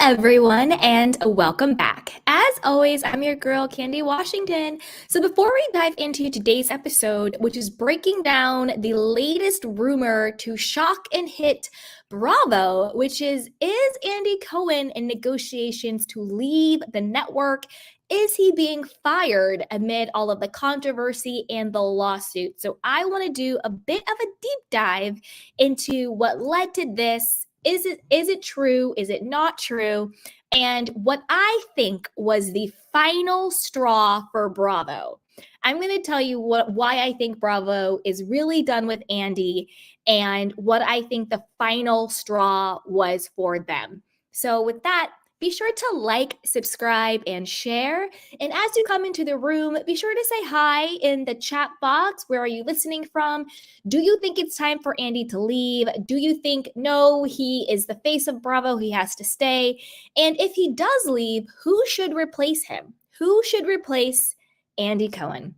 everyone, and welcome back. As always, I'm your girl, Candy Washington. So, before we dive into today's episode, which is breaking down the latest rumor to shock and hit Bravo, which is Andy Cohen in negotiations to leave the network? Is he being fired amid all of the controversy and the lawsuit? So, I want to do a bit of a deep dive into what led to this. Is it true? Is it not true? And what I think was the final straw for Bravo. I'm going to tell you why I think Bravo is really done with Andy and what I think the final straw was for them. So with that, be sure to like, subscribe, and share. And as you come into the room, be sure to say hi in the chat box. Where are you listening from? Do you think it's time for Andy to leave? Do you think, no, he is the face of Bravo, he has to stay? And if he does leave, who should replace him? Who should replace Andy Cohen?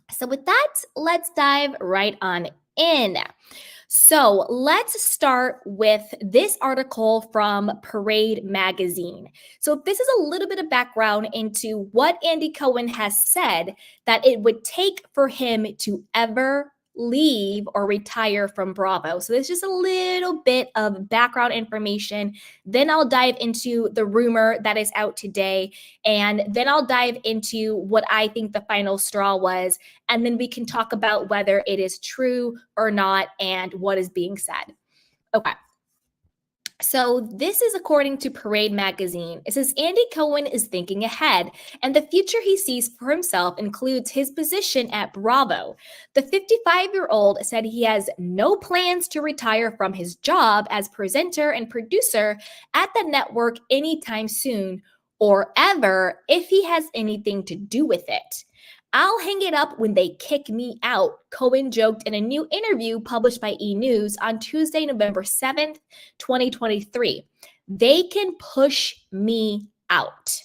So with that, let's dive right on in. So let's start with this article from Parade Magazine. So this is a little bit of background into what Andy Cohen has said that it would take for him to ever leave or retire from Bravo. So there's just a little bit of background information. Then I'll dive into the rumor that is out today. And then I'll dive into what I think the final straw was. And then we can talk about whether it is true or not and what is being said. Okay. So this is according to Parade Magazine. It says Andy Cohen is thinking ahead, and the future he sees for himself includes his position at Bravo. The 55-year-old said he has no plans to retire from his job as presenter and producer at the network anytime soon or ever if he has anything to do with it. I'll hang it up when they kick me out, Cohen joked in a new interview published by E! News on Tuesday, November 7th, 2023. They can push me out.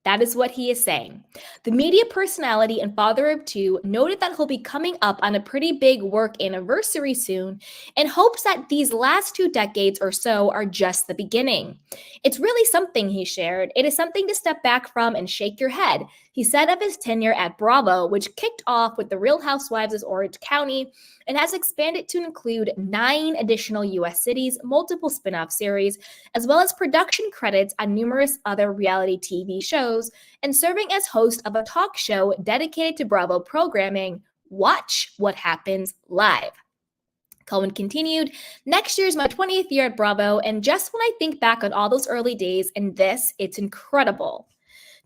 That is what he is saying. The media personality and father of two noted that he'll be coming up on a pretty big work anniversary soon and hopes that these last 2 decades or so are just the beginning. It's really something, he shared. It is something to step back from and shake your head. He said of his tenure at Bravo, which kicked off with The Real Housewives of Orange County and has expanded to include 9 additional U.S. cities, multiple spin-off series, as well as production credits on numerous other reality TV shows, and serving as host of a talk show dedicated to Bravo programming, Watch What Happens Live. Cohen continued, next year is my 20th year at Bravo, and just when I think back on all those early days and this, it's incredible.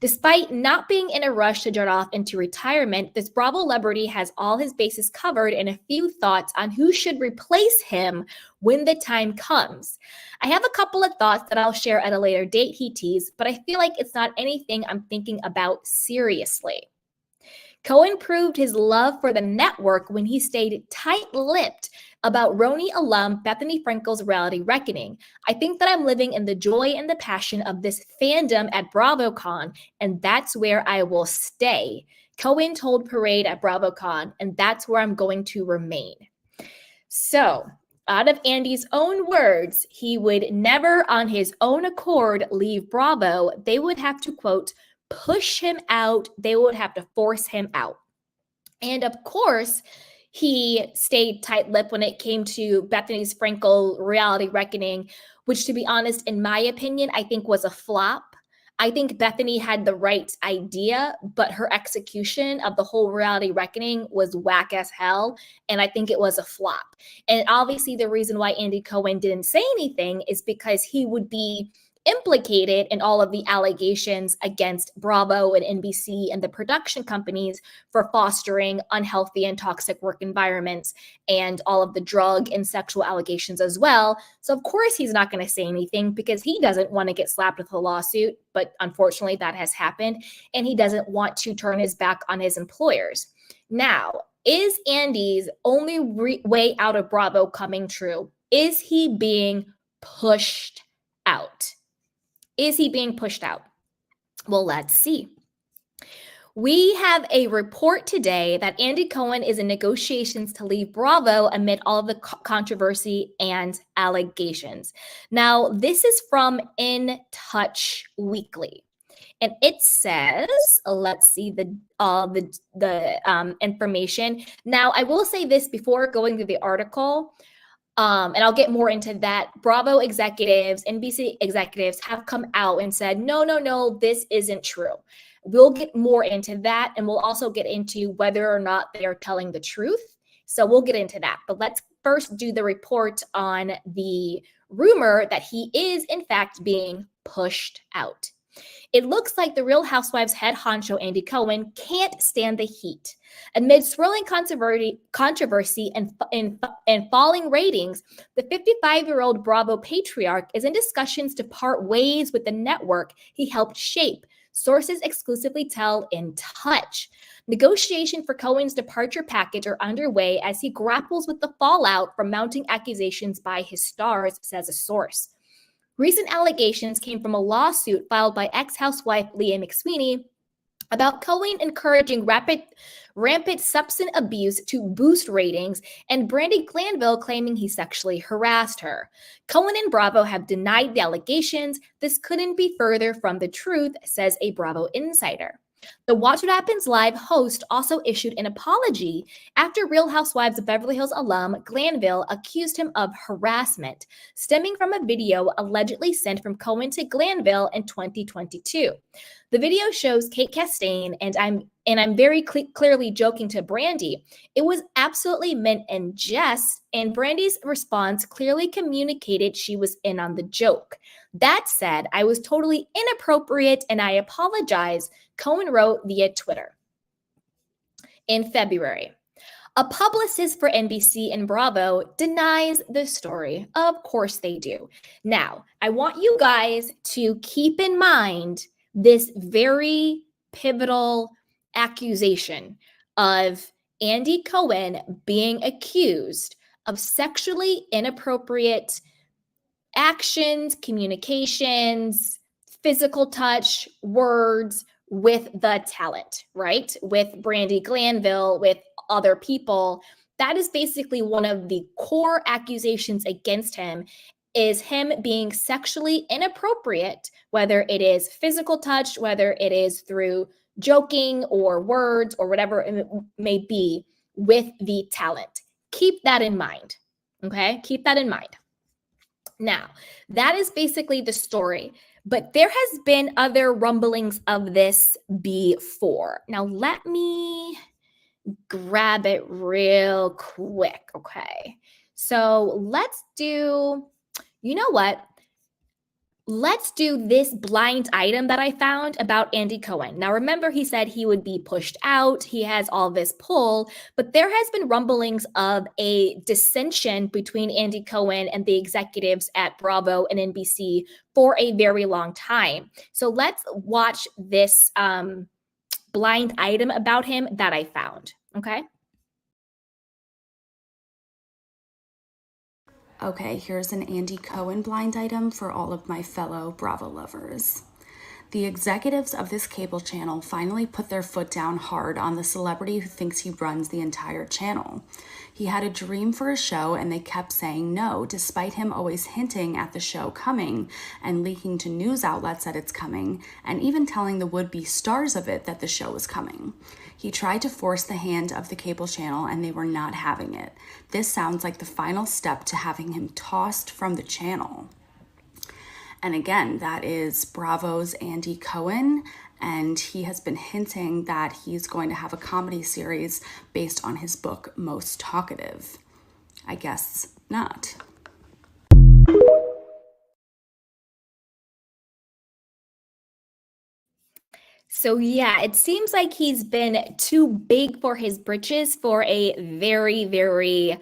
Despite not being in a rush to dart off into retirement, this Bravo celebrity has all his bases covered and a few thoughts on who should replace him when the time comes. I have a couple of thoughts that I'll share at a later date, he teased, but I feel like it's not anything I'm thinking about seriously. Cohen proved his love for the network when he stayed tight-lipped about Roni alum Bethany Frankel's reality reckoning. I think that I'm living in the joy and the passion of this fandom at BravoCon, and that's where I will stay. Cohen told Parade at BravoCon, and that's where I'm going to remain. So, out of Andy's own words, he would never on his own accord leave Bravo. They would have to, quote, push him out. They would have to force him out. And of course, he stayed tight-lipped when it came to Bethany's Frankel reality reckoning, which, to be honest, in my opinion, I think was a flop. I think Bethany had the right idea, but her execution of the whole reality reckoning was whack as hell, and I think it was a flop. And obviously, the reason why Andy Cohen didn't say anything is because he would be implicated in all of the allegations against Bravo and NBC and the production companies for fostering unhealthy and toxic work environments and all of the drug and sexual allegations as well. So of course he's not going to say anything because he doesn't want to get slapped with a lawsuit, but unfortunately that has happened, and he doesn't want to turn his back on his employers. Now, is Andy's only way out of Bravo coming true? Is he being pushed out? Is he being pushed out? Well, let's see. We have a report today that Andy Cohen is in negotiations to leave Bravo amid all of the controversy and allegations. Now, this is from In Touch Weekly. And it says, let's see the information. Now, I will say this before going through the article, and I'll get more into that. Bravo executives, NBC executives have come out and said, no, this isn't true. We'll get more into that, and we'll also get into whether or not they are telling the truth. So we'll get into that. But let's first do the report on the rumor that he is, in fact, being pushed out. It looks like the Real Housewives head honcho Andy Cohen can't stand the heat. Amid swirling controversy and falling ratings, the 55-year-old Bravo patriarch is in discussions to part ways with the network he helped shape, sources exclusively tell In Touch. Negotiations for Cohen's departure package are underway as he grapples with the fallout from mounting accusations by his stars, says a source. Recent allegations came from a lawsuit filed by ex-housewife Leah McSweeney about Cohen encouraging rampant substance abuse to boost ratings, and Brandi Glanville claiming he sexually harassed her. Cohen and Bravo have denied the allegations. This couldn't be further from the truth, says a Bravo insider. The Watch What Happens Live host also issued an apology after Real Housewives of Beverly Hills alum Glanville accused him of harassment, stemming from a video allegedly sent from Cohen to Glanville in 2022. The video shows Kate Chastain, and I'm very clearly joking to Brandi. It was absolutely meant in jest, and Brandi's response clearly communicated she was in on the joke. That said, I was totally inappropriate and I apologize, Cohen wrote via Twitter. In February, a publicist for NBC and Bravo denies the story. Of course they do. Now, I want you guys to keep in mind this very pivotal accusation of Andy Cohen being accused of sexually inappropriate actions, communications, physical touch, words with the talent, right? With Brandi Glanville, with other people. That is basically one of the core accusations against him, is him being sexually inappropriate, whether it is physical touch, whether it is through joking or words or whatever it may be with the talent. Keep that in mind, okay? Keep that in mind. Now, that is basically the story, but there has been other rumblings of this before. Now, let me grab it real quick, okay? So let's do, you know what? Let's do this blind item that I found about Andy Cohen. Now, remember, he said he would be pushed out. He has all this pull, but there has been rumblings of a dissension between Andy Cohen and the executives at Bravo and NBC for a very long time. So let's watch this blind item about him that I found, okay? Okay, here's an Andy Cohen blind item for all of my fellow Bravo lovers. The executives of this cable channel finally put their foot down hard on the celebrity who thinks he runs the entire channel. He had a dream for a show and they kept saying no, despite him always hinting at the show coming and leaking to news outlets that it's coming, and even telling the would-be stars of it that the show was coming. He tried to force the hand of the cable channel and they were not having it. This sounds like the final step to having him tossed from the channel. And again, that is Bravo's Andy Cohen, and he has been hinting that he's going to have a comedy series based on his book, Most Talkative. I guess not. So yeah, it seems like he's been too big for his britches for a very, very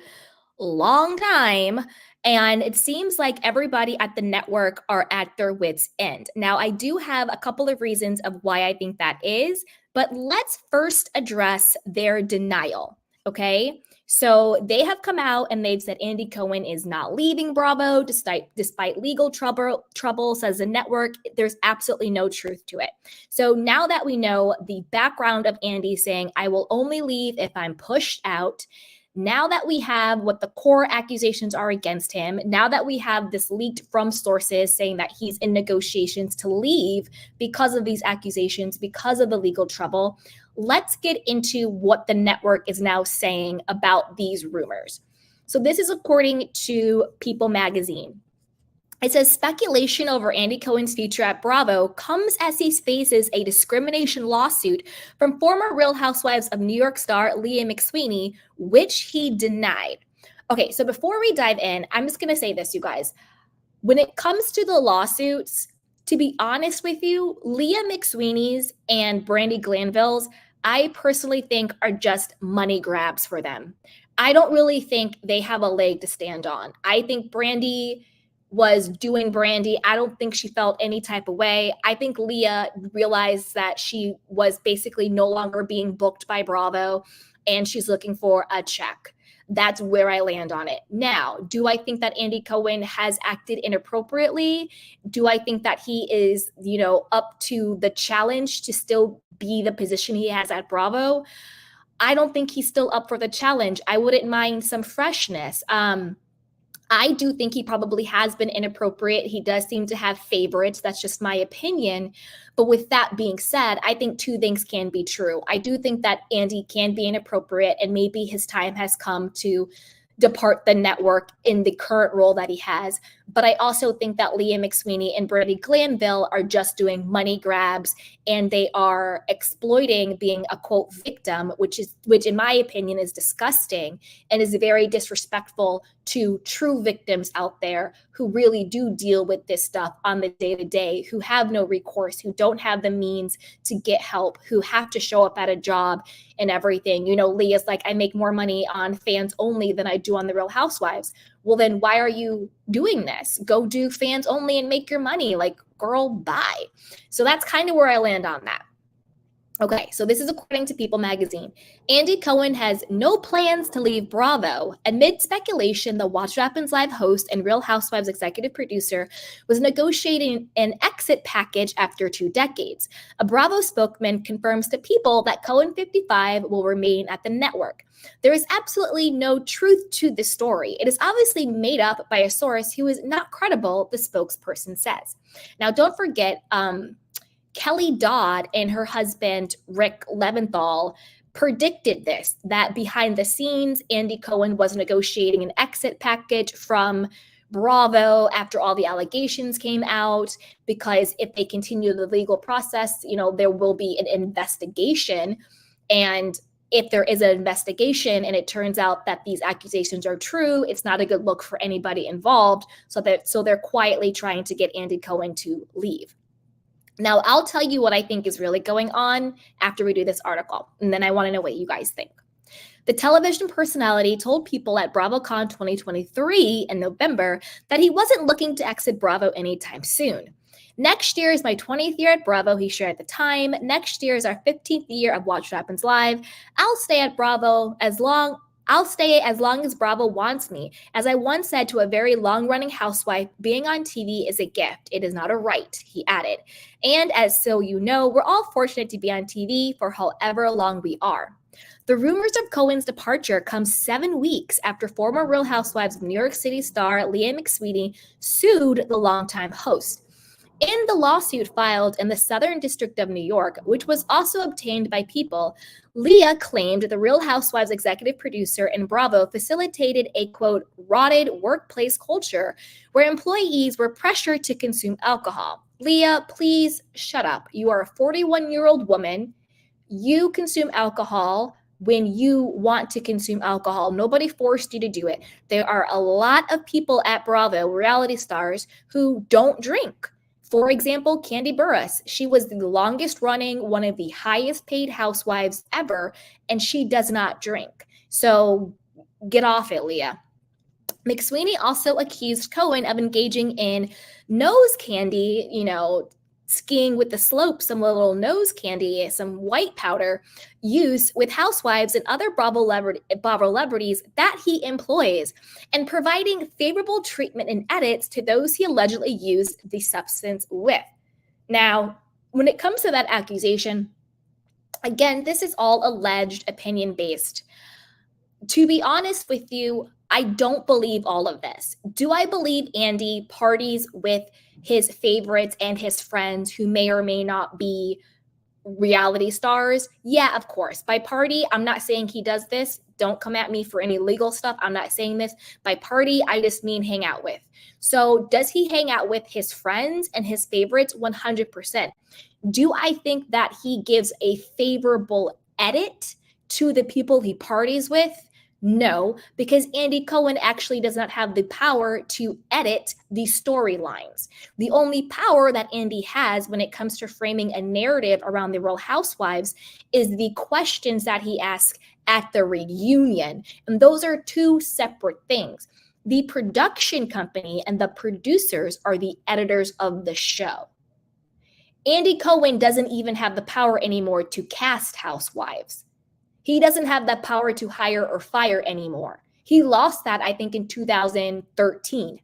long time. And it seems like everybody at the network are at their wits' end. Now, I do have a couple of reasons of why I think that is, but let's first address their denial, okay? So they have come out and they've said Andy Cohen is not leaving Bravo despite legal trouble, says the network. There's absolutely no truth to it. So now that we know the background of Andy saying, I will only leave if I'm pushed out, now that we have what the core accusations are against him, now that we have this leaked from sources saying that he's in negotiations to leave because of these accusations, because of the legal trouble, let's get into what the network is now saying about these rumors. So this is according to People magazine. It says speculation over Andy Cohen's future at Bravo comes as he faces a discrimination lawsuit from former Real Housewives of New York star Leah McSweeney, which he denied. Okay, so before we dive in, I'm just going to say this, you guys. When it comes to the lawsuits, to be honest with you, Leah McSweeney's and Brandi Glanville's, I personally think are just money grabs for them. I don't really think they have a leg to stand on. I think Brandi was doing Brandi. I don't think she felt any type of way. I think Leah realized that she was basically no longer being booked by Bravo and she's looking for a check. That's where I land on it. Now, do I think that Andy Cohen has acted inappropriately? Do I think that he is, up to the challenge to still be the position he has at Bravo? I don't think he's still up for the challenge. I wouldn't mind some freshness. I do think he probably has been inappropriate. He does seem to have favorites. That's just my opinion. But with that being said, I think two things can be true. I do think that Andy can be inappropriate and maybe his time has come to depart the network in the current role that he has. But I also think that Leah McSweeney and Brandi Glanville are just doing money grabs and they are exploiting being a quote victim, which in my opinion is disgusting and is very disrespectful to true victims out there who really do deal with this stuff on the day-to-day, who have no recourse, who don't have the means to get help, who have to show up at a job and everything. Leah's like, I make more money on Fans Only than I do on The Real Housewives. Well, then why are you doing this? Go do Fans Only and make your money. Like, girl, bye. So that's kind of where I land on that. Okay, so this is according to People magazine. Andy Cohen has no plans to leave Bravo. Amid speculation, the Watch What Happens Live host and Real Housewives executive producer was negotiating an exit package after 2 decades. A Bravo spokesman confirms to People that Cohen 55 will remain at the network. There is absolutely no truth to this story. It is obviously made up by a source who is not credible, the spokesperson says. Now, don't forget, Kelly Dodd and her husband, Rick Leventhal, predicted this, that behind the scenes, Andy Cohen was negotiating an exit package from Bravo after all the allegations came out, because if they continue the legal process, there will be an investigation. And if there is an investigation and it turns out that these accusations are true, it's not a good look for anybody involved. So they're quietly trying to get Andy Cohen to leave. Now, I'll tell you what I think is really going on after we do this article, and then I want to know what you guys think. The television personality told People at BravoCon 2023 in November that he wasn't looking to exit Bravo anytime soon. Next year is my 20th year at Bravo, he shared at the time. Next year is our 15th year of Watch What Happens Live. I'll stay as long as Bravo wants me. As I once said to a very long-running housewife, being on TV is a gift. It is not a right, he added. And we're all fortunate to be on TV for however long we are. The rumors of Cohen's departure come 7 weeks after former Real Housewives of New York City star Leah McSweeney sued the longtime host. In the lawsuit filed in the Southern District of New York, which was also obtained by People, Leah claimed the Real Housewives executive producer and Bravo facilitated a, quote, rotted workplace culture where employees were pressured to consume alcohol. Leah, please shut up. You are a 41-year-old woman. You consume alcohol when you want to consume alcohol. Nobody forced you to do it. There are a lot of people at Bravo, reality stars, who don't drink. For example, Candy Burruss, she was the longest running, one of the highest paid housewives ever, and she does not drink. So get off it, Leah. McSweeney also accused Cohen of engaging in nose candy, skiing with the slope, some little nose candy, some white powder use with housewives and other Bravo celebrities that he employs, and providing favorable treatment and edits to those he allegedly used the substance with. Now, when it comes to that accusation, again, this is all alleged, opinion based. To be honest with you, I don't believe all of this. Do I believe Andy parties with his favorites and his friends who may or may not be reality stars? Yeah, of course. By party, I'm not saying he does this. Don't come at me for any legal stuff. I'm not saying this. By party, I just mean hang out with. So, does he hang out with his friends and his favorites? 100%. Do I think that he gives a favorable edit to the people he parties with? No, because Andy Cohen actually does not have the power to edit the storylines. The only power that Andy has when it comes to framing a narrative around the Real Housewives is the questions that he asks at the reunion. And those are two separate things. The production company and the producers are the editors of the show. Andy Cohen doesn't even have the power anymore to cast housewives. He doesn't have that power to hire or fire anymore. He lost that, I think, in 2013.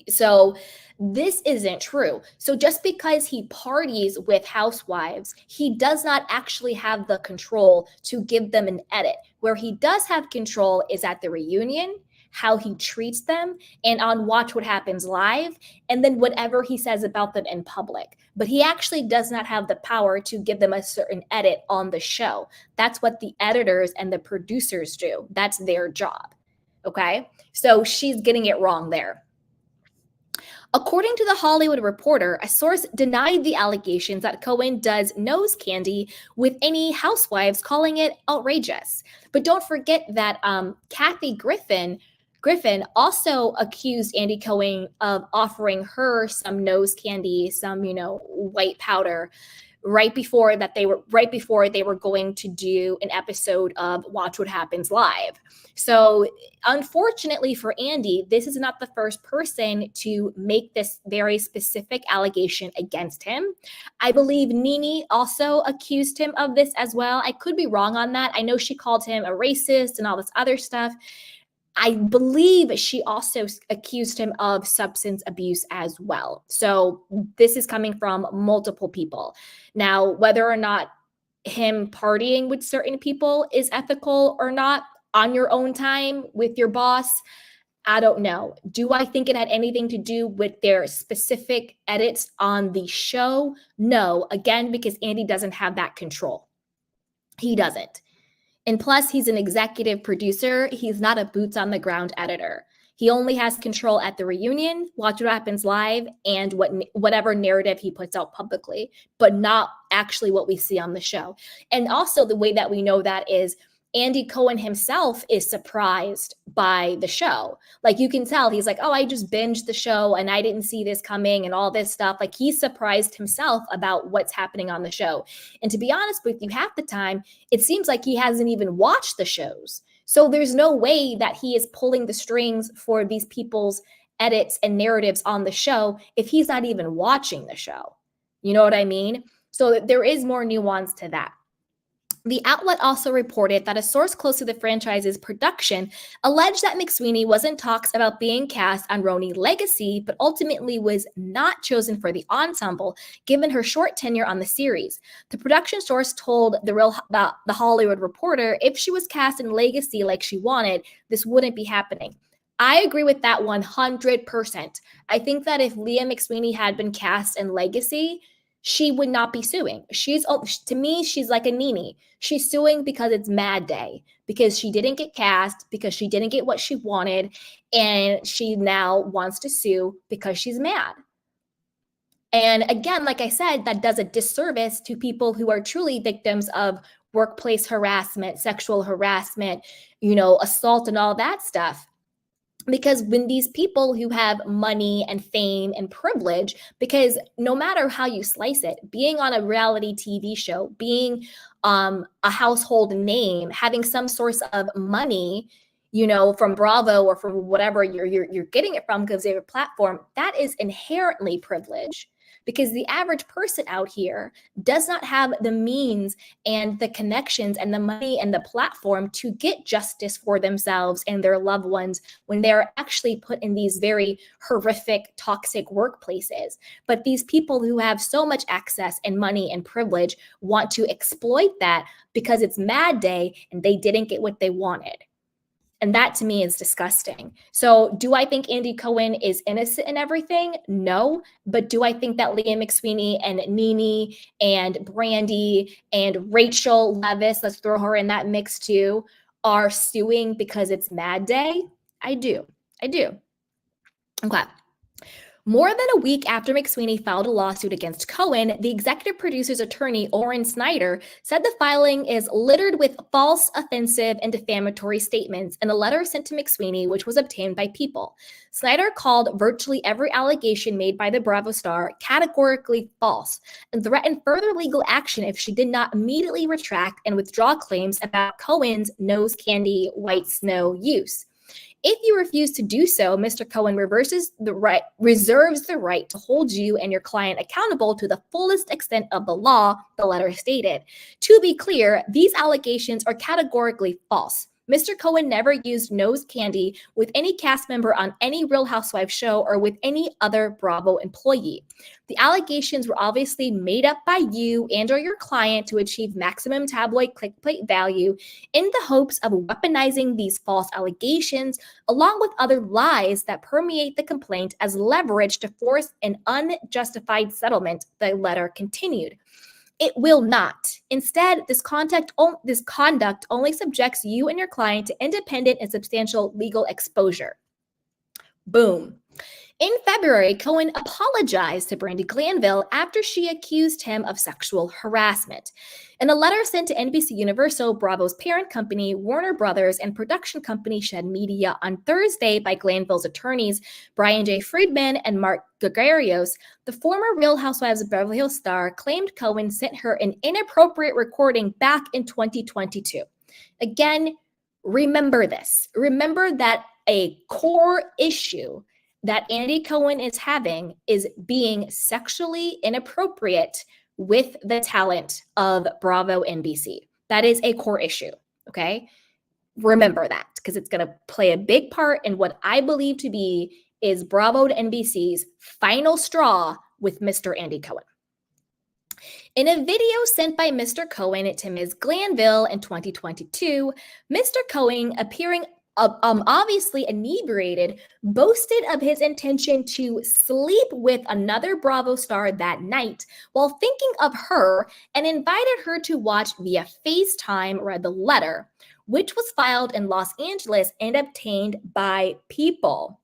So this isn't true. So just because he parties with housewives, he does not actually have the control to give them an edit. Where he does have control is at the reunion, how he treats them, and on Watch What Happens Live, and then whatever he says about them in public. But he actually does not have the power to give them a certain edit on the show. That's what the editors and the producers do. That's their job. Okay? So she's getting it wrong there. According to The Hollywood Reporter, a source denied the allegations that Cohen does nose candy with any housewives, calling it outrageous. But don't forget that Kathy Griffin also accused Andy Cohen of offering her some nose candy, some, white powder right before they were going to do an episode of Watch What Happens Live. So unfortunately for Andy, this is not the first person to make this very specific allegation against him. I believe Nene also accused him of this as well. I could be wrong on that. I know she called him a racist and all this other stuff. I believe she also accused him of substance abuse as well. So this is coming from multiple people. Now, whether or not him partying with certain people is ethical or not on your own time with your boss, I don't know. Do I think it had anything to do with their specific edits on the show? No, again, because Andy doesn't have that control. He doesn't. And plus, he's an executive producer. He's not a boots on the ground editor. He only has control at the reunion, Watch What Happens Live, and whatever narrative he puts out publicly, but not actually what we see on the show. And also the way that we know that is Andy Cohen himself is surprised by the show. Like you can tell, he's like, oh, I just binged the show and I didn't see this coming and all this stuff. Like he's surprised himself about what's happening on the show. And to be honest with you, half the time, it seems like he hasn't even watched the shows. So there's no way that he is pulling the strings for these people's edits and narratives on the show if he's not even watching the show. You know what I mean? So there is more nuance to that. The outlet also reported that a source close to the franchise's production alleged that McSweeney was in talks about being cast on Roni Legacy, but ultimately was not chosen for the ensemble, given her short tenure on the series. The production source told the Hollywood Reporter if she was cast in Legacy like she wanted, this wouldn't be happening. I agree with that 100%. I think that if Leah McSweeney had been cast in Legacy, she would not be suing. To me, she's like a Nene. She's suing because it's Mad Day, because she didn't get cast, because she didn't get what she wanted, and she now wants to sue because she's mad. And again, like I said, that does a disservice to people who are truly victims of workplace harassment, sexual harassment, assault and all that stuff. Because when these people who have money and fame and privilege, because no matter how you slice it, being on a reality TV show, being a household name, having some source of money, from Bravo or from whatever you're getting it from because they have a platform, that is inherently privilege. because the average person out here does not have the means and the connections and the money and the platform to get justice for themselves and their loved ones when they're actually put in these very horrific, toxic workplaces. But these people who have so much access and money and privilege want to exploit that because it's Mad Day and they didn't get what they wanted. And that to me is disgusting. So do I think Andy Cohen is innocent in everything? No. But do I think that Leah McSweeney and Nene and Brandy and Rachel Leviss, let's throw her in that mix too, are suing because it's Mad Day? I do. Okay. More than a week after McSweeney filed a lawsuit against Cohen, the executive producer's attorney, Oren Snyder, said the filing is littered with false, offensive, and defamatory statements in a letter sent to McSweeney, which was obtained by People. Snyder called virtually every allegation made by the Bravo star categorically false and threatened further legal action if she did not immediately retract and withdraw claims about Cohen's nose candy white snow use. If you refuse to do so, Mr. Cohen reserves the right to hold you and your client accountable to the fullest extent of the law, the letter stated. To be clear, these allegations are categorically false. Mr. Cohen never used nose candy with any cast member on any Real Housewives show or with any other Bravo employee. The allegations were obviously made up by you and or your client to achieve maximum tabloid clickbait value in the hopes of weaponizing these false allegations along with other lies that permeate the complaint as leverage to force an unjustified settlement, the letter continued. It will not. Instead, this conduct only subjects you and your client to independent and substantial legal exposure. Boom. In February, Cohen apologized to Brandi Glanville after she accused him of sexual harassment. In a letter sent to NBC Universal, Bravo's parent company, Warner Brothers, and production company Shed Media on Thursday by Glanville's attorneys, Brian J. Friedman and Mark Gregarios, the former Real Housewives of Beverly Hills star claimed Cohen sent her an inappropriate recording back in 2022. Again, remember this. Remember that a core issue that Andy Cohen is having is being sexually inappropriate with the talent of Bravo NBC. That is a core issue, okay? Remember that because it's going to play a big part in what I believe to be is Bravo to NBC's final straw with Mr. Andy Cohen. In a video sent by Mr. Cohen to Ms. Glanville in 2022, Mr. Cohen, appearing obviously inebriated, boasted of his intention to sleep with another Bravo star that night while thinking of her and invited her to watch via FaceTime, read the letter, which was filed in Los Angeles and obtained by People.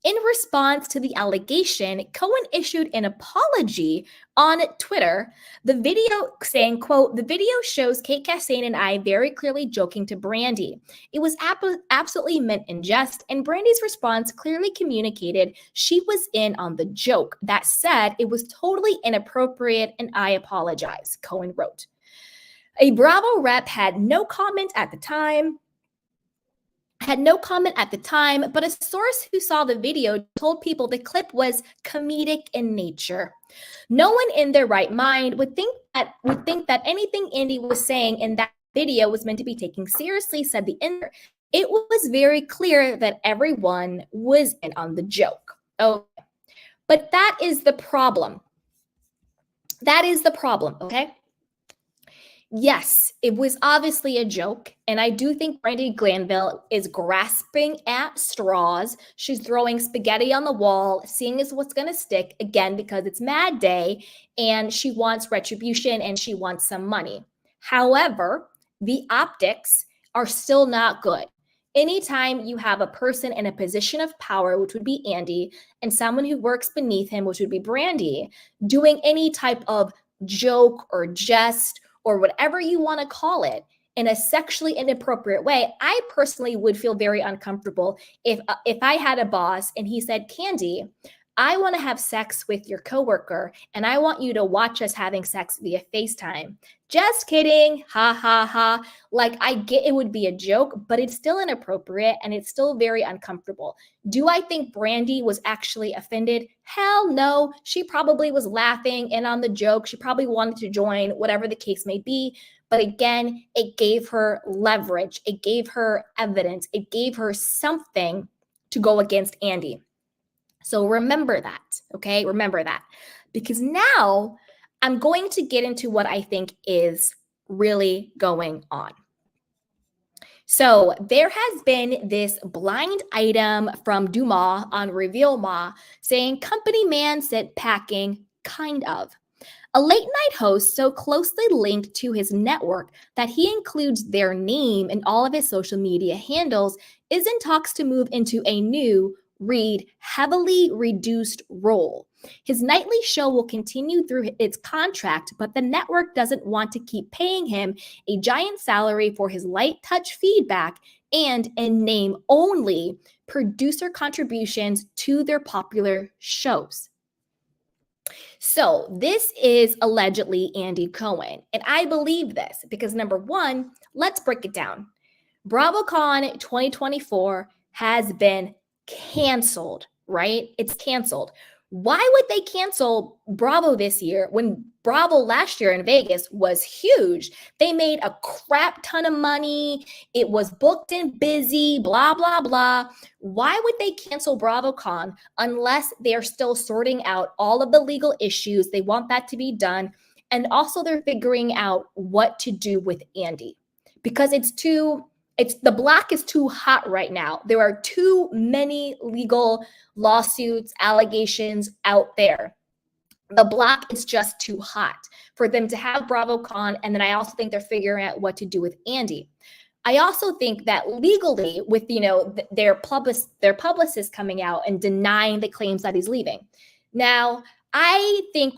In response to the allegation, Cohen issued an apology on Twitter, the video saying, quote, "The video shows Kate Chastain and I very clearly joking to Brandi. It was absolutely meant in jest, and Brandi's response clearly communicated she was in on the joke. That said, it was totally inappropriate and I apologize," Cohen wrote. A Bravo rep had no comment at the time, but a source who saw the video told People the clip was comedic in nature. No one in their right mind would think that anything Andy was saying in that video was meant to be taken seriously, said the inter. It was very clear that everyone was in on the joke. Okay. But that is the problem. Okay? Yes, it was obviously a joke, and I do think Brandi Glanville is grasping at straws. She's throwing spaghetti on the wall, seeing as what's going to stick, again, because it's Mad Day, and she wants retribution and she wants some money. However, the optics are still not good. Anytime you have a person in a position of power, which would be Andy, and someone who works beneath him, which would be Brandi, doing any type of joke or jest or whatever you want to call it in a sexually inappropriate way, I personally would feel very uncomfortable if I had a boss and he said, "Candy, I want to have sex with your coworker and I want you to watch us having sex via FaceTime. Just kidding. Ha ha ha. Like, I get it would be a joke, but it's still inappropriate and it's still very uncomfortable. Do I think Brandy was actually offended? Hell no. She probably was laughing in on the joke. She probably wanted to join, whatever the case may be. But again, it gave her leverage. It gave her evidence. It gave her something to go against Andy. So remember that, okay? Remember that. Because now I'm going to get into what I think is really going on. So there has been this blind item from Dumas on Reveal Ma saying company man said packing, kind of. A late night host so closely linked to his network that he includes their name in all of his social media handles is in talks to move into a new, read, heavily reduced role. His nightly show will continue through its contract, but the network doesn't want to keep paying him a giant salary for his light touch feedback and, in name only, producer contributions to their popular shows. So this is allegedly Andy Cohen. And I believe this because, number one, let's break it down. BravoCon 2024 has been canceled, right? It's canceled. Why would they cancel Bravo this year when Bravo last year in Vegas was huge? They made a crap ton of money. It was booked and busy, blah, blah, blah. Why would they cancel BravoCon unless they're still sorting out all of the legal issues? They want that to be done. And also they're figuring out what to do with Andy because the block is too hot right now. There are too many legal lawsuits, allegations out there. The block is just too hot for them to have BravoCon. And then I also think they're figuring out what to do with Andy. I also think that legally with, their publicist coming out and denying the claims that he's leaving. Now, I think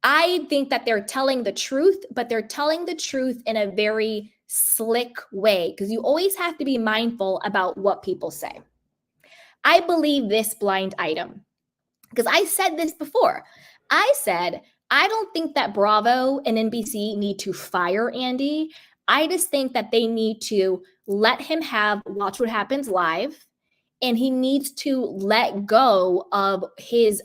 that they're telling the truth, but they're telling the truth in a very slick way because you always have to be mindful about what people say. I believe this blind item because I said this before. I said, I don't think that Bravo and NBC need to fire Andy. I just think that they need to let him Watch What Happens Live, and he needs to let go of his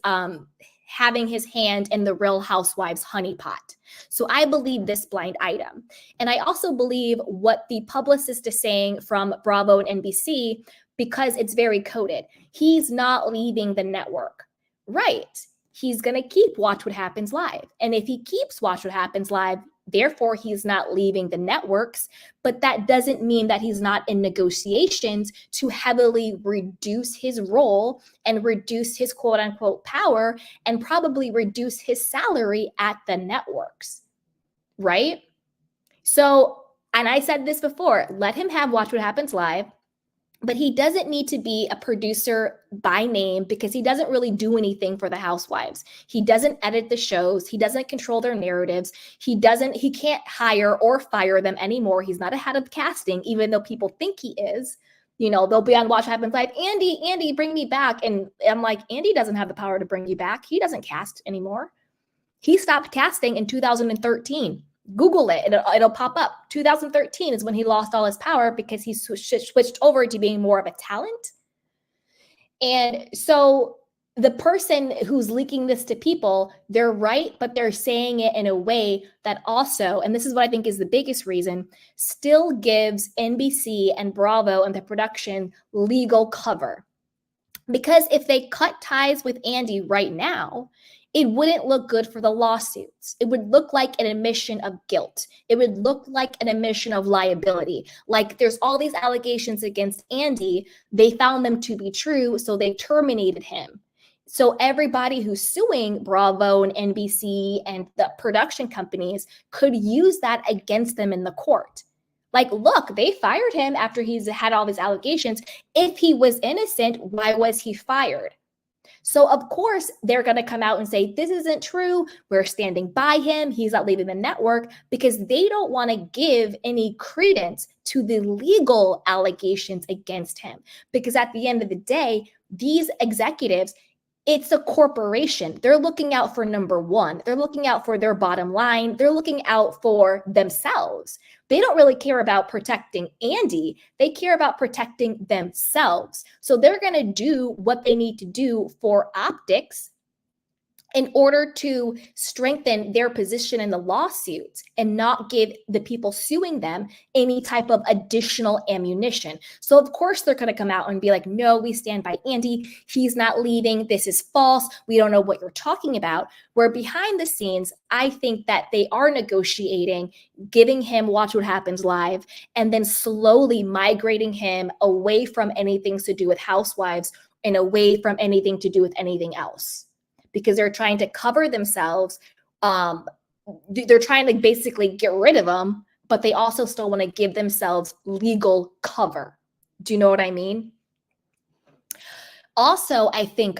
having his hand in the Real Housewives honeypot. So I believe this blind item. And I also believe what the publicist is saying from Bravo and NBC because it's very coded. He's not leaving the network. Right. He's going to keep Watch What Happens Live. And if he keeps Watch What Happens Live, therefore he's not leaving the networks. But that doesn't mean that he's not in negotiations to heavily reduce his role and reduce his quote unquote power and probably reduce his salary at the networks. Right? So, and I said this before, let him have Watch What Happens Live. But he doesn't need to be a producer by name because he doesn't really do anything for the housewives. He doesn't edit the shows. He doesn't control their narratives. He can't hire or fire them anymore. He's not a head of casting, even though people think he is. They'll be on Watch What Happens Live. Andy, bring me back. And I'm like, Andy doesn't have the power to bring you back. He doesn't cast anymore. He stopped casting in 2013. Google it. It'll pop up. 2013 is when he lost all his power because he switched over to being more of a talent. And so the person who's leaking this to people, they're right, but they're saying it in a way that also, and this is what I think is the biggest reason, still gives NBC and Bravo and the production legal cover. Because if they cut ties with Andy right now, it wouldn't look good for the lawsuits. It would look like an admission of guilt. It would look like an admission of liability. Like there's all these allegations against Andy. They found them to be true, so they terminated him. So everybody who's suing Bravo and NBC and the production companies could use that against them in the court. Like, look, they fired him after he's had all these allegations. If he was innocent, why was he fired? So, of course, they're going to come out and say, this isn't true. We're standing by him. He's not leaving the network because they don't want to give any credence to the legal allegations against him. Because at the end of the day, these executives, it's a corporation. They're looking out for number one. They're looking out for their bottom line. They're looking out for themselves. They don't really care about protecting Andy. They care about protecting themselves. So they're going to do what they need to do for optics in order to strengthen their position in the lawsuits and not give the people suing them any type of additional ammunition. So of course they're going to come out and be like, no, we stand by Andy. He's not leaving. This is false. We don't know what you're talking about. Where behind the scenes, I think that they are negotiating, giving him Watch What Happens Live, and then slowly migrating him away from anything to do with Housewives and away from anything to do with anything else, because they're trying to cover themselves. They're trying to basically get rid of them, but they also still want to give themselves legal cover. Do you know what I mean? Also, I think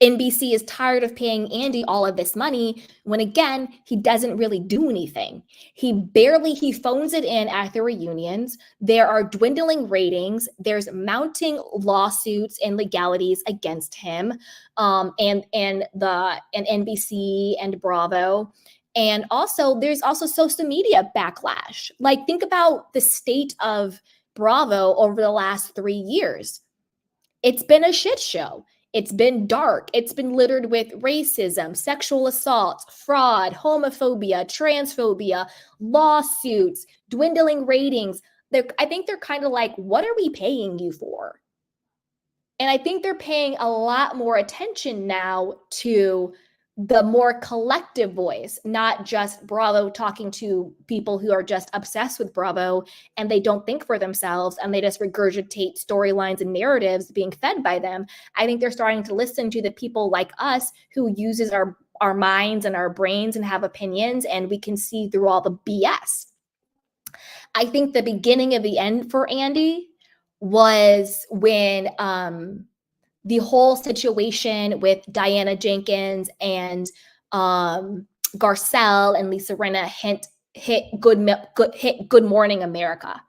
NBC is tired of paying Andy all of this money when, again, he doesn't really do anything. He phones it in at the reunions. There are dwindling ratings. There's mounting lawsuits and legalities against him, and NBC and Bravo. And also, there's also social media backlash. Like, think about the state of Bravo over the last 3 years. It's been a shit show. It's been dark. It's been littered with racism, sexual assaults, fraud, homophobia, transphobia, lawsuits, dwindling ratings. I think they're kind of like, what are we paying you for? And I think they're paying a lot more attention now to the more collective voice, not just Bravo talking to people who are just obsessed with Bravo and they don't think for themselves and they just regurgitate storylines and narratives being fed by them. I think they're starting to listen to the people like us who uses our minds and our brains and have opinions, and we can see through all the BS. I think the beginning of the end for Andy was when the whole situation with Diana Jenkins and Garcelle and Lisa Rinna hit Good Morning America.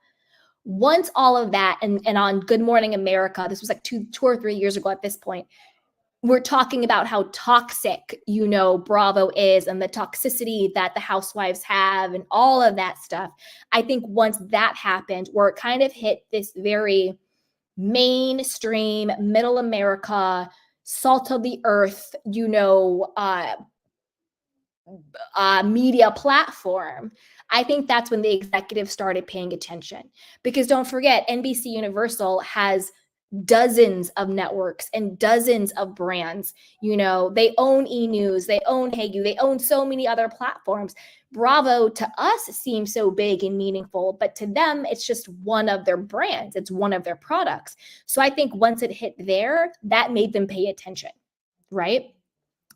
Once all of that, and on Good Morning America, this was like two or 3 years ago at this point, we're talking about how toxic, Bravo is and the toxicity that the housewives have and all of that stuff. I think once that happened, where it kind of hit this very mainstream, middle America, salt of the earth, media platform, I think that's when the executives started paying attention. Because don't forget, NBC Universal has dozens of networks and dozens of brands. They own E! News, they own Hagu, they own so many other platforms. Bravo to us seems so big and meaningful, but to them, it's just one of their brands. It's one of their products. So I think once it hit there, that made them pay attention, right?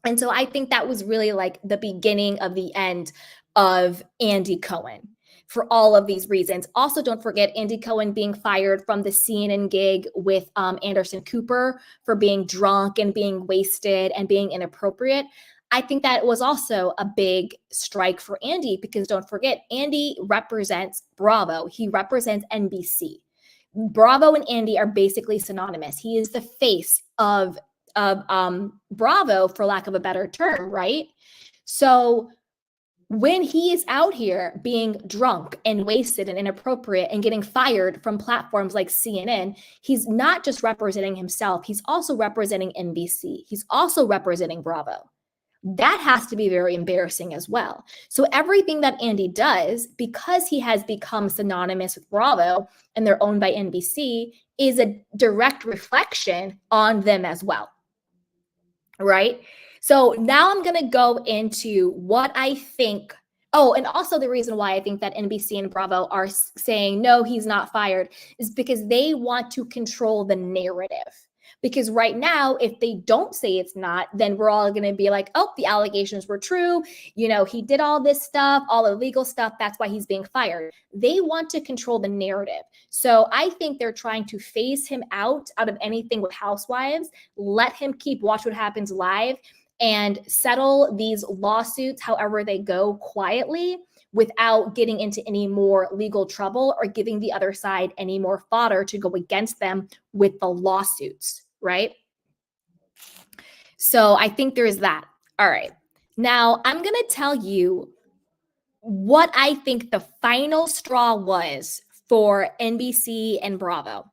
And so I think that was really like the beginning of the end of Andy Cohen for all of these reasons. Also, don't forget Andy Cohen being fired from the CNN gig with Anderson Cooper for being drunk and being wasted and being inappropriate. I think that was also a big strike for Andy, because don't forget, Andy represents Bravo. He represents NBC. Bravo and Andy are basically synonymous. He is the face of Bravo, for lack of a better term, right? So when he is out here being drunk and wasted and inappropriate and getting fired from platforms like CNN, he's not just representing himself, he's also representing NBC. He's also representing Bravo. That has to be very embarrassing as well. So everything that Andy does, because he has become synonymous with Bravo and they're owned by NBC, is a direct reflection on them as well, right? So now I'm going to go into what I think. Oh, and also the reason why I think that NBC and Bravo are saying, no, he's not fired, is because they want to control the narrative. Because right now, if they don't say it's not, then we're all going to be like, oh, the allegations were true. He did all this stuff, all the legal stuff. That's why he's being fired. They want to control the narrative. So I think they're trying to phase him out of anything with Housewives, let him keep Watch What Happens Live, and settle these lawsuits however they go quietly, without getting into any more legal trouble or giving the other side any more fodder to go against them with the lawsuits, right? So I think there's that. All right. Now I'm going to tell you what I think the final straw was for NBC and Bravo.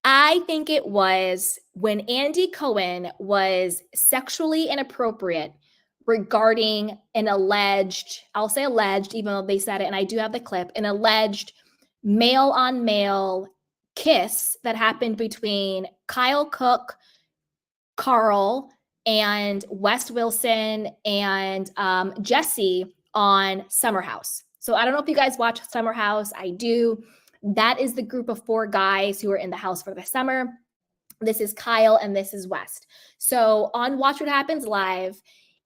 I think it was when Andy Cohen was sexually inappropriate regarding an alleged, I'll say alleged, even though they said it, and I do have the clip, an alleged male on male kiss that happened between Kyle Cook, Carl, and West Wilson and Jesse on Summer House. So I don't know if you guys watch Summer House. I do. That is the group of 4 guys who are in the house for the summer. This is Kyle and this is West. So on Watch What Happens Live,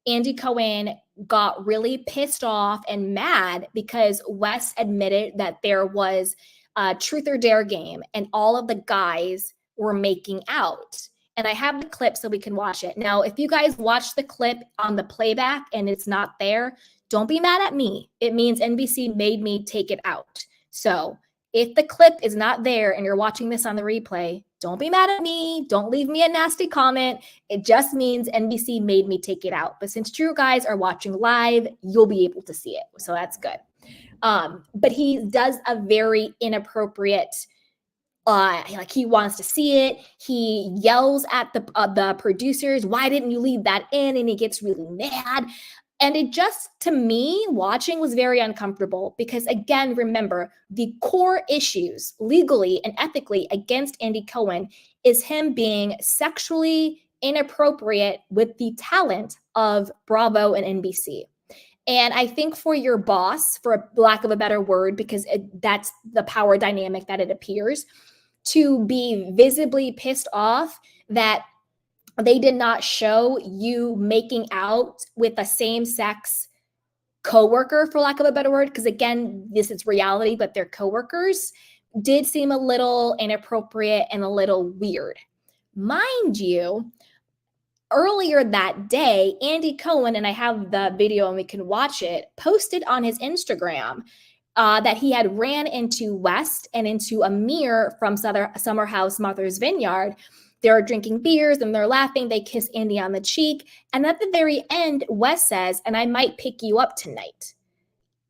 Andy Cohen got really pissed off and mad because West admitted that there was a truth or dare game and all of the guys were making out. And I have the clip so we can watch it. Now, if you guys watch the clip on the playback and it's not there, don't be mad at me. It means NBC made me take it out. So if the clip is not there and you're watching this on the replay, don't be mad at me. Don't leave me a nasty comment. It just means NBC made me take it out. But since you guys are watching live, you'll be able to see it. So that's good. But he does a very inappropriate, like he wants to see it. He yells at the producers, "Why didn't you leave that in?" And he gets really mad. And it just, to me, watching was very uncomfortable because, again, remember, the core issues legally and ethically against Andy Cohen is him being sexually inappropriate with the talent of Bravo and NBC. And I think for your boss, for lack of a better word, because that's the power dynamic that it appears, to be visibly pissed off that they did not show you making out with a same-sex coworker, for lack of a better word, because again, this is reality, but they're coworkers, did seem a little inappropriate and a little weird. Mind you, earlier that day, Andy Cohen, and I have the video and we can watch it, posted on his Instagram that he had ran into West and into Amir from Summer House Martha's Vineyard. They're drinking beers and they're laughing. They kiss Andy on the cheek. And at the very end, Wes says, "And I might pick you up tonight."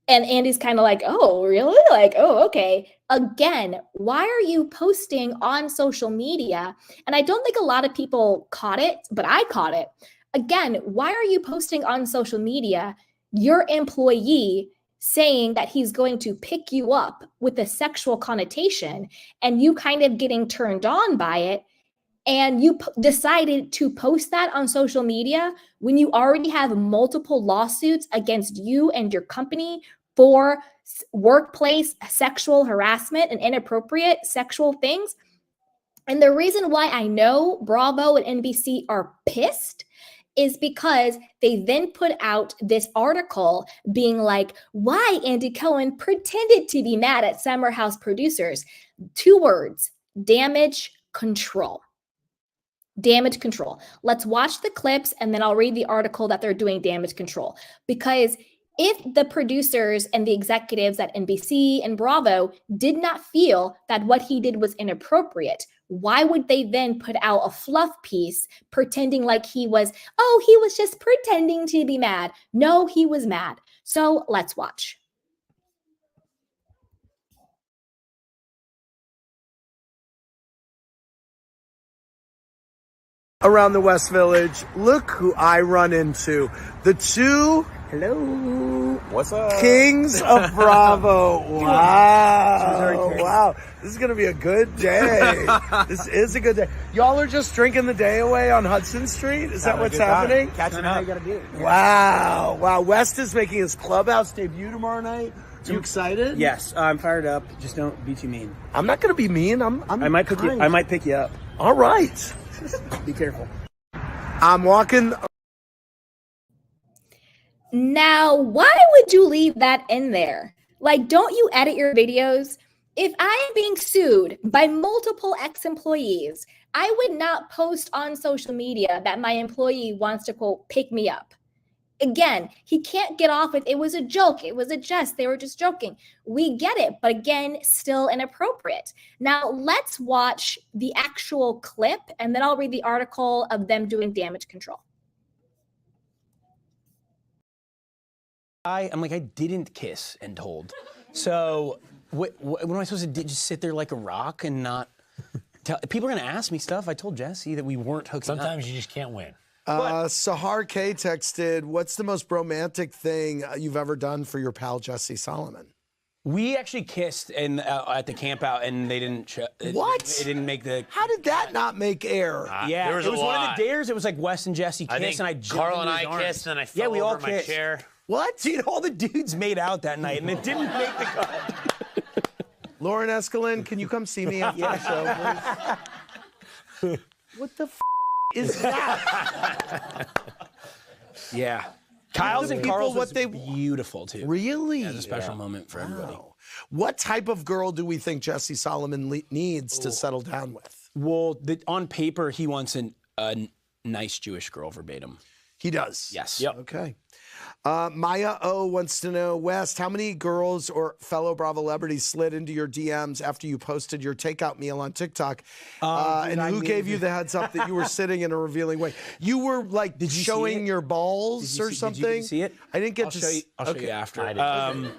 And Andy's kind of like, "Oh, really?" Like, "Oh, okay." Again, why are you posting on social media? And I don't think a lot of people caught it, but I caught it. Again, why are you posting on social media your employee saying that he's going to pick you up with a sexual connotation and you kind of getting turned on by it? And you decided to post that on social media when you already have multiple lawsuits against you and your company for workplace sexual harassment and inappropriate sexual things. And the reason why I know Bravo and NBC are pissed is because they then put out this article being like, why Andy Cohen pretended to be mad at Summer House producers. 2 words: damage control. Damage control. Let's watch the clips and then I'll read the article that they're doing damage control. Because if the producers and the executives at NBC and Bravo did not feel that what he did was inappropriate, why would they then put out a fluff piece pretending like he was just pretending to be mad? No, he was mad. So let's watch. Around the West Village, look who I run into. The 2 What's up? kings of Bravo. Wow. Wow. This is going to be a good day. This is a good day. Y'all are just drinking the day away on Hudson Street? Is that what's happening? Catching up. You gotta do it. Wow. Wow. West is making his Clubhouse debut tomorrow night. You excited? Yes, I'm fired up. Just don't be too mean. I'm not going to be mean. I might pick you up. All right. Be careful. I'm walking. Now, why would you leave that in there? Like, don't you edit your videos? If I am being sued by multiple ex-employees, I would not post on social media that my employee wants to, quote, pick me up. Again, he can't get off with, it was a joke, it was a jest, they were just joking. We get it, but again, still inappropriate. Now, let's watch the actual clip, and then I'll read the article of them doing damage control. I'm like, I didn't kiss and told. So what am I supposed to do? Just sit there like a rock and not tell? People are going to ask me stuff. I told Jesse that we weren't hooking Sometimes up. you just can't win. Sahar K texted, what's the most romantic thing you've ever done for your pal Jesse Solomon? We actually kissed at the camp out, and they didn't. What? It didn't make the. How did that not make air? Yeah, there was it was a one lot. of the dares. It was like Wes and Jesse I kissed, think and I jumped Carl and into his I arms. kissed, and I Yeah, fell we all over my kissed. chair. What? Dude, all the dudes made out that night, and it didn't make the cut. Lauren Escalin, can you come see me after the show, please? What the is that? Yeah. Kyle's the and people Carl's what was they- beautiful, too. Really? It was a special moment for everybody. Wow. What type of girl do we think Jesse Solomon needs to settle down with? Well, on paper, he wants a nice Jewish girl verbatim. He does. Yes. Yep. Okay. Maya O wants to know, West, how many girls or fellow Bravo celebrities slid into your DMs after you posted your takeout meal on TikTok? And who gave you the heads up that you were sitting in a revealing way? You were like Did you see showing it? your balls or Did something? you see it? I didn't get I'll to show you, I'll show okay. you after. I didn't.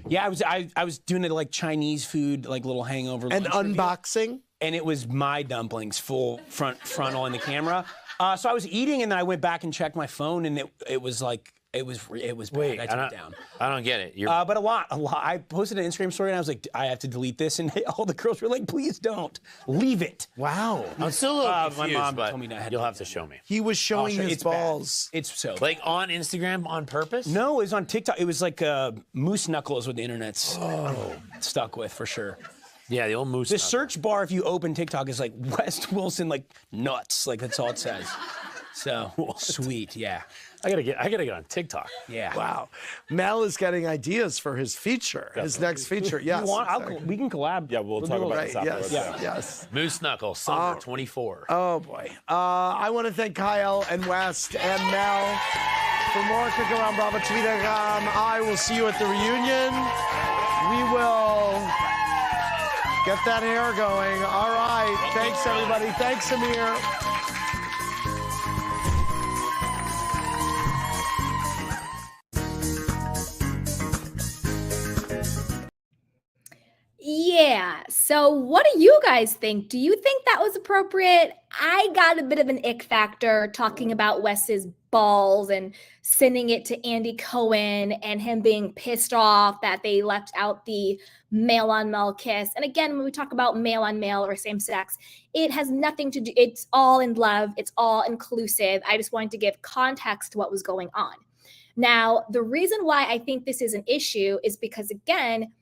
Yeah, I was doing it like Chinese food, like little hangover And lunch review. unboxing? And it was my dumplings, full frontal in the camera. So I was eating, and then I went back and checked my phone, and it was like it was bad. Wait, I took it down. I don't get it. But a lot. I posted an Instagram story, and I was like, I have to delete this, and all the girls were like, please don't, leave it. Wow. I'm still a little my confused, mom but told me not to you'll do have to show me. He was I'll showing show you. his It's bad. balls. It's so Like on Instagram on purpose? No, it was on TikTok. It was like moose knuckle is what the internet's stuck with for sure. Yeah, the old moose. The knuckle. search bar, if you open TikTok, is like West Wilson, like nuts. Like that's all it says. So sweet, yeah. I gotta get on TikTok. Yeah. Wow. Mel is getting ideas for his feature, his next feature. Yes. You want, exactly. we can collab. Yeah, we'll do talk a- about Right, this afterwards. yes, yes. Moose knuckle, summer 24. Oh boy. I want to thank Kyle and West and Mel. For more Kick Around Bravo Twitter, I will see you at the reunion. We will get that hair going. All right. Thanks, everybody. Thanks, Amir. Yeah. So what do you guys think? Do you think that was appropriate? I got a bit of an ick factor talking about Wes's balls and sending it to Andy Cohen and him being pissed off that they left out the male on male kiss. And again, when we talk about male on male or same sex, it has nothing to do, it's all in love, it's all inclusive. I just wanted to give context to what was going on. Now, the reason why I think this is an issue is because, again,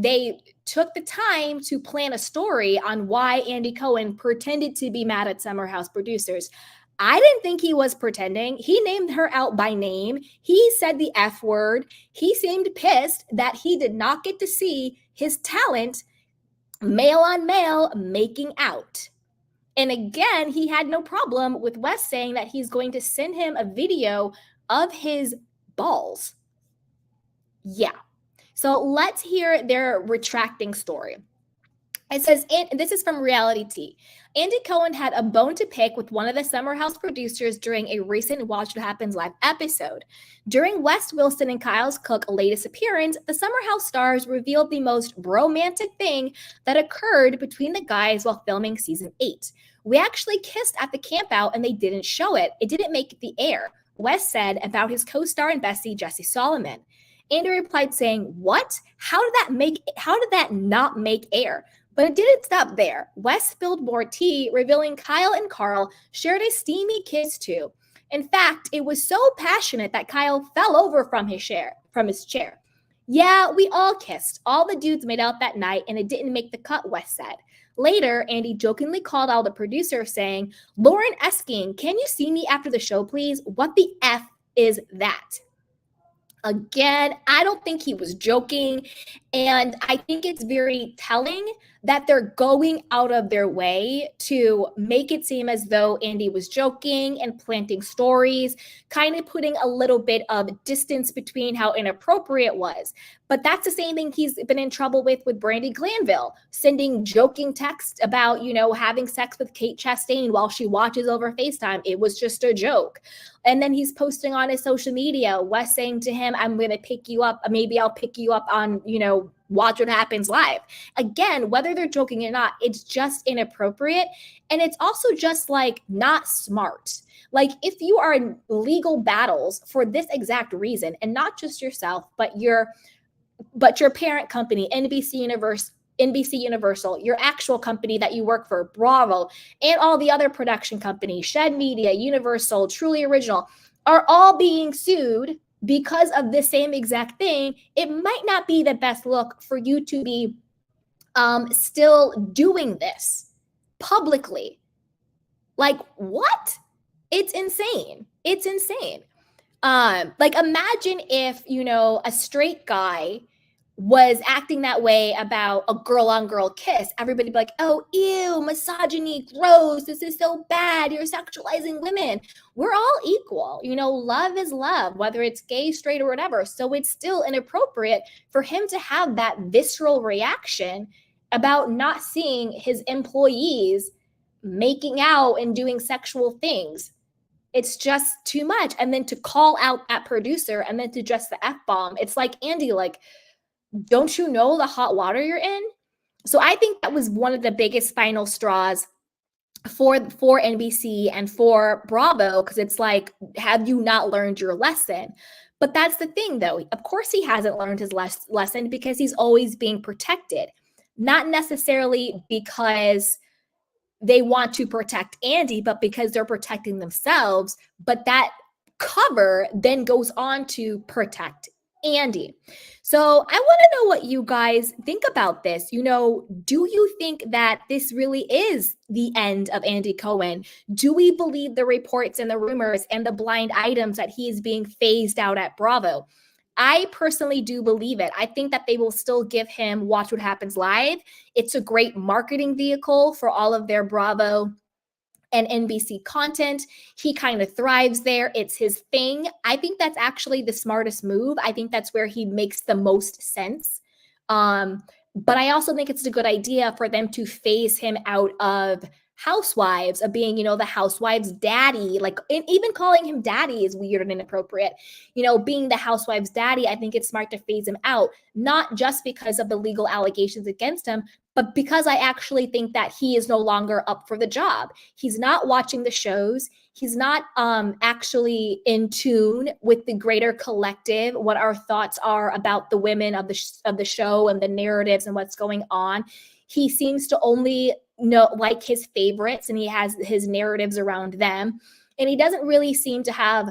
they took the time to plan a story on why Andy Cohen pretended to be mad at Summer House producers. I didn't think he was pretending. He named her out by name. He said the F word. He seemed pissed that he did not get to see his talent male on male making out. And again, he had no problem with Wes saying that he's going to send him a video of his balls. Yeah. So let's hear their retracting story. It says, and this is from Reality T. Andy Cohen had a bone to pick with one of the Summer House producers during a recent Watch What Happens live episode. During West Wilson and Kyle's Cook latest appearance, the Summer House stars revealed the most romantic thing that occurred between the guys while filming season 8. We actually kissed at the campout and they didn't show it. It didn't make the air, West said about his co-star and bestie, Jesse Solomon. Andy replied saying, what? How did that not make air? But it didn't stop there. West spilled more tea, revealing Kyle and Carl shared a steamy kiss too. In fact, it was so passionate that Kyle fell over from his chair. Yeah, we all kissed. All the dudes made out that night, and it didn't make the cut, West said. Later, Andy jokingly called out the producer saying, Lauren Esking, can you see me after the show, please? What the F is that? Again, I don't think he was joking. And I think it's very telling that they're going out of their way to make it seem as though Andy was joking and planting stories, kind of putting a little bit of distance between how inappropriate it was. But that's the same thing he's been in trouble with Brandi Glanville, sending joking texts about, having sex with Kate Chastain while she watches over FaceTime. It was just a joke. And then he's posting on his social media, Wes saying to him, I'm going to pick you up. Maybe I'll pick you up on, Watch What Happens Live. Again, whether they're joking or not, it's just inappropriate. And it's also just like not smart. Like if you are in legal battles for this exact reason, and not just yourself, but your parent company, NBC Universal, your actual company that you work for, Bravo, and all the other production companies, Shed Media, Universal, Truly Original, are all being sued because of the same exact thing. It might not be the best look for you to be still doing this publicly. Like, what? It's insane. It's insane. Like, imagine if, a straight guy was acting that way about a girl-on-girl kiss. Everybody be like, oh, ew, misogyny, gross, this is so bad, you're sexualizing women. We're all equal. Love is love, whether it's gay, straight, or whatever. So it's still inappropriate for him to have that visceral reaction about not seeing his employees making out and doing sexual things. It's just too much. And then to call out that producer and then to just the F-bomb, it's like, Andy, like, don't you know the hot water you're in? So I think that was one of the biggest final straws for NBC and for Bravo, because it's like, have you not learned your lesson? But that's the thing, though. Of course he hasn't learned his lesson because he's always being protected. Not necessarily because they want to protect Andy, but because they're protecting themselves. But that cover then goes on to protect Andy. So I want to know what you guys think about this. Do you think that this really is the end of Andy Cohen? Do we believe the reports and the rumors and the blind items that he is being phased out at Bravo? I personally do believe it. I think that they will still give him Watch What Happens Live. It's a great marketing vehicle for all of their Bravo and NBC content. He kind of thrives there. It's his thing. I think that's actually the smartest move. I think that's where he makes the most sense. But I also think it's a good idea for them to phase him out of Housewives, of being, the Housewives daddy. Like, and even calling him daddy is weird and inappropriate. Being the Housewives daddy, I think it's smart to phase him out, not just because of the legal allegations against him, but because I actually think that he is no longer up for the job. He's not watching the shows. He's not actually in tune with the greater collective, what our thoughts are about the women of the show and the narratives and what's going on. He seems to only like his favorites, and he has his narratives around them. And he doesn't really seem to have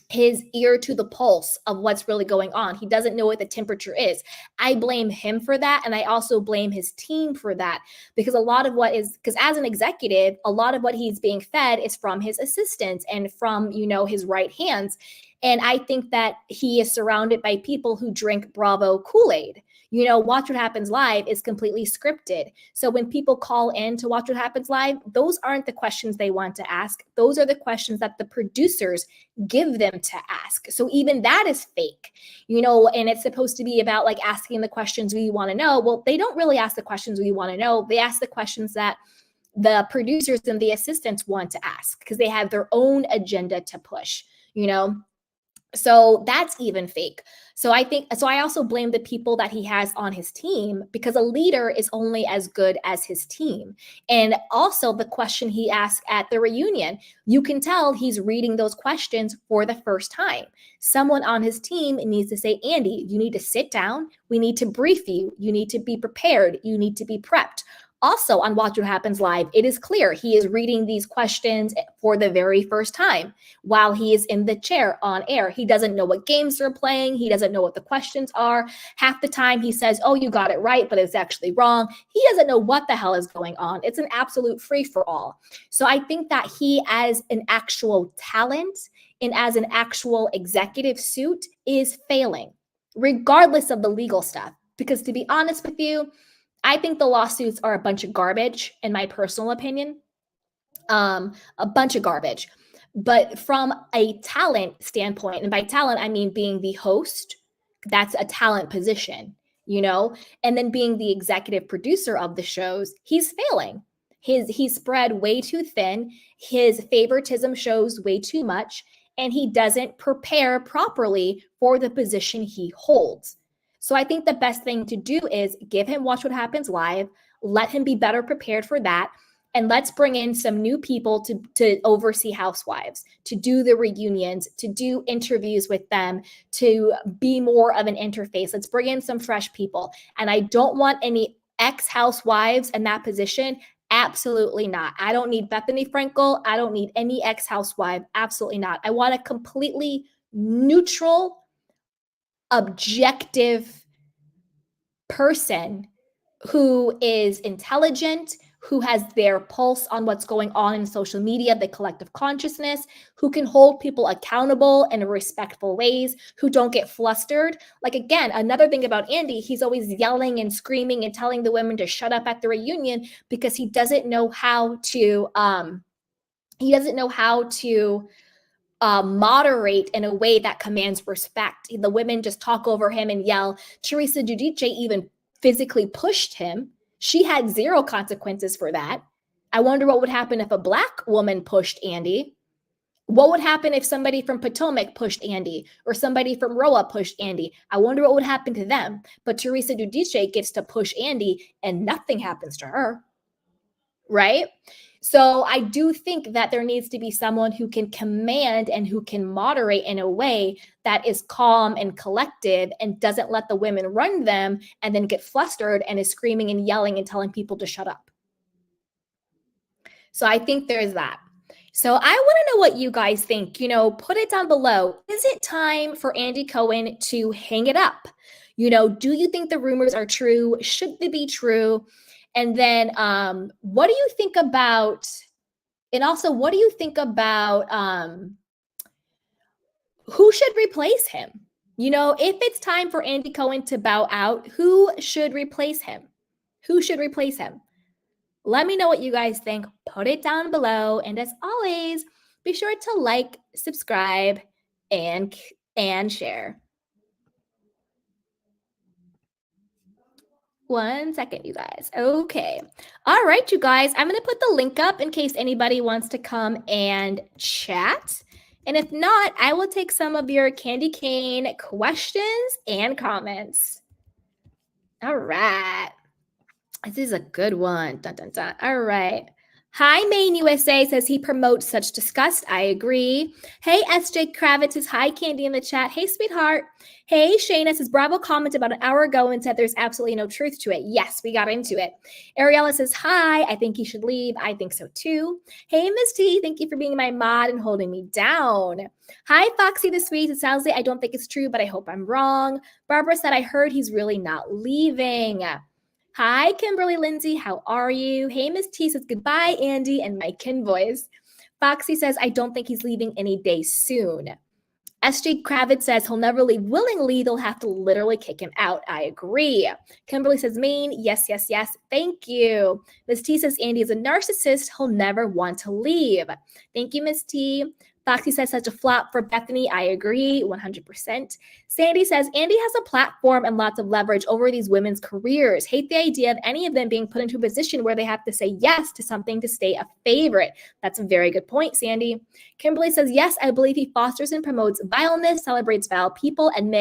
his ear to the pulse of what's really going on. He doesn't know what the temperature is. I blame him for that. And I also blame his team for that, because as an executive, a lot of what he's being fed is from his assistants and from, his right hands. And I think that he is surrounded by people who drink Bravo Kool-Aid. Watch What Happens Live is completely scripted. So when people call in to Watch What Happens Live, those aren't the questions they want to ask. Those are the questions that the producers give them to ask. So even that is fake, and it's supposed to be about like asking the questions we want to know. Well, they don't really ask the questions we want to know. They ask the questions that the producers and the assistants want to ask because they have their own agenda to push, So that's even fake. So I also blame the people that he has on his team, because a leader is only as good as his team. And also the question he asked at the reunion, you can tell he's reading those questions for the first time. Someone on his team needs to say, Andy, you need to sit down. We need to brief you. You need to be prepared. You need to be prepped. Also on Watch What Happens Live, it is clear he is reading these questions for the very first time while he is in the chair on air. He doesn't know what games they're playing. He doesn't know what the questions are. Half the time he says, oh, you got it right, but it's actually wrong. He doesn't know what the hell is going on. It's an absolute free-for-all. So I think that he, as an actual talent and as an actual executive suit, is failing, regardless of the legal stuff. Because to be honest with you, I think the lawsuits are a bunch of garbage, in my personal opinion. A bunch of garbage. But from a talent standpoint, and by talent, I mean being the host, that's a talent position, you know, and then being the executive producer of the shows, he's failing. He's spread way too thin. His favoritism shows way too much, and he doesn't prepare properly for the position he holds. So I think the best thing to do is give him Watch What Happens Live, let him be better prepared for that, and let's bring in some new people to oversee Housewives, to do the reunions, to do interviews with them, to be more of an interface. Let's bring in some fresh people. And I don't want any ex-Housewives in that position. Absolutely not. I don't need Bethany Frankel. I don't need any ex-housewife. Absolutely not. I want a completely neutral, objective person who is intelligent, who has their pulse on what's going on in social media, the collective consciousness, who can hold people accountable in respectful ways, who don't get flustered. Like, again, another thing about Andy, he's always yelling and screaming and telling the women to shut up at the reunion because he doesn't know how to moderate in a way that commands respect. The women just talk over him and yell. Teresa Giudice even physically pushed him. She had zero consequences for that. I wonder what would happen if a Black woman pushed Andy. What would happen if somebody from Potomac pushed Andy or somebody from Roa pushed Andy? I wonder what would happen to them. But Teresa Giudice gets to push Andy and nothing happens to her, right? So I do think that there needs to be someone who can command and who can moderate in a way that is calm and collective and doesn't let the women run them and then get flustered and is screaming and yelling and telling people to shut up. So I think there's that. So I want to know what you guys think. You know, put it down below. Is it time for Andy Cohen to hang it up? You know, do you think the rumors are true? Should they be true? And then what do you think about, and also what do you think about who should replace him? You know, if it's time for Andy Cohen to bow out, who should replace him? Who should replace him? Let me know what you guys think. Put it down below. And as always, be sure to like, subscribe, and share. 1 second, you guys. Okay. All right, you guys. I'm going to put the link up in case anybody wants to come and chat. And if not, I will take some of your candy cane questions and comments. All right. This is a good one. Dun, dun, dun. All right. Hi, Maine USA says he promotes such disgust. I agree. Hey, SJ Kravitz says hi, Candy in the chat. Hey, sweetheart. Hey, Shayna says Bravo commented about an hour ago and said there's absolutely no truth to it. Yes, we got into it. Ariella says hi. I think he should leave. I think so too. Hey, Miss T. Thank you for being my mod and holding me down. Hi, Foxy the Sweet. It sounds like I don't think it's true, but I hope I'm wrong. Barbara said I heard he's really not leaving. Hi, Kimberly Lindsay. How are you? Hey, Miss T says goodbye, Andy, and my kin voice. Foxy says, I don't think he's leaving any day soon. SJ Kravitz says he'll never leave willingly. They'll have to literally kick him out. I agree. Kimberly says, Maine. Yes, yes, yes. Thank you. Miss T says, Andy is a narcissist. He'll never want to leave. Thank you, Miss T. Foxy says such a flop for Bethany. I agree 100%. Sandy says Andy has a platform and lots of leverage over these women's careers. Hate the idea of any of them being put into a position where they have to say yes to something to stay a favorite. That's a very good point, Sandy. Kimberly says, yes, I believe he fosters and promotes vileness, celebrates vile people, and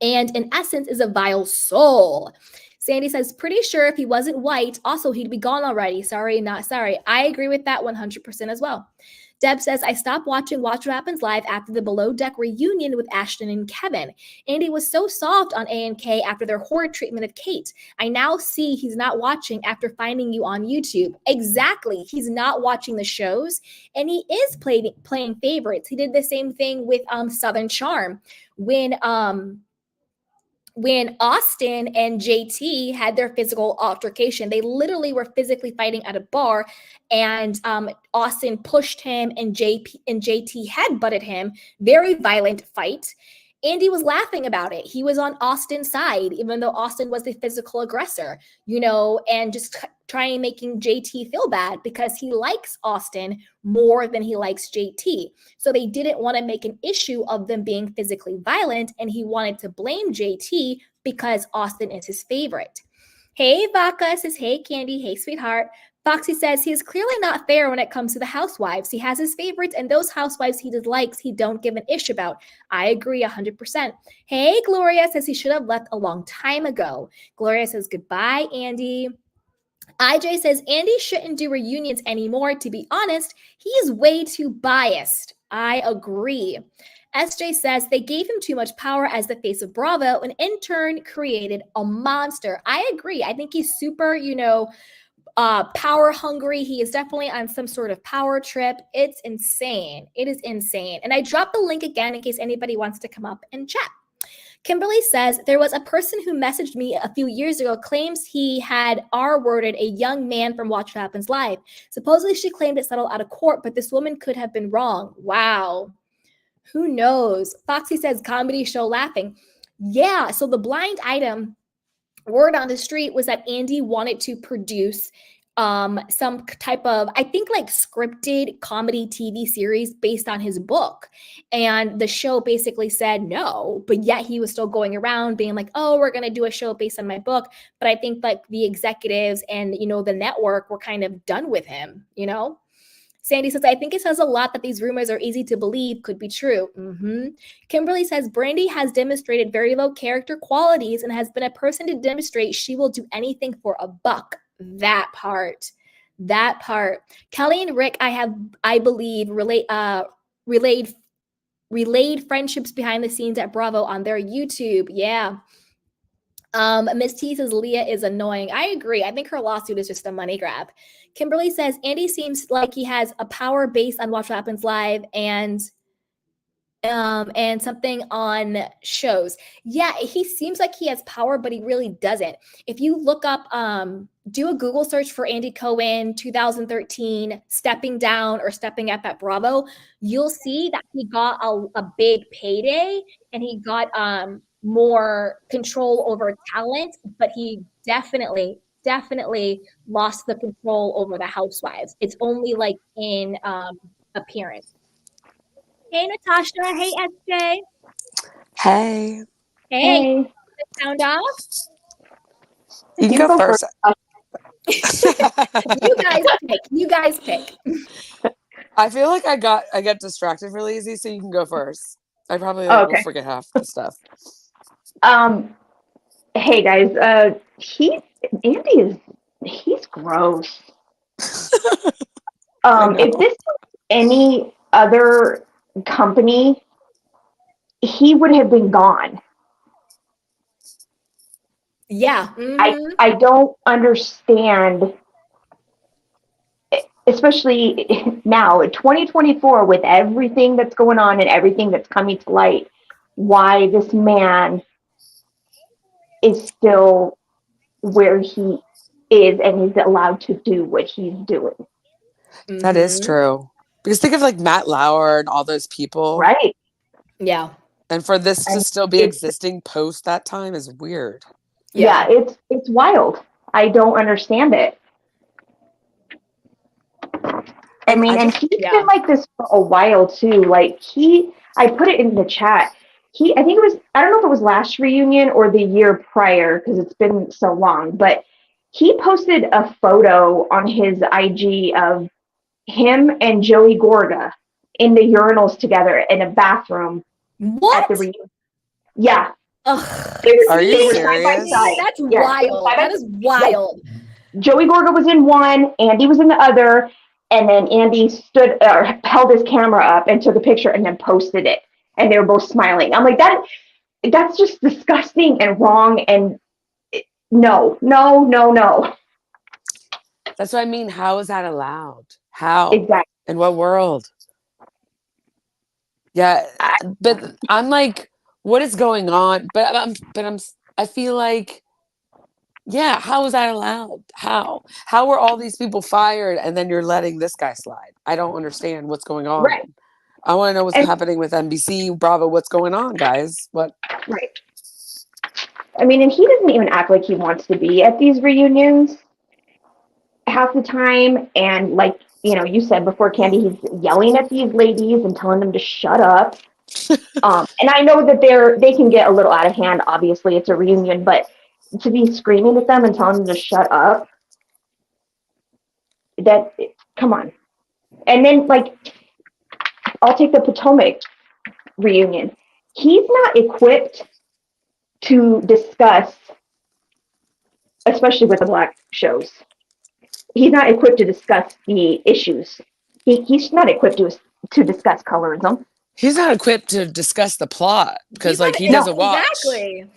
in essence is a vile soul. Sandy says, pretty sure if he wasn't white, also he'd be gone already. Sorry, not sorry. I agree with that 100% as well. Deb says, I stopped watching Watch What Happens Live after the Below Deck reunion with Ashton and Kevin. Andy was so soft on A&K after their horrid treatment of Kate. I now see he's not watching after finding you on YouTube. Exactly. He's not watching the shows, and he is playing favorites. He did the same thing with Southern Charm when Austin and JT had their physical altercation. They literally were physically fighting at a bar, and Austin pushed him, and JT headbutted him. Very violent fight. Andy was laughing about it. He was on Austin's side, even though Austin was the physical aggressor, and just trying making JT feel bad because he likes Austin more than he likes JT. So they didn't want to make an issue of them being physically violent, and he wanted to blame JT because Austin is his favorite. Hey, Vaca says, hey, Candy. Hey, sweetheart. Foxy says he is clearly not fair when it comes to the housewives. He has his favorites, and those housewives he dislikes, he don't give an ish about. I agree 100%. Hey, Gloria says he should have left a long time ago. Gloria says, goodbye, Andy. IJ says Andy shouldn't do reunions anymore. To be honest, he is way too biased. I agree. SJ says they gave him too much power as the face of Bravo and in turn created a monster. I agree. I think he's super, power hungry. He is definitely on some sort of power trip. It's insane. It is insane. And I dropped the link again in case anybody wants to come up and chat. Kimberly says, there was a person who messaged me a few years ago, claims he had R-worded a young man from Watch What Happens Live. Supposedly she claimed it settled out of court, but this woman could have been wrong. Wow. Who knows? Foxy says, comedy show laughing. Yeah, so the blind item word on the street was that Andy wanted to produce some type of, I think, like scripted comedy TV series based on his book. And the show basically said no, but yet he was still going around being like, oh, we're going to do a show based on my book. But I think like the executives and, the network were kind of done with him, Sandy says, I think it says a lot that these rumors are easy to believe could be true. Kimberly says, Brandy has demonstrated very low character qualities and has been a person to demonstrate she will do anything for a buck. That part. Kelly and Rick, I believe, relayed friendships behind the scenes at Bravo on their YouTube. Yeah. Miss T says Leah is annoying. I agree. I think her lawsuit is just a money grab. Kimberly says Andy seems like he has a power based on Watch What Happens Live and something on shows. Yeah, he seems like he has power, but he really doesn't. If you look up, do a Google search for Andy Cohen 2013 stepping down or stepping up at Bravo, you'll see that he got a big payday and he got more control over talent, but he definitely lost the control over the housewives. It's only like in appearance. Hey, Natasha. Hey, SJ. Hey. Hey. Sound off? You can go first. You guys pick. I feel like I get distracted really easy, so you can go first. I probably will forget half the stuff. Hey guys, he's gross. If this was any other company, he would have been gone. Yeah. I don't understand, especially now in 2024 with everything that's going on and everything that's coming to light, why this man is still where he is and he's allowed to do what he's doing. That is true. Because think of like Matt Lauer and all those people. Right. Yeah. And for this to still be existing post that time is weird. Yeah, it's wild. I don't understand it. I mean, and he's been like this for a while too. Like I put it in the chat. I think it was, I don't know if it was last reunion or the year prior because it's been so long, but he posted a photo on his IG of him and Joey Gorga in the urinals together in a bathroom. What? At the reunion. Yeah. Ugh. Are you they were side by serious? side. That's Yeah, wild. That is wild. Joey Gorga was in one, Andy was in the other, and then Andy stood or held his camera up and took a picture and then posted it, and they were both smiling. I'm like, that's just disgusting and wrong, and no. That's what I mean. How is that allowed? How? Exactly. In what world? Yeah, but I'm like, what is going on? I feel like, yeah, how is that allowed? How were all these people fired and then you're letting this guy slide? I don't understand what's going on. Right. I want to know what's happening with NBC, Bravo. What's going on, guys? What? Right. I mean, and he doesn't even act like he wants to be at these reunions half the time. And like, you said before, Candy, he's yelling at these ladies and telling them to shut up. And I know that they can get a little out of hand. Obviously, it's a reunion, but to be screaming at them and telling them to shut up, come on. And then, like, I'll take the Potomac reunion. He's not equipped to discuss, especially with the Black shows. He's not equipped to discuss the issues. He's not equipped to discuss colorism. He's not equipped to discuss the plot because, like, he doesn't watch. Exactly.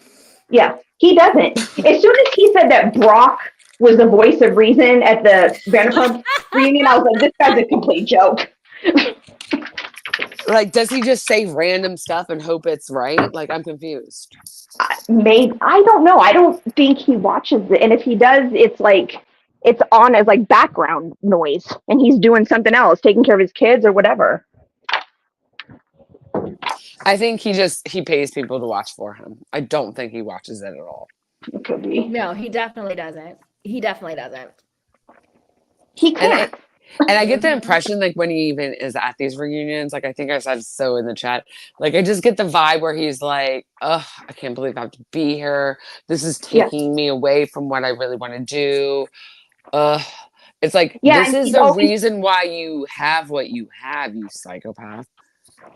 Yeah, he doesn't. As soon as he said that Brock was the voice of reason at the Vanderpump reunion, I was like, this guy's a complete joke. Like, does he just say random stuff and hope it's right? Like, I'm confused. Maybe, I don't know. I don't think he watches it. And if he does, it's like, it's on as like background noise and he's doing something else, taking care of his kids or whatever. I think he pays people to watch for him. I don't think he watches it at all. It could be. No, he definitely doesn't. He can't. And I get the impression, like, when he even is at these reunions, like, I think I said so in the chat, like, I just get the vibe where he's like, oh, I can't believe I have to be here. This is taking me away from what I really want to do. It's like, this is the reason why you have what you have, you psychopath.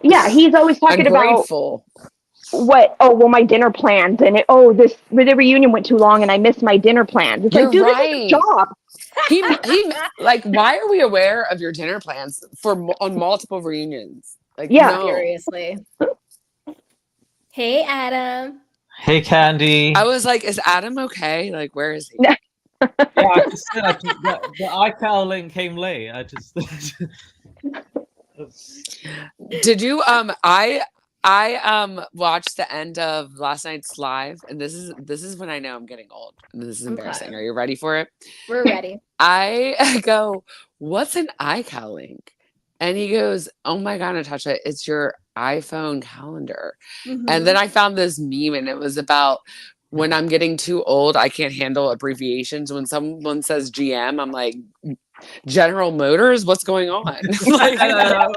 Yeah, he's always talking Ungrateful. About my dinner plans and the reunion went too long and I missed my dinner plans. It's like, dude, this is a job. He like, why are we aware of your dinner plans on multiple reunions? Like, no. Seriously. Hey, Adam. Hey, Candy. I was like, is Adam okay? Like, where is he? Yeah, I just said the iCal link came late. I just. Did you I watched the end of last night's live, and this is when I know I'm getting old. This is embarrassing. Okay. Are you ready for it? We're ready. I go, what's an iCal link? And he goes, oh my God, Natasha, it's your iPhone calendar. Mm-hmm. And then I found this meme, and it was about when I'm getting too old, I can't handle abbreviations. When someone says GM, I'm like, General Motors? What's going on? Like, that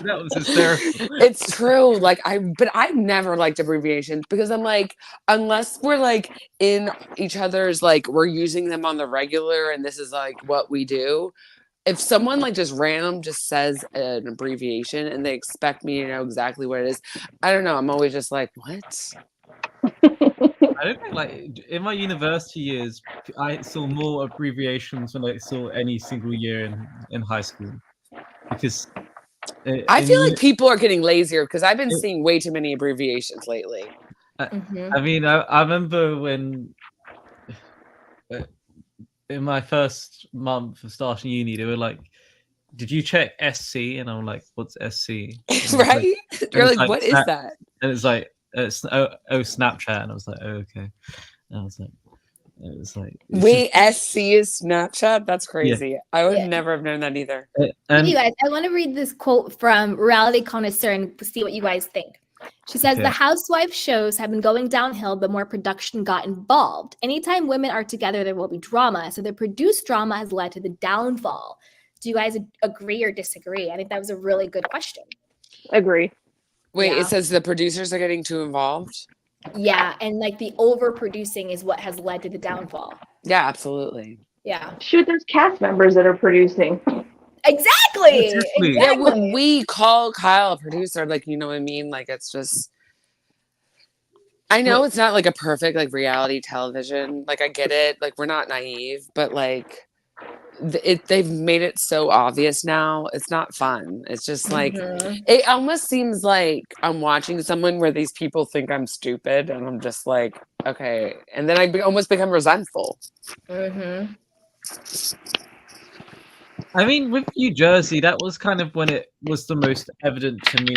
was hysterical. It's true. Like, but I've never liked abbreviations because I'm like, unless we're like in each other's, like, we're using them on the regular and this is like what we do. If someone like just random just says an abbreviation and they expect me to know exactly what it is, I don't know. I'm always just like, what? I don't think, like, in my university years, I saw more abbreviations than I saw any single year in high school. Because I feel like people are getting lazier because I've been seeing way too many abbreviations lately. I mean, I remember when in my first month of starting uni, they were like, did you check SC? And I'm like, what's SC? Right? You're like, what is that? And it's like, Snapchat. And I was like, oh, okay. And I was like, wait, SC is Snapchat? That's crazy. Yeah. I would never have known that either. You guys, I want to read this quote from Reality Connoisseur and see what you guys think. She says, The Housewives shows have been going downhill, but more production got involved. Anytime women are together, there will be drama. So the produced drama has led to the downfall. Do you guys agree or disagree? I think that was a really good question. Agree. Wait, it says the producers are getting too involved? Yeah, and like the overproducing is what has led to the downfall. Yeah, absolutely. Yeah. Shoot, there's cast members that are producing. Exactly. Yeah, we call Kyle a producer, like, you know what I mean? Like, it's just, I know it's not like a perfect like reality television. Like I get it. Like we're not naive, but like they've made it so obvious now. It's not fun. It's just like it almost seems like I'm watching someone where these people think I'm stupid, and I'm just like, okay. And then almost become resentful. I mean, with New Jersey, that was kind of when it was the most evident to me.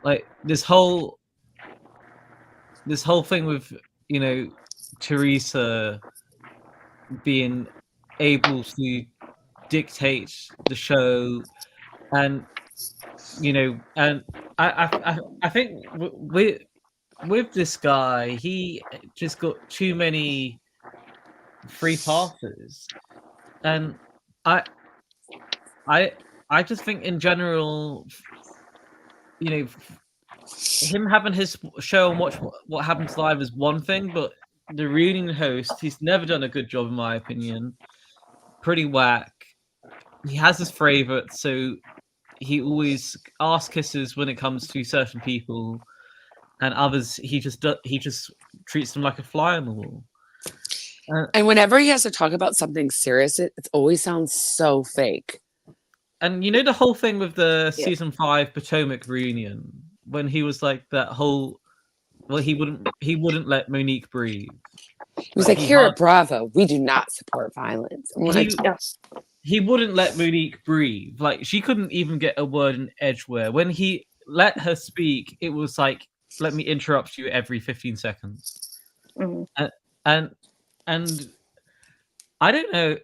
Like this whole thing with, you know, Teresa being able to dictate the show, and you know, and I think with this guy, he just got too many free passes, and I just think in general, you know, him having his show and watch what happens live is one thing, but the reunion host, he's never done a good job in my opinion. Pretty whack. He has his favorites, so he always ass kisses when it comes to certain people, and others he just treats them like a fly on the wall. And whenever he has to talk about something serious, it always sounds so fake. And you know the whole thing with the season 5 Potomac reunion, when he was like that whole, well, he wouldn't let Monique breathe. He was like, here at Bravo, we do not support violence. He wouldn't let Monique breathe. Like she couldn't even get a word in edgeware. When he let her speak, it was like, let me interrupt you every 15 seconds. And I don't know,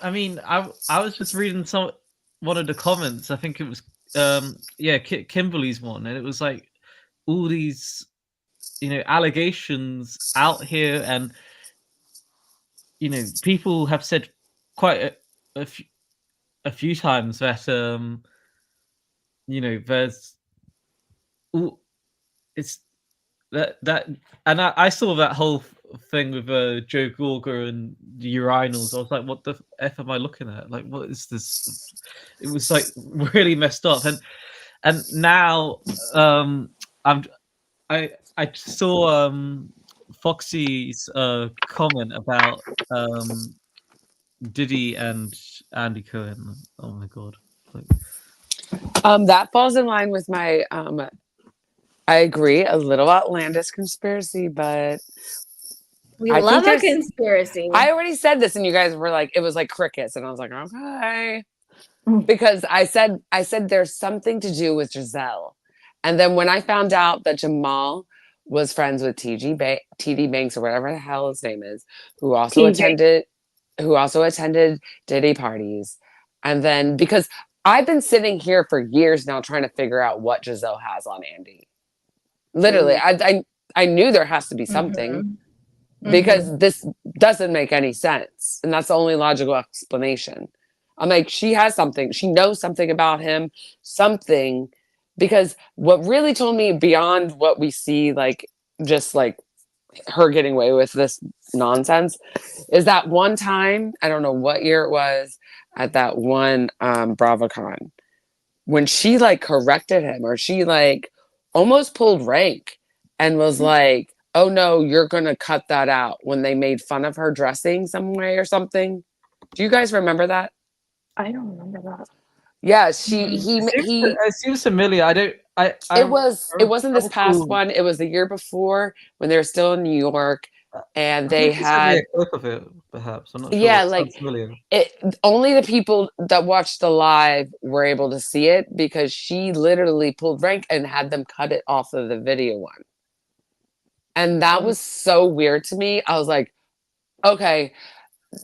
I mean, I was just reading one of the comments. I think it was Kimberly's one, and it was like all these, you know, allegations out here, and you know, people have said quite a few times that you know, there's it's that and I saw that whole thing with Joe Gorga and the urinals. I was like, what the F am I looking at? Like, what is this? It was like really messed up. And now I saw Foxy's comment about Diddy and Andy Cohen. Oh my god. That falls in line with my I agree, a little outlandish conspiracy, but we love a conspiracy. I already said this, and you guys were like, it was like crickets, and I was like, okay, because I said there's something to do with Giselle, and then when I found out that Jamal was friends with TD Banks or whatever the hell his name is, who also attended Diddy parties, and then because I've been sitting here for years now trying to figure out what Giselle has on Andy. Literally, I knew there has to be something because this doesn't make any sense. And that's the only logical explanation. I'm like, she has something. She knows something about him, something. Because what really told me beyond what we see, like, just like her getting away with this nonsense, is that one time, I don't know what year it was, at that one BravoCon, when she like corrected him, or she like almost pulled rank and was like, oh no, you're gonna cut that out, when they made fun of her dressing some way or something. Do you guys remember that? I don't remember that. Yeah, it seems familiar. It wasn't this past one. It was the year before, when they were still in New York, and they had a clip of it, perhaps. I'm not sure. Yeah, like only the people that watched the live were able to see it, because she literally pulled rank and had them cut it off of the video one. And that was so weird to me. I was like, okay,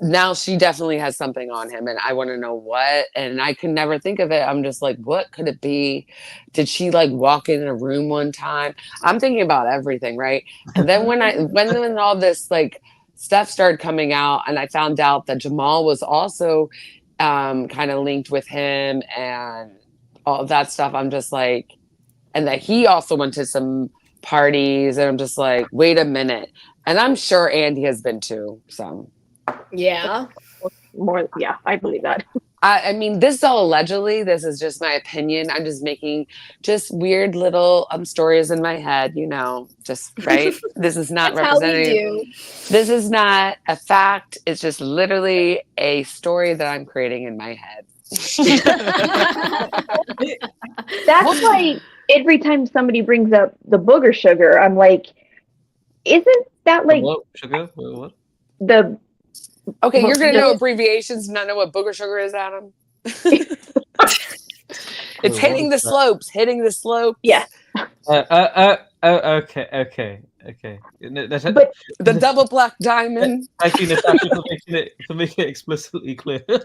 now she definitely has something on him, and I want to know what. And I could never think of it. I'm just like, what could it be? Did she like walk in a room one time? I'm thinking about everything, right? And then when all this like stuff started coming out, and I found out that Jamal was also kind of linked with him and all of that stuff, I'm just like, and that he also went to some parties, and I'm just like, wait a minute. And I'm sure Andy has been too. So yeah, more. Yeah, I believe that. I mean, this is all allegedly. This is just my opinion. I'm just making just weird little stories in my head, just right. This is not That's how we representative. do. This is not a fact. It's just literally a story that I'm creating in my head. That's why every time somebody brings up the booger sugar, I'm like, isn't that like What? Sugar? What? the Okay, you're gonna the- know abbreviations, not know what booger sugar is, Adam. It's hitting the slopes. Hitting the slopes. Yeah. Okay. But The double black diamond. Thank you, Natasha, for making it explicitly clear. I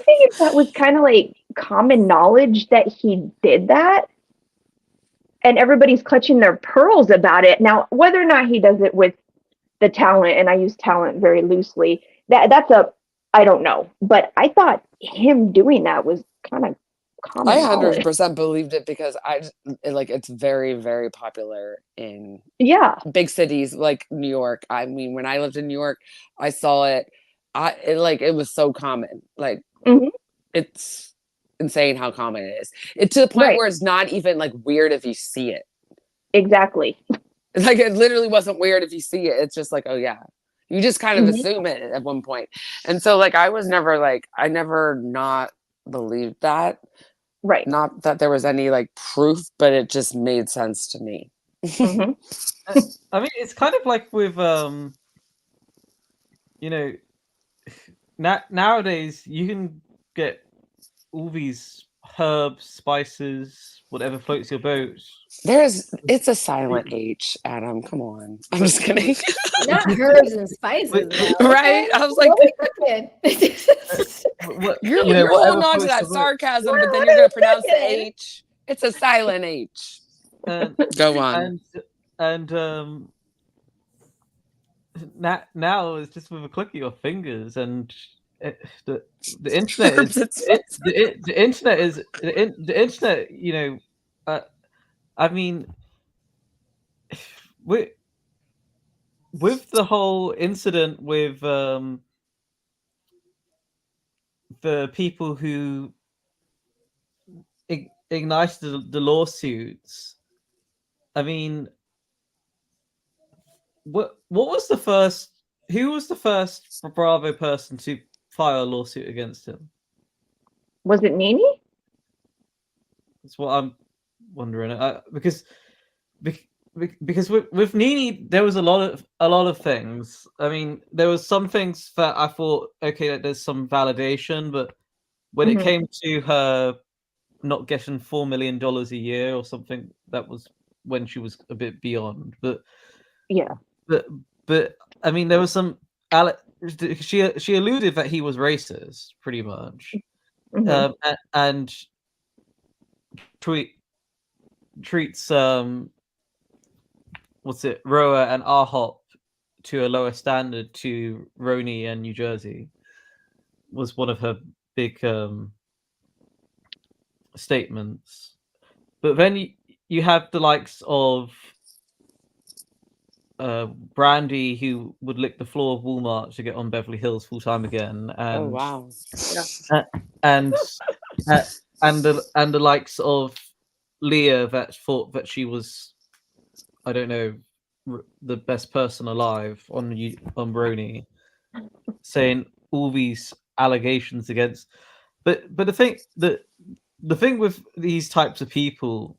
figured that was kind of like common knowledge that he did that, and everybody's clutching their pearls about it. Now, whether or not he does it with the talent, and I use talent very loosely, that's I don't know. But I thought him doing that was kind of common I knowledge. 100% believed it because it's very, very popular in big cities like New York. I mean, when I lived in New York, I saw it. It was so common. Like it's insane how common it is. It's to the point where it's not even like weird if you see it. Exactly. Like it literally wasn't weird if you see it. It's just like, oh yeah. You just kind of assume it at one point. And so like I never not believed that. Right. Not that there was any like proof, but it just made sense to me. I mean, it's kind of like with nowadays you can get all these herbs, spices, whatever floats your boat. It's a silent H, Adam. Come on. I'm just kidding. Not herbs and spices, though. Right? I was like, you're holding on to that sarcasm, but then you're going to pronounce the H. It's a silent H. Go on. And now it's just with a click of your fingers, and the internet is the internet. I mean, with the whole incident with the people who ignited the lawsuits, I mean, what was the first? Who was the first Bravo person to file a lawsuit against him? Was it Nene? That's what I'm wondering. Because with Nene, there was a lot of things. I mean, there was some things that I thought, okay, that there's some validation, but when it came to her not getting $4 million a year or something, that was when she was a bit beyond. But yeah, but I mean, there was some. She alluded that he was racist, pretty much, and treats Roa and RHOP to a lower standard to Roni and New Jersey was one of her big statements. But then you have the likes of Brandy, who would lick the floor of Walmart to get on Beverly Hills full time again, and oh wow, and the likes of Leah that thought that she was, I don't know, the best person alive on Roni, saying all these allegations against. But the thing with these types of people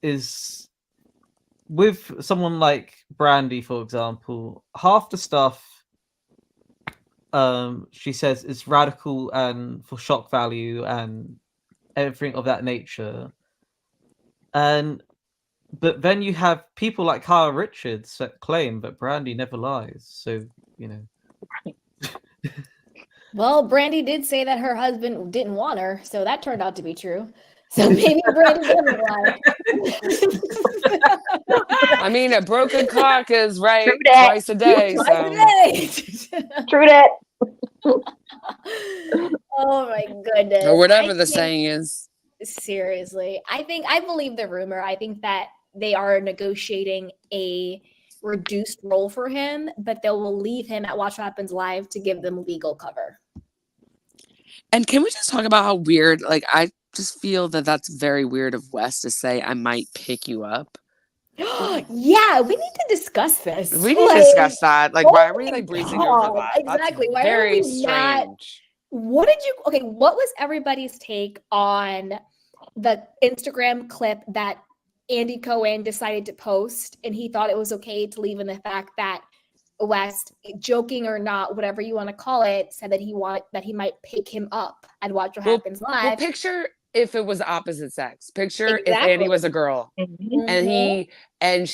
is with someone like Brandy, for example, half the stuff she says is radical and for shock value and everything of that nature. But then you have people like Kyle Richards that claim that Brandy never lies. So, Well, Brandy did say that her husband didn't want her, so that turned out to be true. So maybe Brandy doesn't lie. I mean, a broken clock is right twice a day. True that. Oh my goodness. Or whatever the saying is. Seriously. I believe the rumor. I think that they are negotiating a reduced role for him, but they will leave him at Watch What Happens Live to give them legal cover. And can we just talk about how weird? Like, I just feel that that's very weird of Wes to say, "I might pick you up." Yeah, we need to discuss this. We need to Like, discuss that. Like, oh why are we my like breezing over God, that? exactly. That's Why are very we not? strange. What did you? Okay, what was everybody's take on the Instagram clip that Andy Cohen decided to post, and he thought it was okay to leave in the fact that West, joking or not, whatever you want to call it, said that he might pick him up and watch what happens Well, live. picture if it was opposite sex. Picture if Exactly. Andy was a girl, Mhm. and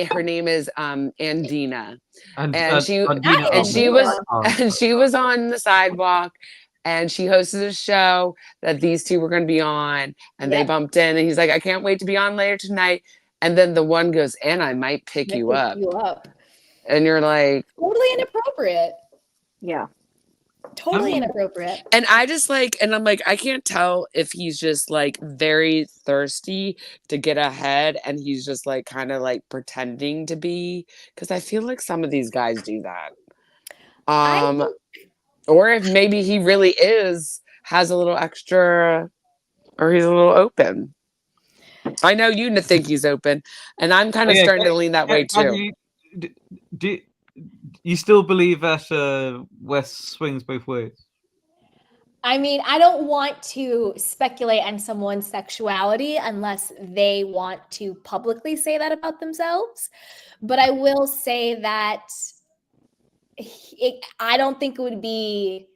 her name is Andina, and she was on the sidewalk, and she hosted a show that these two were going to be on, and they bumped in, and he's like, "I can't wait to be on later tonight," and then the one goes, "And I might pick you up," and you're like, totally inappropriate. Yeah. Totally inappropriate. And I just like, and I'm like, I can't tell if he's just like very thirsty to get ahead and he's just like kind of like pretending to be, because I feel like some of these guys do that. Or if maybe he really has a little extra, or he's a little open. I know you think he's open, and I'm kind of starting to lean that way too. Do you still believe that Wes swings both ways? I mean, I don't want to speculate on someone's sexuality unless they want to publicly say that about themselves. But I will say that I don't think it would be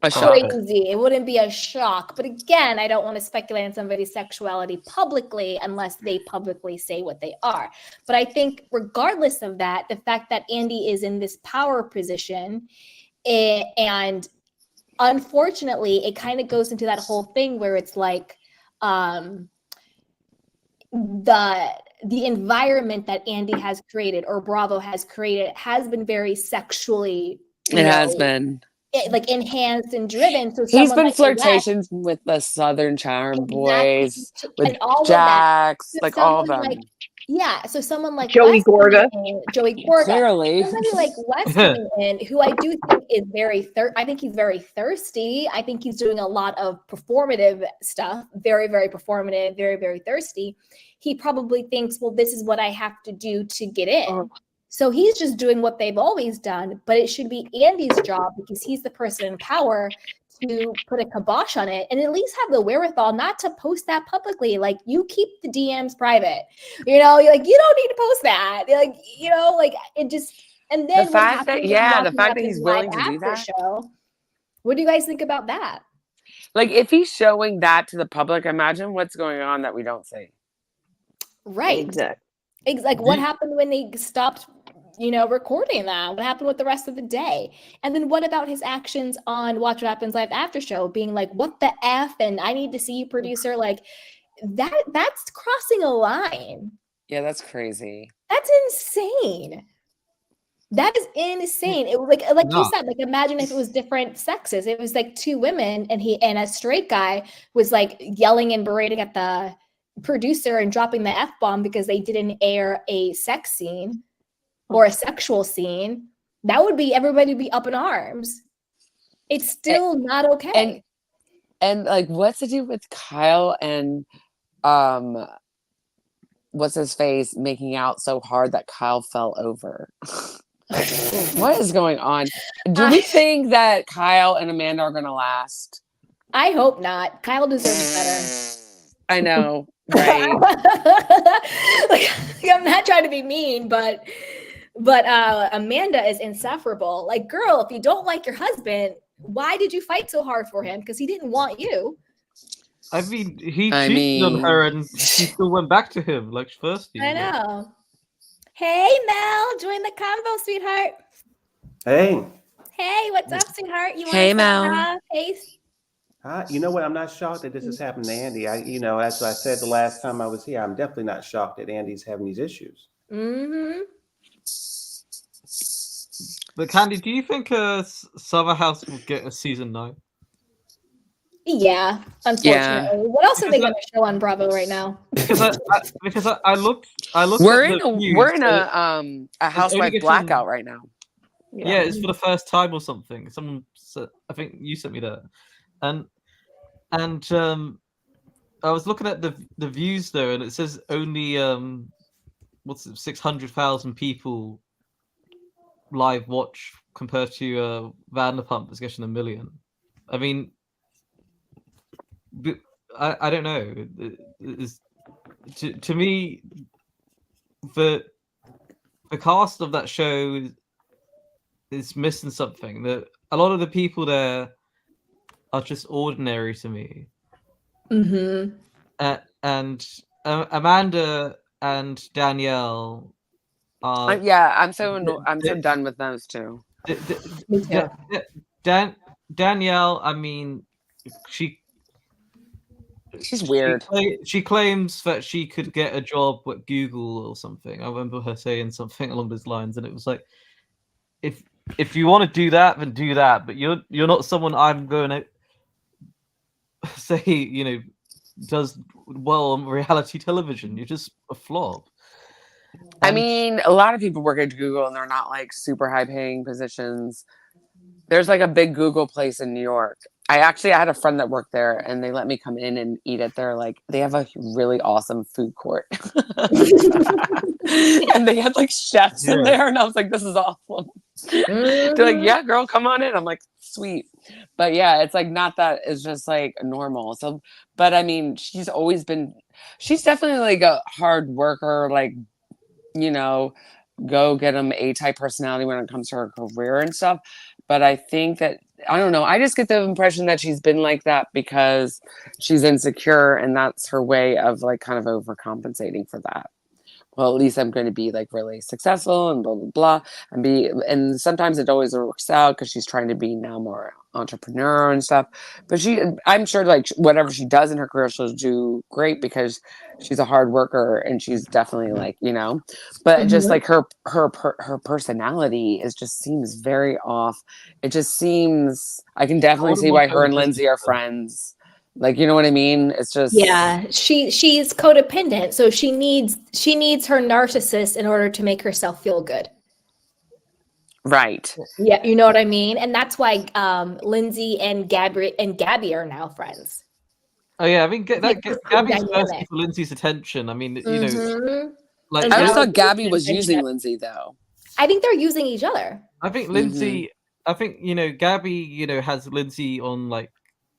crazy. It wouldn't be a shock. But again, I don't want to speculate on somebody's sexuality publicly unless they publicly say what they are. But I think regardless of that, the fact that Andy is in this power position and unfortunately, it kind of goes into that whole thing where it's like the environment that Andy has created or Bravo has created has been very sexually. It has been. Like enhanced and driven. So he's been flirtations with the Southern Charm boys, with Jax, like all of them. So someone like Joey Gorga, clearly somebody like Wes coming in, who I do think is very I think he's very thirsty. I think he's doing a lot of performative stuff, very, very performative, very, very thirsty. He probably thinks, well, this is what I have to do to get in. So he's just doing what they've always done, but it should be Andy's job because he's the person in power to put a kibosh on it and at least have the wherewithal not to post that publicly. Like, you keep the DMs private, you don't need to post that. Like, it just, and then the fact that he's willing to do that. Show, what do you guys think about that? Like, if he's showing that to the public, imagine what's going on that we don't see. Right. Exactly. Like, what happened when they stopped recording that? What happened with the rest of the day? And then what about his actions on Watch What Happens Live after show, being like, what the F, and I need to see you, producer? Like, that's crossing a line. Yeah, that's crazy. That's insane. That is insane. It was like you said, like, imagine if it was different sexes. It was like two women and a straight guy was like yelling and berating at the producer and dropping the F-bomb because they didn't air a sex scene or a sexual scene. That would be, everybody would be up in arms. It's still not okay. And like, what's to do with Kyle and what's his face making out so hard that Kyle fell over? What is going on? Do we think that Kyle and Amanda are gonna last? I hope not. Kyle deserves better. I know, right? Like, I'm not trying to be mean, but Amanda is insufferable. Like, girl, if you don't like your husband, why did you fight so hard for him? Because he didn't want you. I mean, he cheated on her and she still went back to him like first. I know. Hey, Mel, join the convo, sweetheart. Hey. Hey, what's up, sweetheart? Hey, Mel. Hey. You know what? I'm not shocked that this has happened to Andy. As I said the last time I was here, I'm definitely not shocked that Andy's having these issues. Mm-hmm. But Candy, do you think Summer House will get a season 9? Yeah, unfortunately. Yeah. What else are they going to show on Bravo right now? Because I looked. We're in a housewife blackout right now. Yeah, it's for the first time or something. Someone said, I think you sent me that, and I was looking at the views though, and it says only what's it, 600,000 people live watch compared to Vanderpump is getting 1 million. I mean, I don't know. To me, the cast of that show is missing something. That a lot of the people there are just ordinary to me. Mm-hmm. And Amanda and Danielle are. Yeah, I'm so done with those two. Me too. Danielle, I mean, she's weird. She claims that she could get a job at Google or something. I remember her saying something along those lines, and it was like, if you want to do that, then do that. But you're not someone I'm going to say, you know, does well on reality television. You're just a flop. I mean, a lot of people work at Google and they're not like super high paying positions. There's like a big Google place in New York. I had a friend that worked there and they let me come in and eat at their, like, they have a really awesome food court. And they had like chefs in there and I was like, this is awesome. They're like, yeah, girl, come on in. I'm like, sweet. But yeah, it's like not that, it's just like normal. So, but I mean, she's definitely like a hard worker, like, you know, go get them A-type personality when it comes to her career and stuff. But I think that, I don't know, I just get the impression that she's been like that because she's insecure and that's her way of like kind of overcompensating for that. Well, at least I'm going to be like really successful and blah, blah, blah. And sometimes it always works out because she's trying to be now more entrepreneur and stuff. But I'm sure like whatever she does in her career, she'll do great because she's a hard worker and she's definitely like, you know, but just like her personality seems very off. It just seems, I can definitely see why her and Lindsay are friends. Like, you know what I mean? It's just, yeah, she's codependent, so she needs her narcissist in order to make herself feel good. Right. Yeah, you know what I mean? And that's why Lindsay and Gabby are now friends. Oh yeah, I mean Gabby's thirsty for Lindsay's attention. I mean, you know, like I just thought Gabby was using Lindsay though. I think they're using each other. I think Lindsay, I think, you know, Gabby, you know, has Lindsay on like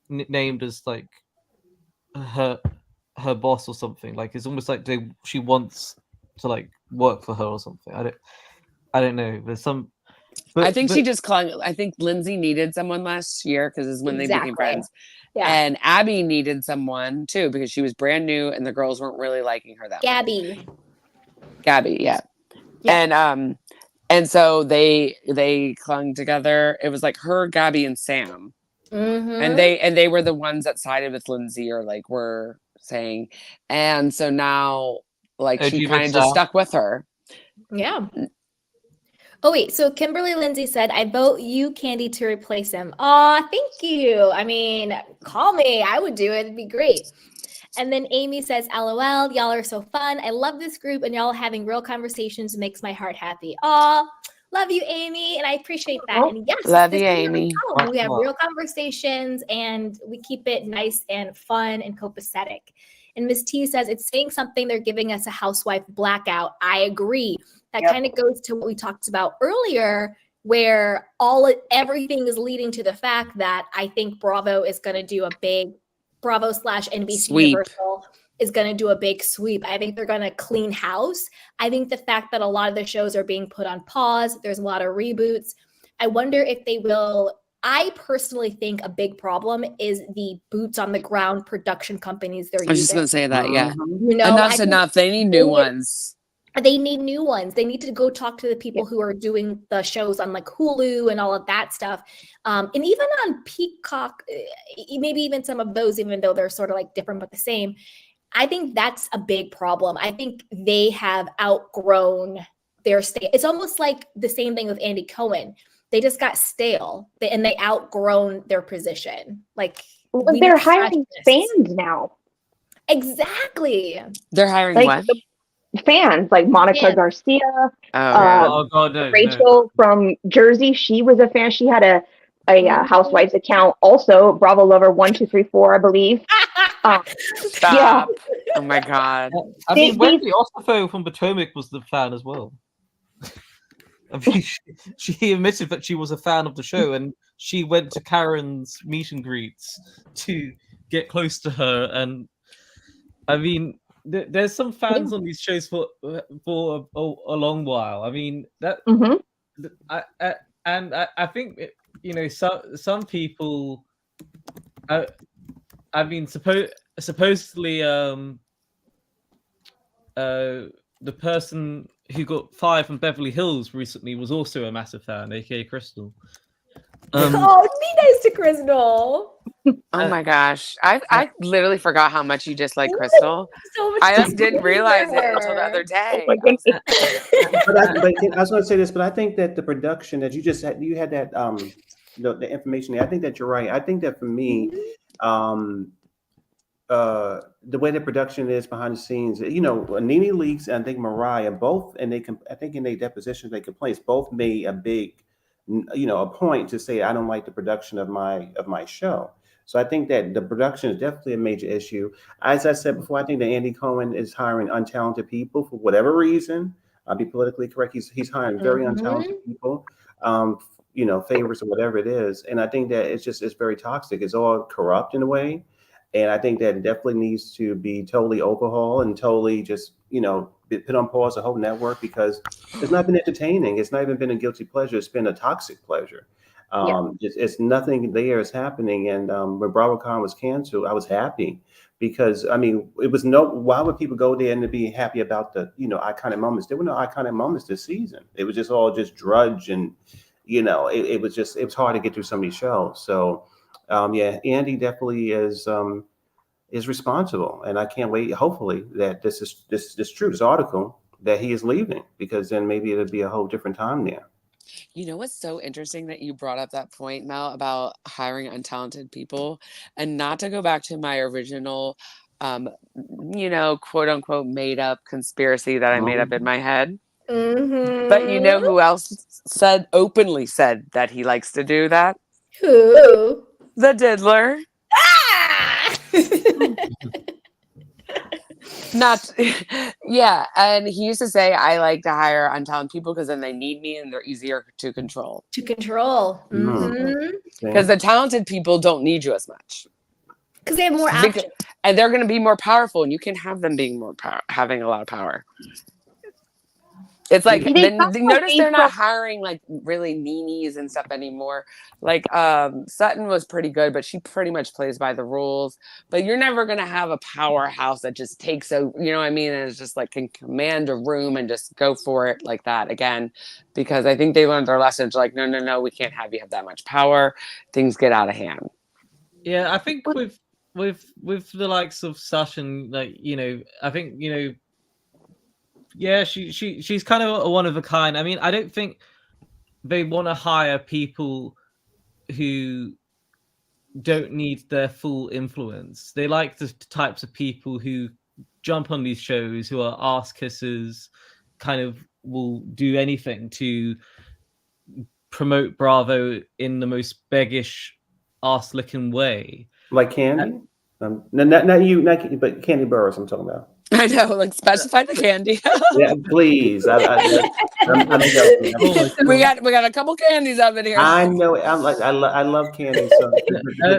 named as like her boss or something. Like it's almost like she wants to like work for her or something. I don't know. There's some. But, I think she just clung. I think Lindsay needed someone last year because it's when they became friends. Yeah. And Abby needed someone too because she was brand new and the girls weren't really liking her that much. Gabby, yeah. And so they clung together. It was like her, Gabby, and Sam. And they were the ones that sided with Lindsay or like were saying. And so now like she kind of just stuck with her. Yeah. Oh, wait. So Kimberly Lindsay said, I vote you, Candy, to replace him. Aw, thank you. I mean, call me. I would do it. It'd be great. And then Amy says, LOL, y'all are so fun. I love this group and y'all having real conversations makes my heart happy. Aw, love you, Amy. And I appreciate that. And yes, love you, Amy. We have real conversations and we keep it nice and fun and copacetic. And Ms. T says, it's saying something they're giving us a housewife blackout. I agree. That kind of goes to what we talked about earlier, where everything is leading to the fact that I think Bravo is going to do a big Bravo/NBC Universal is going to do a big sweep. I think they're going to clean house. I think the fact that a lot of the shows are being put on pause, there's a lot of reboots. I wonder if they will. I personally think a big problem is the boots on the ground production companies they're using. I was just going to say that, yeah. You know, enough's enough. They need new ones. They need new ones. They need to go talk to the people who are doing the shows on like Hulu and all of that stuff. And even on Peacock, maybe even some of those, even though they're sort of like different but the same. I think that's a big problem. I think they have outgrown their state. It's almost like the same thing with Andy Cohen. They just got stale and they outgrown their position. Like they're hiring fans now. Exactly. They're hiring what? fans like Monica Yeah. Garcia, Oh God, no, Rachel from Jersey. She was a fan. She had a Housewives account. Also, Bravo Lover 1 2 3 4, I believe. Stop. Oh my God. I mean, Wendy Ossoffo from Potomac was the fan as well. I mean, she admitted that she was a fan of the show, and she went to Karen's meet and greets to get close to her. And I mean, there's some fans on these shows for a long while. I mean that, I think some people. I mean, supposedly, the person who got fired from Beverly Hills recently was also a massive fan, aka Crystal. Oh, be nice to Crystal. Oh my gosh. I literally forgot how much you dislike Crystal. So much I just didn't realize it until the other day. But I was going to say this, but I think that the production that you just had, you had that the information there. I think that you're right. I think that for me, the way the production is behind the scenes, Nene Leakes and I think Mariah both, and I think in their depositions, they complaints both made a big, a point to say, I don't like the production of my show. So I think that the production is definitely a major issue. As I said before, I think that Andy Cohen is hiring untalented people for whatever reason. I'll be politically correct. He's hiring very untalented people, favorites or whatever it is. And I think that it's very toxic. It's all corrupt in a way. And I think that it definitely needs to be totally overhauled and totally just, put on pause the whole network, because it's not been entertaining. It's not even been a guilty pleasure. It's been a toxic pleasure. It's nothing there is happening. And when BravoCon was canceled, I was happy because, I mean, why would people go there and be happy about the, iconic moments? There were no iconic moments this season. It was just all just drudge and, it was hard to get through some of these shows. So, Andy definitely is responsible, and I can't wait. Hopefully, that this is true. This article that he is leaving, because then maybe it'll be a whole different time there. You know what's so interesting that you brought up that point, Mel, about hiring untalented people, and not to go back to my original, quote unquote made up conspiracy that I made up in my head. But you know who else openly said that he likes to do that? Who? The Diddler. And he used to say, I like to hire untalented people because then they need me and they're easier to control. Because the talented people don't need you as much. Because they have more options. And they're going to be more powerful, and you can have them being having a lot of power. It's like, notice they're not hiring like really meanies and stuff anymore. Like Sutton was pretty good, but she pretty much plays by the rules. But you're never going to have a powerhouse that just takes and it's just like can command a room and just go for it like that again. Because I think they learned their lessons. Like, no, we can't have you have that much power. Things get out of hand. Yeah, I think with the likes of Sutton, I think yeah, she's kind of a one of a kind. I mean, I don't think they want to hire people who don't need their full influence. They like the types of people who jump on these shows, who are ass kissers, kind of will do anything to promote Bravo in the most beggish, ass-licking way. Like Candy? Not you, but Candy Burris I'm talking about. I know, like specify the Candy. Yeah, please. We got a couple candies up in here. I know. I love Candy. So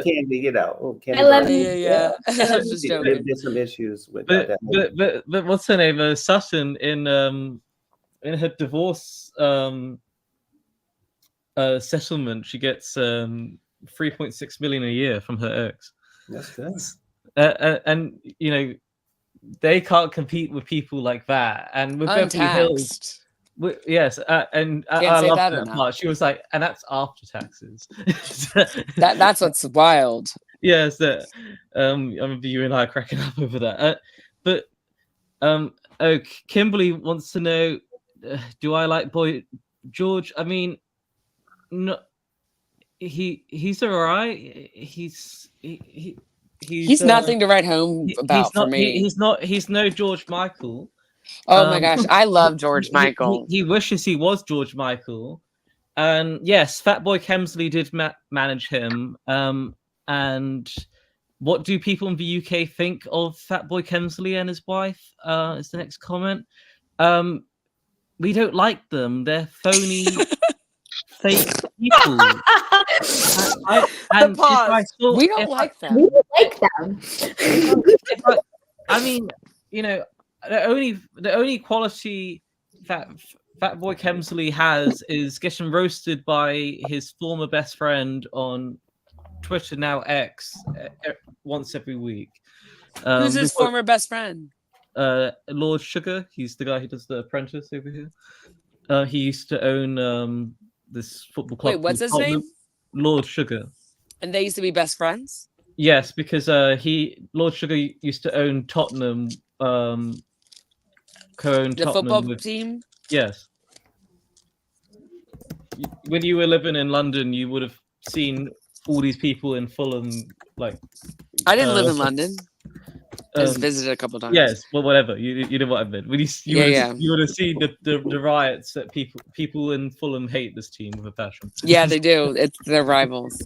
Candy, Candy. I love you. Yeah. There's some issues with that. But what's her name? Sutton in her divorce settlement, she gets 3.6 million a year from her ex. That's good. And they can't compete with people like that. And with Beverly Hills, yes, and I love that part. She was like, and that's after taxes. That's what's wild. Yes, I remember you and I cracking up over that. Kimberly wants to know, do I like Boy George? I mean, no, he's all right. He's nothing to write home about for me. He's no George Michael. Oh my gosh, I love George he- Michael. He wishes he was George Michael. And yes, Fatboy Kemsley did manage him. And what do people in the UK think of Fatboy Kemsley and his wife? Is the next comment. We don't like them. They're phony, fake people. And We don't like them. We don't like them. I mean, you know, the only quality that Fatboy Kemsley has is getting roasted by his former best friend on Twitter, now X, once every week. Who's his former best friend? Lord Sugar. He's the guy who does The Apprentice over here. He used to own this football club. Wait, what's his Tottenham. name? Lord Sugar. And they used to be best friends? Yes, because Lord Sugar used to own Tottenham. Co-owned The Tottenham football with, team? yes. When you were living in London, you would have seen all these people in Fulham. Like, I didn't live in London. I just visited a couple times. Yes, well, whatever. You know what I meant. When you would have seen the riots that people in Fulham hate this team with a passion. Yeah, they do. It's their rivals.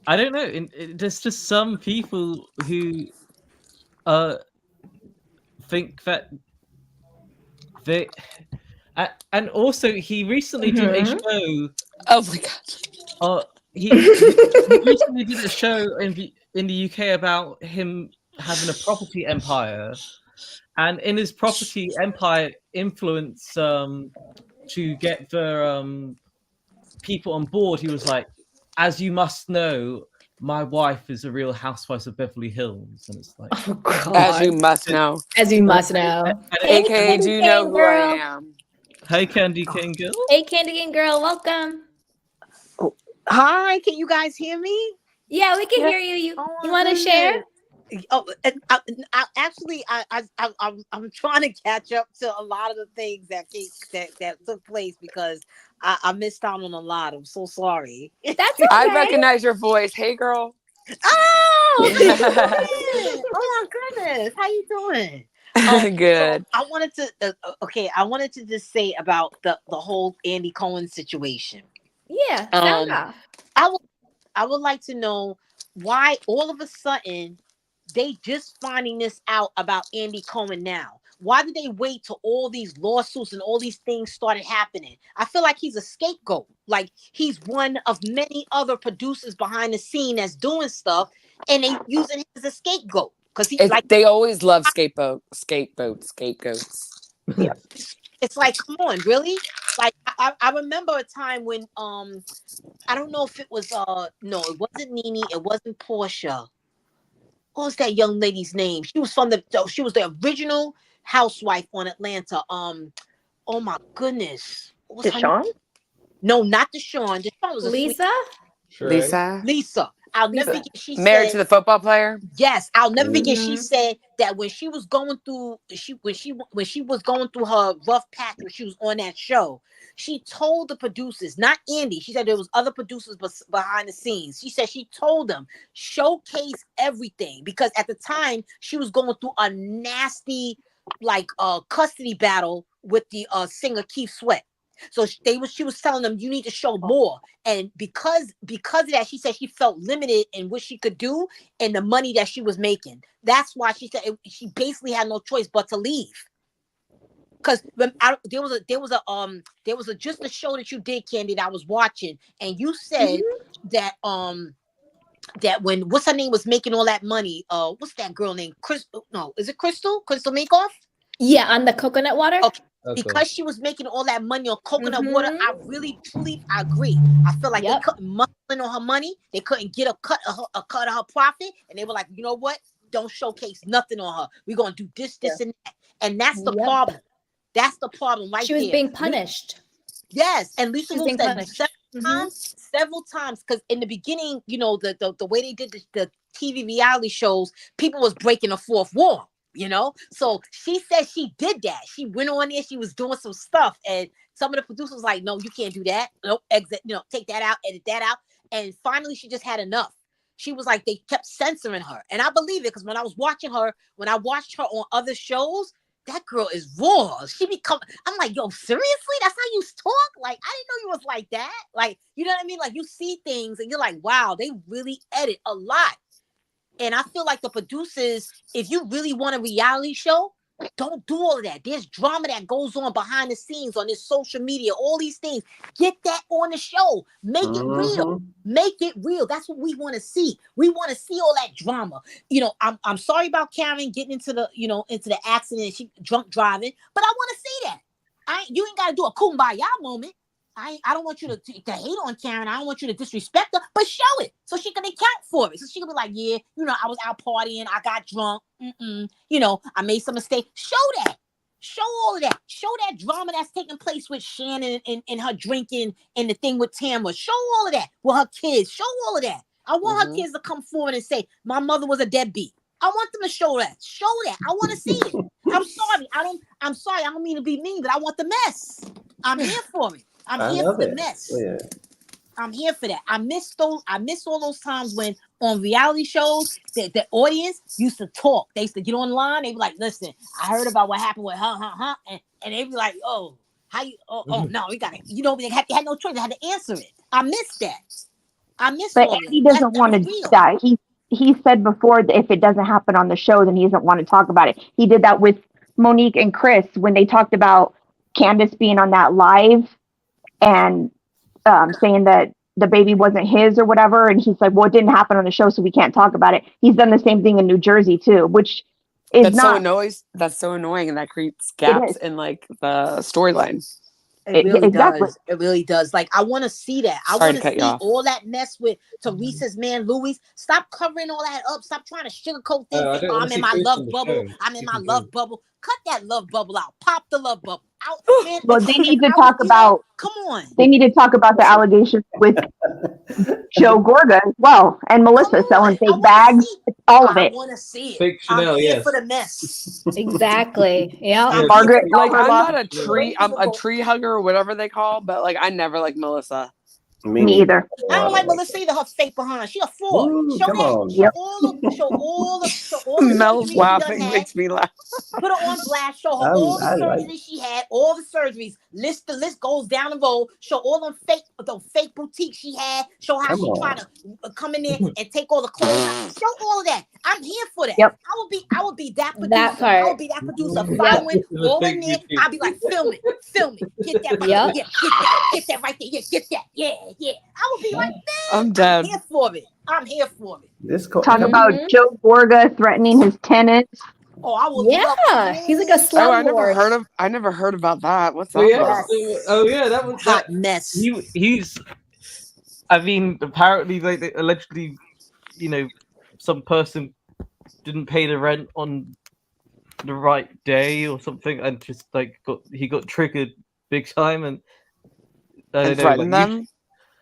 I don't know. There's just some people who think that they, and also he recently did a show. Oh my god! He recently did a show in the UK about him having a property empire, and in his property empire influence to get the people on board. He was like, as you must know, my wife is a real housewife of Beverly Hills. And it's like, oh, God. As you must know. As you must know. AKA, do you know who I am? Hey, Candy King Girl. Hey, Candy King Girl, welcome. Hi, can you guys hear me? Yeah, we can hear you. You want to share? Oh, I'm trying to catch up to a lot of the things that took place because I missed out on a lot. I'm so sorry. That's okay. I recognize your voice. Hey, girl. Oh, oh my goodness, how you doing? Good. So I wanted to just say about the whole Andy Cohen situation. Yeah, sound off. I would like to know why all of a sudden they just finding this out about Andy Cohen now. Why did they wait till all these lawsuits and all these things started happening? I feel like he's a scapegoat. Like he's one of many other producers behind the scene that's doing stuff, and they using him as a scapegoat because they always love scapegoats. Yeah. It's like, come on, really? Like I remember a time when I don't know if it was no, it wasn't Nene, it wasn't Portia. What was that young lady's name? She was the original housewife on Atlanta. Oh my goodness. Deshaun? No, not Deshaun. Deshaun was Lisa? Lisa. I'll never forget she married said, to the football player. Yes, I'll never forget. She said that when she was going through her rough patch when she was on that show, she told the producers, not Andy. She said there was other producers behind the scenes. She said she told them showcase everything because at the time she was going through a nasty custody battle with the singer Keith Sweat. So she was telling them you need to show more, and because of that, she said she felt limited in what she could do and the money that she was making. That's why she said she basically had no choice but to leave. Because there was just a show that you did, Candy, that I was watching, and you said that that when what's her name was making all that money, what's that girl name? Is it Crystal Makeoff? Yeah, on the coconut water. Okay. Because she was making all that money on coconut water, I really truly agree. I feel like they couldn't muscle in on her money. They couldn't get a cut of her profit, and they were like, you know what? Don't showcase nothing on her. We're gonna do this, and that, and that's the problem. That's the problem, right? She was being punished. Yes, and Lisa Wu said several times, because in the beginning, you know, the way they did the TV reality shows, people was breaking the fourth wall. You know, so she said she did that. She went on there. She was doing some stuff, and some of the producers like, "No, you can't do that. Nope, exit. You know, take that out, edit that out." And finally, she just had enough. she was like, they kept censoring her. And I believe it because when I watched her on other shows, that girl is raw. I'm like, yo, seriously? That's how you talk? Like, I didn't know you was like that. Like, you know what I mean? Like, you see things and you're like, wow, they really edit a lot. And I feel like the producers, if you really want a reality show, don't do all of that. There's drama that goes on behind the scenes on this social media, all these things. Get that on the show. Make it real. Make it real. That's what we want to see. We want to see all that drama. You know, I'm sorry about Karen getting into the accident. She drunk driving, but I want to see that. You ain't got to do a kumbaya moment. I don't want you to hate on Karen. I don't want you to disrespect her, but show it so she can account for it. So she can be like, yeah, I was out partying. I got drunk. I made some mistake. Show that. Show all of that. Show that drama that's taking place with Shannon and her drinking and the thing with Tamara. Show all of that with her kids. Show all of that. I want her kids to come forward and say, my mother was a deadbeat. I want them to show that. Show that. I want to see it. I'm sorry. I don't mean to be mean, but I want the mess. I'm here for it. I'm here for the mess. Yeah. I'm here for that. I miss all those times when on reality shows the audience used to talk. They used to get online. They be like, "Listen, I heard about what happened with her, and they be like, "Oh, how you? Oh no, we got it." They had no choice. They had to answer it. I miss that. I miss. But all he doesn't want to do that. He said before that if it doesn't happen on the show, then he doesn't want to talk about it. He did that with Monique and Chris when they talked about Candace being on that live and saying that the baby wasn't his or whatever. And he's like, well, it didn't happen on the show, so we can't talk about it. He's done the same thing in New Jersey too, which is That's so annoying, and that creates gaps in like the storyline. It really does. It really does. Like, I want to see that. I want to see all that mess with Teresa's man, Louis. Stop covering all that up. Stop trying to sugarcoat things. I'm in my love bubble. I'm in my love bubble. Cut that love bubble out. Pop the love bubble out. Man, well, they need to talk about. Come on. They need to talk about the allegations with Joe Gorga as well, and Melissa selling fake bags. All of it. I want to see it. Fake Chanel, I'm here for the mess. Exactly. Yeah. Margaret, like I'm not a tree. I'm a tree hugger or whatever they call, but like I never like Melissa. Me either. I don't like Melissa either. Her fake behind. She a fraud. Show that. Show all the Mel's laughing makes me laugh. Put her on blast. Show her all the surgeries she had. All the surgeries. The list goes down the road. Show all the fake boutiques she had. Show how she tried to come in there and take all the clothes out. Show all of that. I'm here for that. Yep. I would be that producer. I would be that producer following all in there. I'd be like, film it. Get that right there. Get that right there. Yeah, get that. Yeah. I would be like, man, I'm dead. I'm here for it. Talk about Joe Gorga threatening his tenants. Oh, I will. Yeah, he's like a slumlord. I never heard about that. What's that? That was hot mess. He's. I mean, apparently, like allegedly, some person didn't pay the rent on the right day or something, and just like got triggered big time, and threatened them.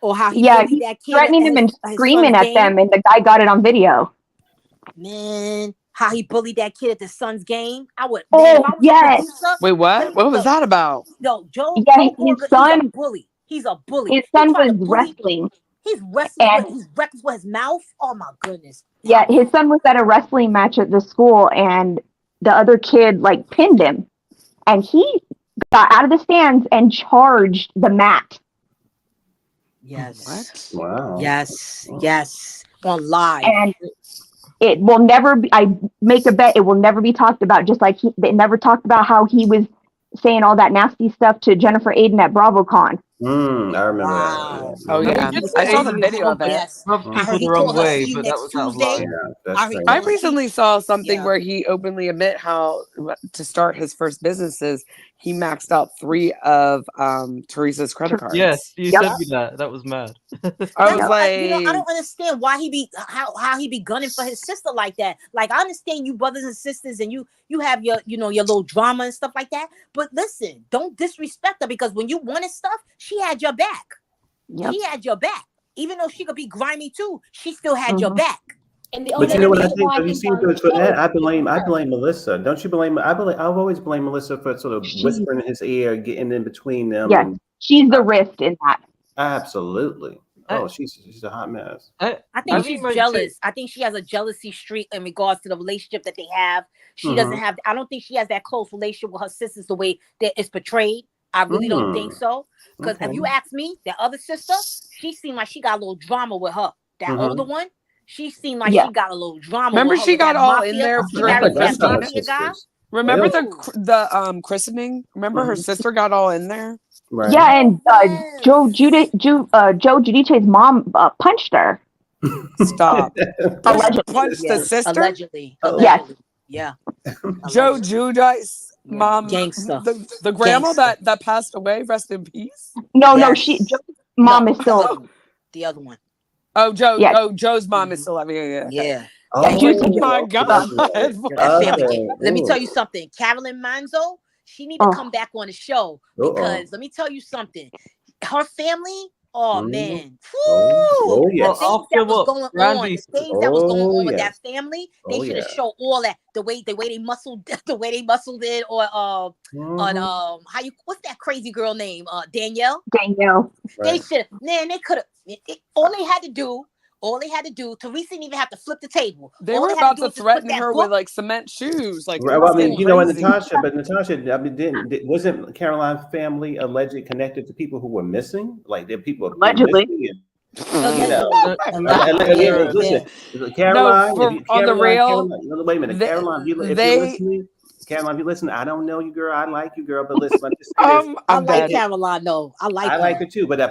Or how he that kid threatening him and screaming at them, and the guy got it on video. Man, how he bullied that kid at the Suns game. I would. Yes. Wait, what? What was that about? No, Joe. Yeah, his son. He's a bully. He's a bully. His son was wrestling. He's wrestling. He's reckless with his mouth. Oh my goodness. Yeah, his son was at a wrestling match at the school, and the other kid like pinned him, and he got out of the stands and charged the mat. Yes. What? Wow. Yes. On live. And it will never be, I make a bet, it will never be talked about, just like they never talked about how he was saying all that nasty stuff to Jennifer Aiden at BravoCon. I remember Wow. that. Oh yeah, I saw the video of it. Yes. Rubbed people the wrong way, but that was out of line. I recently saw something where he openly admit how to start his first businesses, he maxed out 3 of Teresa's credit cards. Yes, you sent me that. That was mad. I was like, I don't understand why he be how he be gunning for his sister like that. Like, I understand you brothers and sisters, and you have your your little drama and stuff like that. But listen, don't disrespect her, because when you wanted stuff, she had your back. Yep. She had your back. Even though she could be grimy too, she still had your back. And but you know what I think? Have you seen for that? I blame Melissa. Don't you blame? I've always blamed Melissa for sort of whispering in his ear, getting in between them. Yes, she's the wrist in that. Absolutely. Oh, she's a hot mess. I think she's jealous. I think she has a jealousy streak in regards to the relationship that they have. She doesn't have. I don't think she has that close relationship with her sisters the way that it's portrayed. I really don't think so. Because if you ask me, that other sister, she seemed like she got a little drama with her. That older one, she seemed like she got a little drama. Remember, with her, she with got that all mafia. in there She during married the that christening. mafia guy. Remember the christening? Remember her sister got all in there? Right. Yeah, and Joe Giudice's mom punched her. Stop. Allegedly. Punched the sister? Allegedly. Yes. Yeah. Joe Giudice mom, gangster. The grandma that passed away, rest in peace. No, Joe's mom is still the other one. Oh, Joe. Yeah. Oh, Joe's mom is still alive. Yeah. Oh my God. That family. Let me tell you something. Carolyn Manzo, she need to come back on the show because let me tell you something. Her family, man. Oh, yes. The things that was going on, with that family, they should have showed all that. The way they muscled it, or on what's that crazy girl name? Danielle. They should they could have all they had to do, Teresa didn't even have to flip the table. They were about to threaten her with like cement shoes. Like, well, I mean, and Natasha, I mean, wasn't Caroline's family allegedly connected to people who were missing? Like, there people allegedly. Listen, Caroline, on the rail. Wait a minute, Caroline, if you're listening. Caroline, if you listen, I don't know you, girl. I like you, girl. But listen, I like Caroline, though. I like her too. But her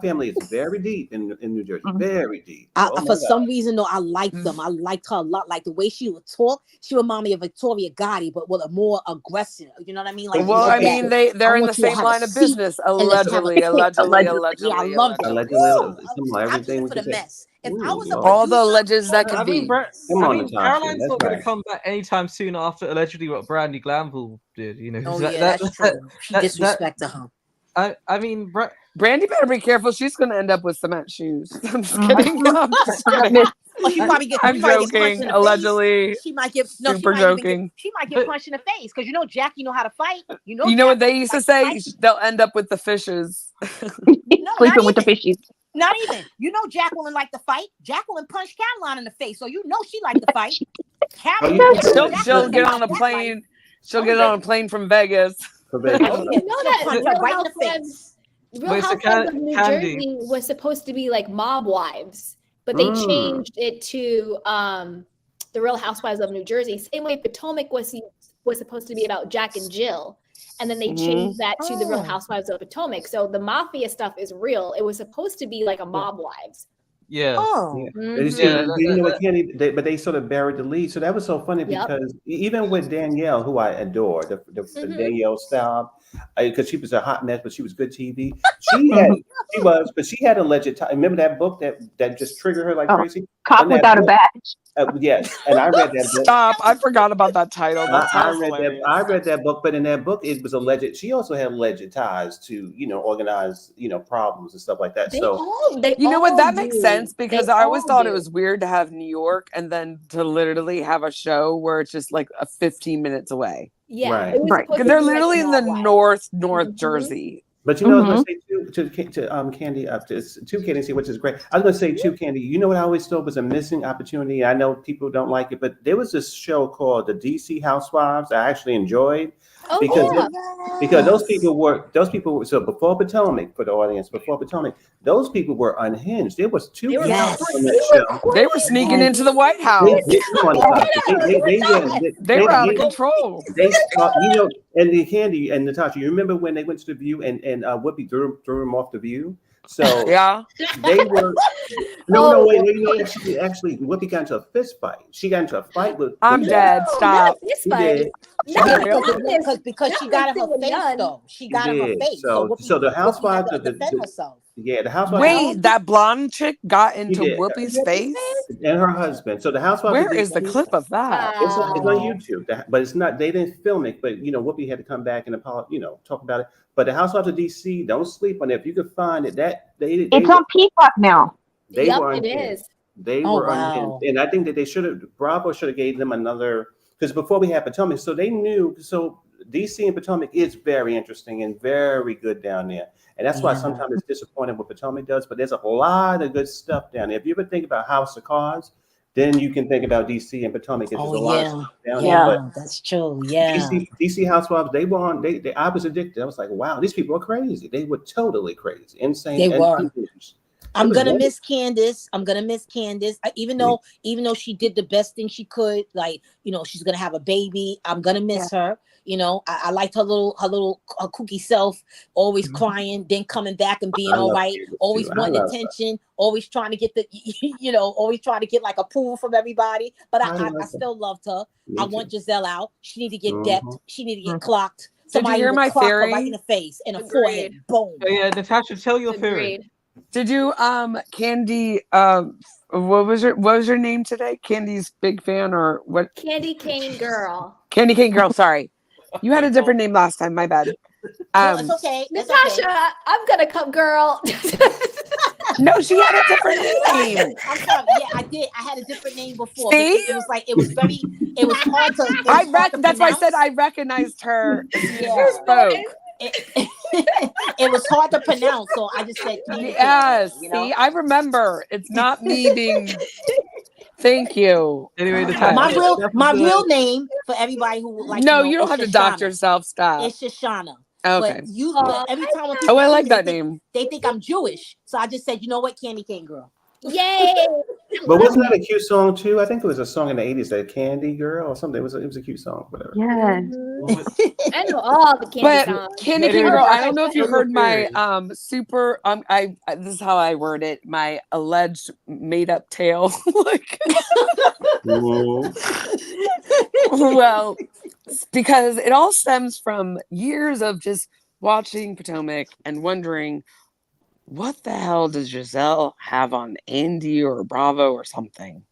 family is very deep in New Jersey. Very deep. For some reason, though, I like them. I liked her a lot. Like the way she would talk, she reminded me of Victoria Gotti, but with a more aggressive. You know what I mean? Like, well, I mean, they're in the same line of business. Allegedly. Yeah, I love them. Everything for the mess. If I was all the alleges that could be. Caroline's not going to come back anytime soon after allegedly what Brandy Glanville did. You know, that's true. She disrespected her. I mean, Brandy better be careful. She's going to end up with cement shoes. I'm just kidding. I'm just kidding. I'm joking. Allegedly. She might get super joking. She might get punched in the face because Jackie know how to fight. You know what they used to say? They'll end up with the fishes. Sleeping with the fishes. Not even. Jacqueline liked to fight. Jacqueline punched Caroline in the face, so she liked to fight. She'll get on a plane. She'll get on a plane from Vegas. That Real Housewives of New Jersey was supposed to be like mob wives, but they changed it to the Real Housewives of New Jersey. Same way Potomac was supposed to be about Jack and Jill. And then they changed that to the Real Housewives of Potomac. So the mafia stuff is real. It was supposed to be like a mob wives. Yeah. You know what, Kenny? But they sort of buried the lead. So that was so funny because even with Danielle, who I adore, the Danielle style, because she was a hot mess, but she was good TV. But she had alleged. Remember that book that just triggered her like crazy? Cop Without a Badge. Yes, and I read that book. Stop! I forgot about that title. I read that book, but in that book, it was alleged. She also had alleged ties to organized problems and stuff like that. You know what? That makes sense because I always thought it was weird to have New York and then to literally have a show where it's just like 15 minutes away. Yeah, right. Because they're literally in the North Jersey. But I was going to say to Candy, to Candy, which is great. I was going to say to Candy, you know what I always thought was a missing opportunity? I know people don't like it, but there was this show called the DC Housewives I actually enjoyed because those people were so before Potomac, for the audience, those people were unhinged. There was two people on that show. They were sneaking into the White House. They were out of control. And the Candy and Natasha, you remember when they went to the View and Whoopi threw him off the View? So they were actually Whoopi got into a fist fight. She got into a fight with dead. Stop. Because she got in her face though. She got in her face. So the housewives defend herself. Yeah, the housewife. Wait, that blonde chick got into Whoopi's face and her husband. So the housewife. Where is the clip of that? It's on YouTube, but it's not. They didn't film it, but Whoopi had to come back and talk about it. But the Housewives of DC, don't sleep on it. If you could find it, it's on Peacock now. It is. They were unhinged, and I think that Bravo should have gave them another because before we had Potomac, so they knew. So DC and Potomac is very interesting and very good down there. And that's why sometimes it's disappointing what Potomac does, but there's a lot of good stuff down there. If you ever think about House of Cards, then you can think about DC and Potomac. There's a lot of stuff down there. But that's true. Yeah. DC Housewives, they were on, I was addicted. I was like, wow, these people are crazy. They were totally crazy, insane. They were. I'm gonna wonderful. miss Candace. I'm gonna miss Candace. Even though she did the best thing she could, like, she's gonna have a baby. I'm gonna miss her. I liked her kooky self, always crying, then coming back and being all right, always wanting attention, always trying to get always trying to get like approval from everybody. But I still loved her. I want Giselle out. She need to get depped. She need to get clocked. Did you hear my clock her theory? right in the face and a forehead. Boom. Oh, yeah, Natasha, tell your theory. Did you Candy what was your name today? Candy's big fan or what? Candy Cane Girl. Candy Cane Girl, sorry. You had a different name last time, my bad. No, it's okay. Natasha, I'm gonna come, girl. No, she had a different name. I'm sorry. Yeah, I did. I had a different name before. See? It was like it was hard to. That's why I said I recognized her. Yeah. Spoke. It was hard to pronounce, so I just said yes. See, I remember. It's not me being. Thank you. Anyway, my real name for everybody who would like. No, you don't have to dox yourself. Stop. It's Shoshana. Okay. But every time when people I like that name. They think I'm Jewish, so I just said, you know what, Candy Cane Girl. Yay! But wasn't that a cute song too? I think it was a song in the 80s, that Candy Girl or something. It was a cute song, whatever. Yeah. I know all the Candy songs. Candy Cane Girl, I don't know if you heard my super this is how I word it, my alleged made up tale. Like well, because it all stems from years of just watching Potomac and wondering, what the hell does Giselle have on Andy or Bravo or something?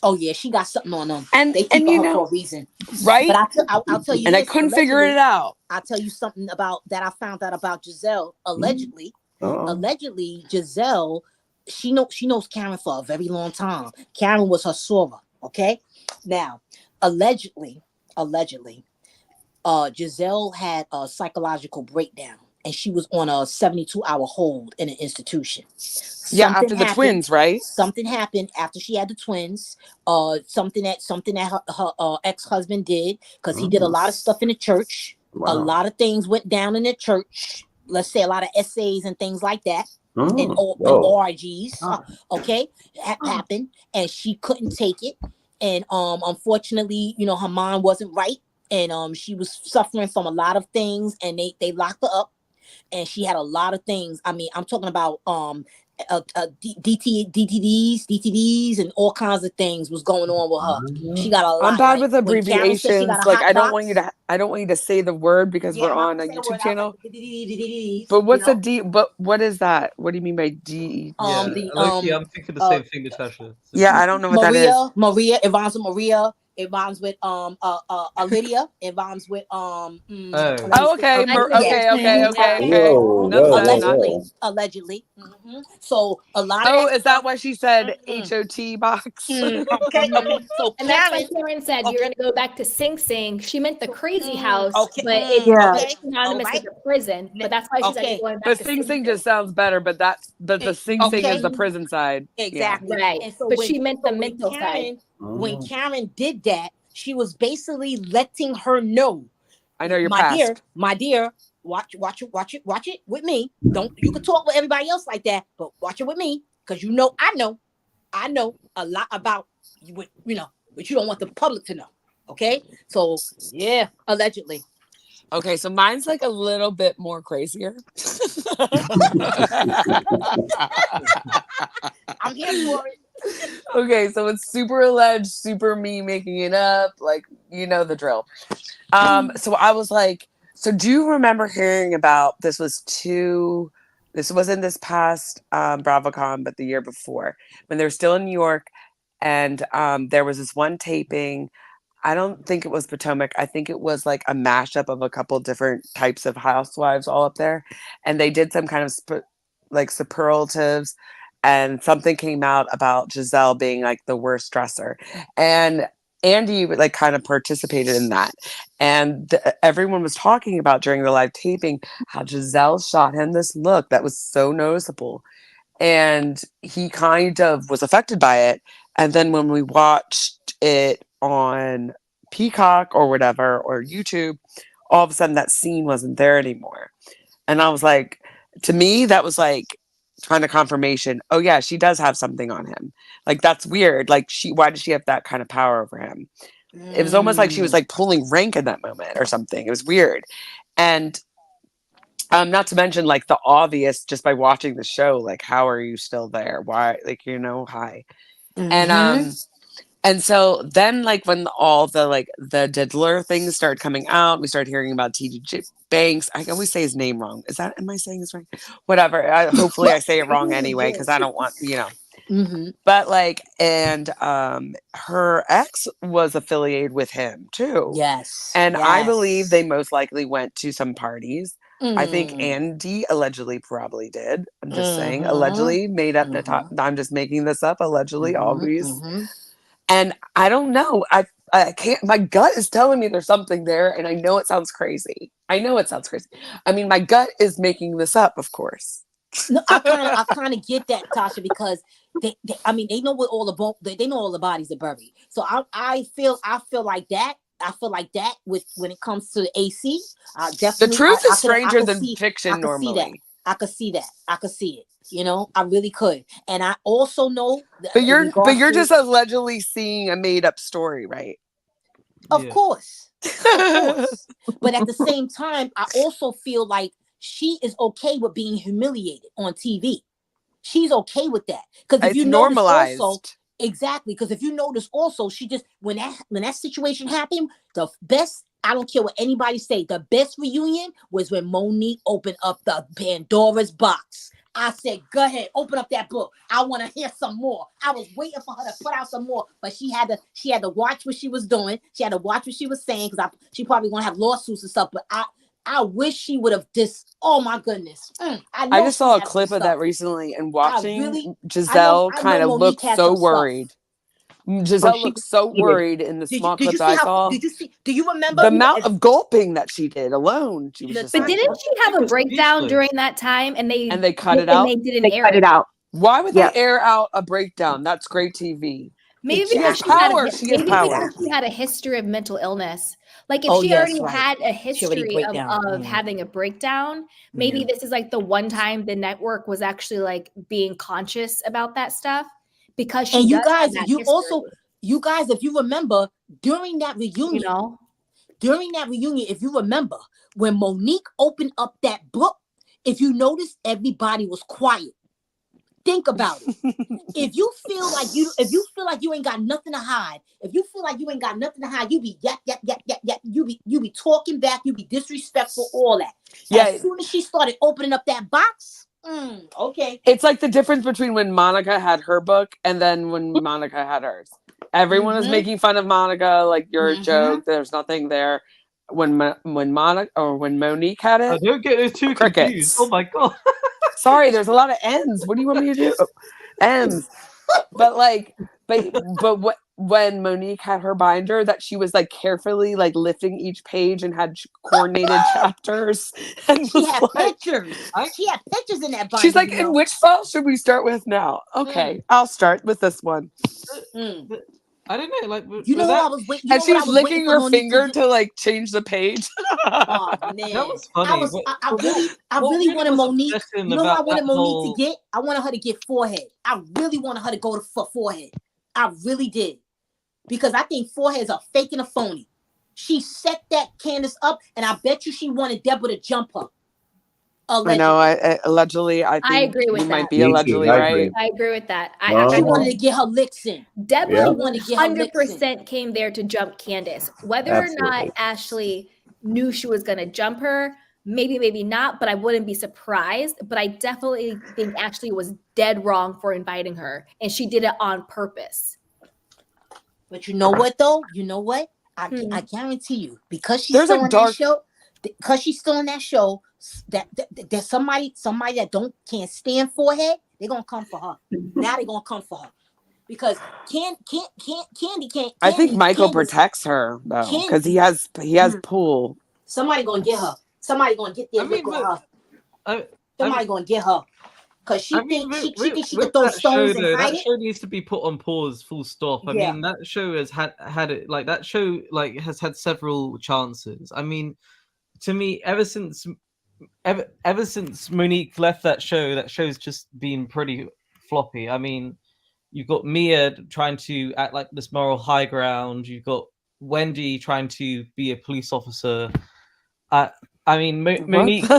Oh yeah, she got something on them. And they keep her for a reason, right? But I'll tell you. And I couldn't figure it out. I'll tell you something about that. I found out about Giselle allegedly. Allegedly, Giselle, she knows Karen for a very long time. Karen was her soror. Okay, now allegedly, Giselle had a psychological breakdown. And she was on a 72-hour hold in an institution. After the twins, right? Something happened after she had the twins. Something that her ex-husband did, because he did a lot of stuff in the church. Wow. A lot of things went down in the church. Let's say a lot of essays and things like that. And orgies. Happened, and she couldn't take it. And unfortunately, her mind wasn't right, and she was suffering from a lot of things, and they locked her up. And she had a lot of things. I mean, I'm talking about DTDs, and all kinds of things was going on with her. She got a lot. I'm bad with abbreviations. Like I don't want you to say the word because we're on a YouTube channel. But what's a D? But what is that? What do you mean by D? I'm thinking the same thing, Natasha. Yeah, I don't know what that is. Maria, it rhymes with Maria. It rhymes with Lydia. It rhymes with okay. Allegedly. Mm-hmm. So a lot of is that why she said HOT box? Okay. So and that's why Karen said you're gonna go back to Sing Sing. She meant the crazy house, but it's synonymous with the prison. But that's why she said you're going back to Sing Sing just sounds better, but the Sing Sing is the prison side. Exactly. Right. And so but she meant the mental side. When Karen did that, she was basically letting her know. I know your past. My dear, watch it with me. You can talk with everybody else like that, but watch it with me, because I know a lot about you, but you don't want the public to know. Okay, so yeah, allegedly. Okay, so mine's like a little bit more crazier. I'm here for it. Okay, so it's super alleged, super me making it up, like the drill. So I was like, so do you remember hearing about this wasn't this past BravoCon, but the year before, when they were still in New York, and there was this one taping. I don't think it was Potomac. I think it was like a mashup of a couple different types of housewives all up there, and they did some kind of superlatives. And something came out about Giselle being like the worst dresser. And Andy like kind of participated in that, and everyone was talking about during the live taping how Giselle shot him this look that was so noticeable, and he kind of was affected by it. And then when we watched it on Peacock or whatever or YouTube, all of a sudden that scene wasn't there anymore, and I was like, to me that was like kind of confirmation. Oh yeah, she does have something on him. Like that's weird. Like why does she have that kind of power over him? It was almost like she was like pulling rank in that moment or something. It was weird. And not to mention like the obvious just by watching the show, like how are you still there? Why, like, hi. And so then like when all the like the diddler things started coming out, we started hearing about TD Banks. I always say his name wrong. Am I saying this right? Whatever. Hopefully I say it wrong anyway, because I don't want, But like, and her ex was affiliated with him too. Yes. And I believe they most likely went to some parties. I think Andy allegedly probably did. I'm just saying, allegedly made up the top. I'm just making this up. Allegedly, always. And I don't know. I can't. My gut is telling me there's something there, and I know it sounds crazy. I mean, my gut is making this up, of course. No, I kind of get that, Tasha, because they they know what all the they know all the bodies are buried. So I feel like that. I feel like that with when it comes to the AC. Definitely, the truth is stranger than fiction. Normally, I could see that. I could see it. I really could. And I also know. But you're just allegedly seeing a made up story, right? Of course. But at the same time, I also feel like she is okay with being humiliated on TV. She's okay with that. Because if you normalized. Also, exactly. Because if you notice also, she just when that situation happened, the best, I don't care what anybody say, the best reunion was when Monique opened up the Pandora's box. I said, go ahead, open up that book. I want to hear some more. I was waiting for her to put out some more, but she had to watch what she was doing. She had to watch what she was saying, because she probably gonna have lawsuits and stuff. But I wish she would have oh my goodness. I just saw a clip of that recently, and watching Giselle kind of look so worried. Giselle looked so worried in the small clips I saw. Did you see? Do you remember the amount of gulping that she did alone? She was just but didn't she have a breakdown during that time? And they cut it out. They didn't air it out. Why would they air out a breakdown? That's great TV. Maybe she has power. She has power. Because she had a history of mental illness. Like if she already had a history of having a breakdown, maybe this is like the one time the network was actually like being conscious about that stuff. Because and you guys, you guys, if you remember during that reunion, if you remember when Monique opened up that book, if you notice, everybody was quiet. Think about it. If you feel like you ain't got nothing to hide, you be yap. You be talking back, you be disrespectful, all that. Yeah. As soon as she started opening up that box. Okay. It's like the difference between when Monica had her book and then when Monica had hers. Everyone was making fun of Monica, like you're a joke. There's nothing there. When Monica or when Monique had it, I don't get those two confused. Oh my god! Sorry, there's a lot of N's. What do you want me to do? M's. But when Monique had her binder, that she was like carefully like lifting each page and had coordinated chapters. And she had pictures. She had pictures in that binder. She's like, in which file should we start with now? Okay, I'll start with this one. I don't know, like what I was waiting. And she's licking her finger to like change the page. Oh man, that was funny. I really wanted Monique. You know what I wanted Monique to get? I wanted her to get forehead. I really wanted her to go for forehead. I really did, because I think foreheads are fake and a phony. She set that Candace up, and I bet you she wanted Deborah to jump her. Allegedly. I know. Allegedly, I think I agree with you that. might be allegedly right. I agree with that. I wanted to get her licks in. Deborah 100% came there to jump Candace. Whether or not Ashley knew she was going to jump her, maybe not, but I wouldn't be surprised. But I definitely think Ashley was dead wrong for inviting her, and she did it on purpose. But you know what, though? You know what? I guarantee you, because she's still on that show. Because she's still on that show, that there's somebody that can't stand forehead, they're gonna come for her. Now they're gonna come for her. because Candy can't. I think Michael Candace, protects her though, because he has pool. Somebody gonna get her. Somebody gonna get their lick on her. Somebody gonna get her. Cause she thinks she thinks she could throw stones and hide that it. show needs to be put on pause, full stop. I mean, that show has had it like that show like has had several chances. I mean, to me, ever since Monique left that show's just been pretty floppy. I mean, you've got Mia trying to act like this moral high ground. You've got Wendy trying to be a police officer. I mean, Monique.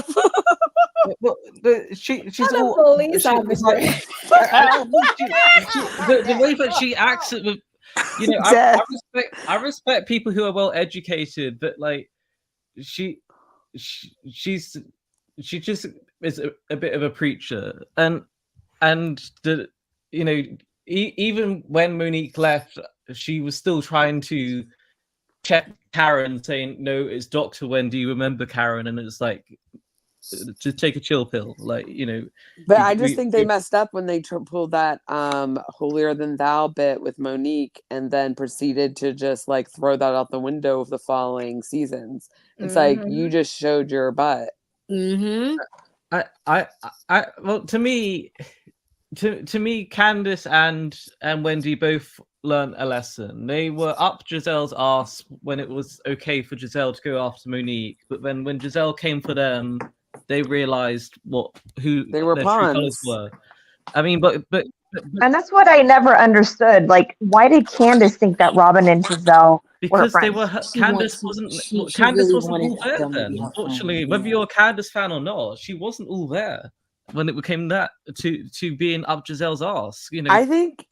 Well, she's all police officer. Like, the way that she acts, you know, I respect people who are well educated, but like she just is a bit of a preacher, and the you know even when Monique left, she was still trying to check Karen, saying no, it's Dr. Wendy. Remember Karen, and it's like, to take a chill pill, like, you know. But I just think they messed up when they pulled that holier than thou bit with Monique, and then proceeded to just like throw that out the window of the following seasons. It's like, you just showed your butt. Well, to me, Candace and Wendy both learned a lesson. They were up Giselle's ass when it was okay for Giselle to go after Monique, but when Giselle came for them, they realized who they were, their pawns. True colors were. I mean, but and that's what I never understood. Like, why did Candace think that Robin and Giselle were because friends? they were. Candace wasn't all there then. Unfortunately, whether you're a Candace fan or not, she wasn't all there when it became that to being up Giselle's ass. You know, I think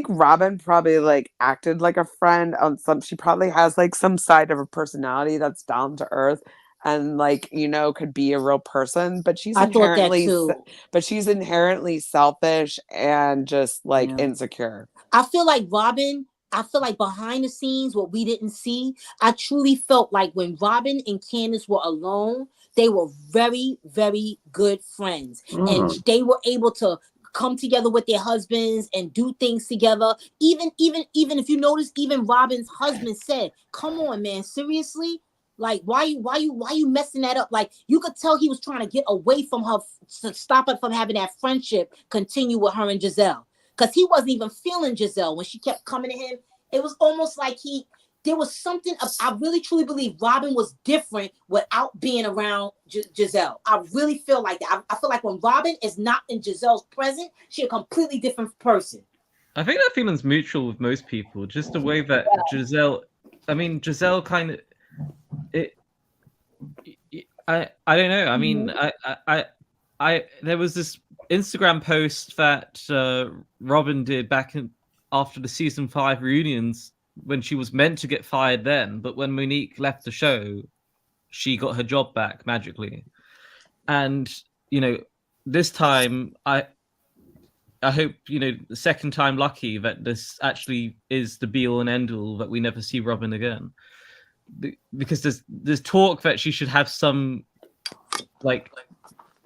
Robin probably like acted like a friend on some. She probably has like some side of her personality that's down to earth, and like, you know, could be a real person, but she's inherently selfish and just like insecure. I feel like behind the scenes, what we didn't see, I truly felt like when Robin and Candace were alone, they were very, very good friends. And they were able to come together with their husbands and do things together. Even if you notice, even Robin's husband said, "Come on, man, seriously? Like, why you messing that up?" Like, you could tell he was trying to get away from her to stop her from having that friendship continue with her and Giselle. Because he wasn't even feeling Giselle when she kept coming to him. It was almost like there was something. I really truly believe Robin was different without being around Giselle. I really feel like that. I feel like when Robin is not in Giselle's presence, she's a completely different person. I think that feeling's mutual with most people. Just the way that Giselle kind of. I don't know. I mean, I there was this Instagram post that Robin did back after the season 5 reunions, when she was meant to get fired then, but when Monique left the show, she got her job back magically. And, you know, this time I hope, you know, the second time lucky, that this actually is the be all and end all, that we never see Robin again. Because there's talk that she should have some, like,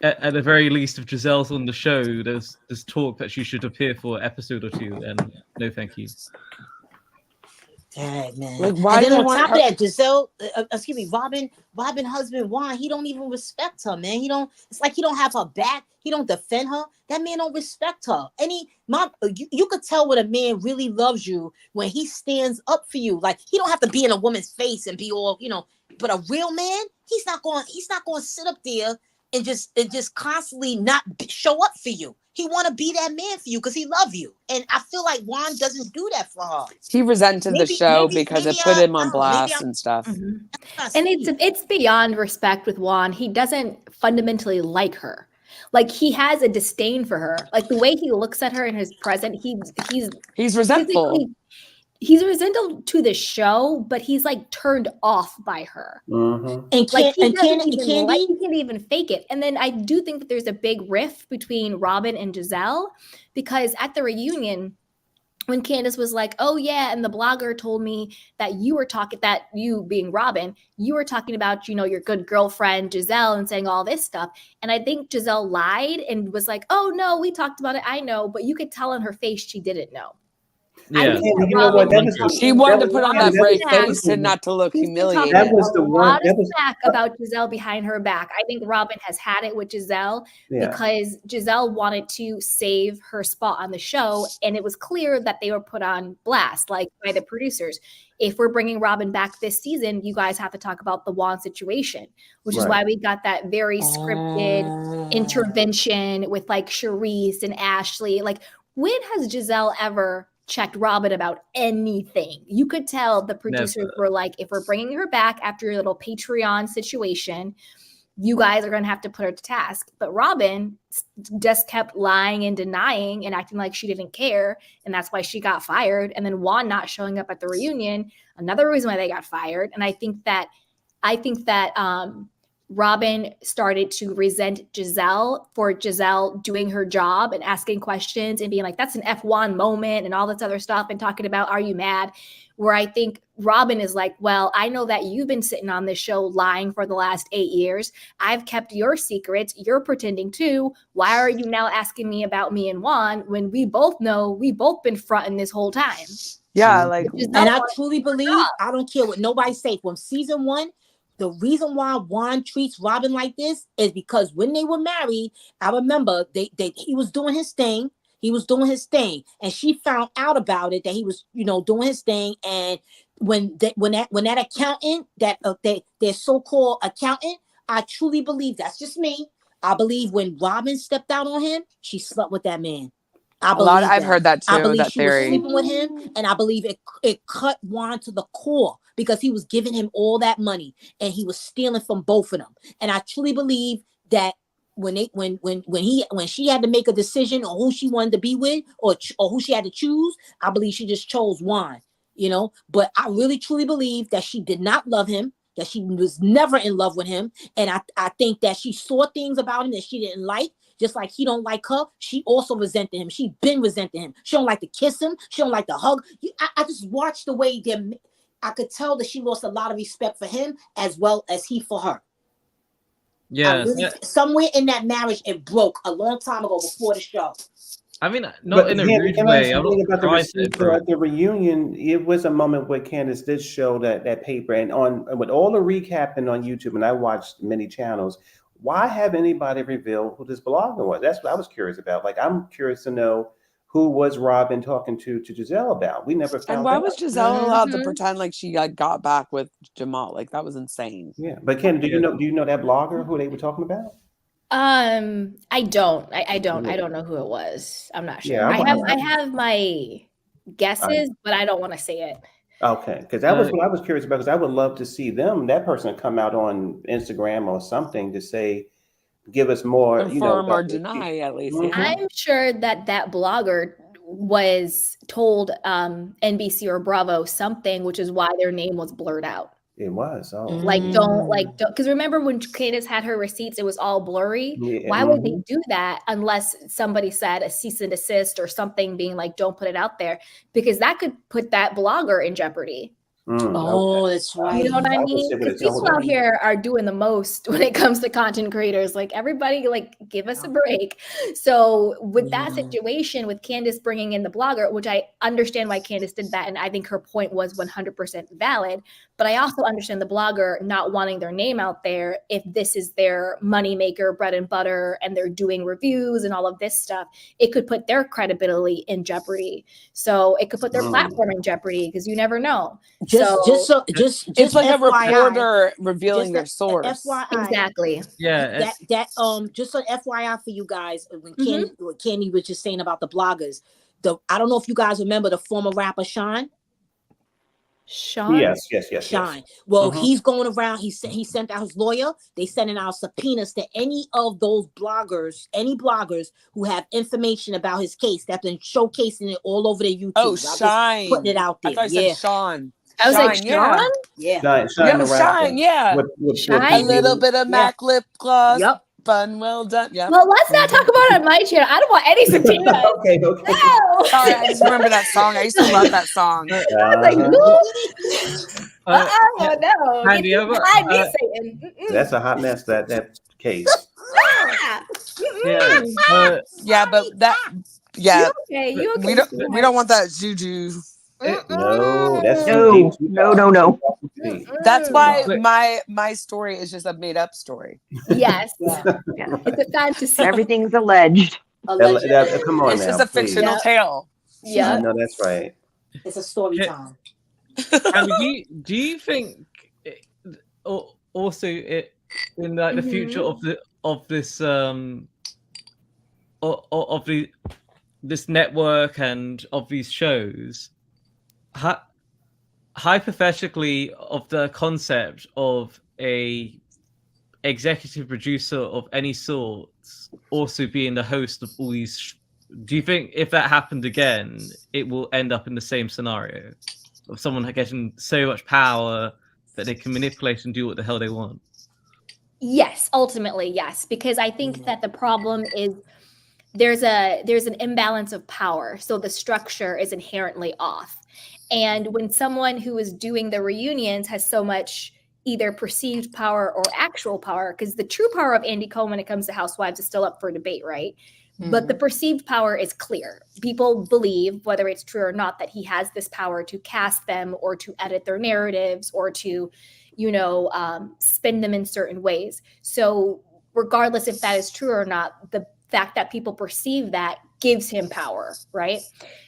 at the very least, if Giselle's on the show, there's talk that she should appear for an episode or two, and no thank you. Dang, man. Like, why and then on top her... of that, Giselle, Robin husband Juan, he don't even respect her, man. It's like he don't have her back. He don't defend her. That man don't respect her. You could tell when a man really loves you when he stands up for you. Like, he don't have to be in a woman's face and be all, you know, but a real man, he's not going to sit up there and just constantly not show up for you. He want to be that man for you because he love you. And I feel like Juan doesn't do that for her. He resented the show because it put him on blast and stuff. And it's beyond respect with Juan. He doesn't fundamentally like her. Like, he has a disdain for her. Like, the way he looks at her in his present, he's resentful. He's resentful to the show, but he's like turned off by her. And like, he can't even fake it. And then I do think that there's a big rift between Robin and Giselle, because at the reunion, when Candace was like, "Oh yeah," and the blogger told me that you being Robin, you were talking about, you know, your good girlfriend Giselle and saying all this stuff. And I think Giselle lied and was like, "Oh no, we talked about it. I know," but you could tell on her face she didn't know. Yeah. think that You know what? Robin She wanted to put on that brave that was face and not to look He's been talking humiliated. That was the a one. lot That of was smack about Giselle behind her back. I think Robin has had it with Giselle yeah. because Giselle wanted to save her spot on the show, and it was clear that they were put on blast, like by the producers. If we're bringing Robin back this season, you guys have to talk about the Juan situation, which is Right. why we got that very scripted intervention with like Charisse and Ashley. Like, when has Giselle ever checked Robin about anything? You could tell the producers Never. were like, if we're bringing her back after your little Patreon situation, you guys are going to have to put her to task. But Robin just kept lying and denying and acting like she didn't care. And that's why she got fired. And then Juan not showing up at the reunion, another reason why they got fired. And I think that Robin started to resent Giselle for Giselle doing her job and asking questions and being like, that's an F1 moment and all this other stuff and talking about, are you mad? Where I think Robin is like, well, I know that you've been sitting on this show lying for the last 8 years. I've kept your secrets. You're pretending too. Why are you now asking me about me and Juan when we both know we both been fronting this whole time? Yeah, like, And I truly believe, I don't care what nobody say, from season 1, the reason why Juan treats Robin like this is because when they were married, I remember he was doing his thing. He was doing his thing, and she found out about it, that he was, doing his thing. And when that accountant, their so-called accountant, I truly believe, that's just me, I believe when Robin stepped out on him, she slept with that man. I've heard that too. I believe that she theory. was sleeping with him, and I believe it cut Juan to the core because he was giving him all that money and he was stealing from both of them. And I truly believe that when she had to make a decision on who she wanted to be with or who she had to choose, I believe she just chose Juan. But I really truly believe that she did not love him, that she was never in love with him, and I think that she saw things about him that she didn't like. Just like he don't like her, she also resented him. She been resenting him. She don't like to kiss him. She don't like to hug. I just watched the way I could tell that she lost a lot of respect for him as well as he for her. Yeah. Somewhere in that marriage, it broke a long time ago before the show. I mean, not in a rude way. I'm not surprised at the reunion, it was a moment where Candace did show that paper, and with all the recapping on YouTube, and I watched many channels. Why have anybody revealed who this blogger was? That's what I was curious about. Like, I'm curious to know who was Robin talking to Giselle about. We never found out. And why was Giselle allowed to pretend like she got back with Jamal? Like, that was insane. Yeah, but Ken, do you know that blogger who they were talking about? I don't. I don't know who it was. I'm not sure. Yeah, I have my guesses, but I don't want to say it. Okay, because that was what I was curious about. Because I would love to see that person come out on Instagram or something to say, give us more, confirm or deny at least. Mm-hmm. I'm sure that blogger was told NBC or Bravo something, which is why their name was blurred out. It was. Oh. Don't because remember when Candace had her receipts, it was all blurry. Yeah. Why would they do that unless somebody said a cease and desist or something, being like, don't put it out there, because that could put that blogger in jeopardy. Oh, that's right. You know what I mean? Because people out here are doing the most when it comes to content creators. Like, everybody, like, give us a break. So with that situation, with Candace bringing in the blogger, which I understand why Candace did that, and I think her point was 100% valid, but I also understand the blogger not wanting their name out there if this is their moneymaker, bread and butter, and they're doing reviews and all of this stuff. It could put their credibility in jeopardy. So it could put their platform in jeopardy, because you never know. Just it's like FYI, a reporter revealing their source. FYI, exactly. Yeah. Just an FYI for you guys, when Candy was just saying about the bloggers, I don't know if you guys remember the former rapper Sean. Yes. Sean. Well, he's going around. He sent out his lawyer. They sending out subpoenas to any of those bloggers, who have information about his case, that's been showcasing it all over their YouTube. Oh, Shine. Putting it out there. I thought you said Sean. I was like, Sean? Yeah. Shine, yeah. Shine. A little bit of MAC lip gloss. Yep. Fun, well done. Yeah. Well, let's not talk about it on my channel. I don't want any subpoenas. Okay. No. Sorry, I just remember that song. I used to love that song. I was like, no. Andy, That's a hot mess, that case. yeah, Yeah, but Yeah, Okay, you okay? we don't want that juju. No, that's No, no. That's why But- my story is just a made up story. Yes, Yeah. it's a fantasy. Everything's alleged. Come on It's now, just a please. fictional tale. I Yeah. know that's right. It's a story Yeah. time. And do you think also in like the future of this this network and of these shows, hypothetically, of the concept of a executive producer of any sort also being the host of all these, do you think if that happened again, it will end up in the same scenario of someone getting so much power that they can manipulate and do what the hell they want? Yes, ultimately, yes, because I think that the problem is there's an imbalance of power, so the structure is inherently off. And when someone who is doing the reunions has so much either perceived power or actual power, because the true power of Andy Cohen when it comes to Housewives is still up for debate, right? But the perceived power is clear. People believe, whether it's true or not, that he has this power to cast them or to edit their narratives or to, spin them in certain ways. So regardless if that is true or not, the fact that people perceive that gives him power, right?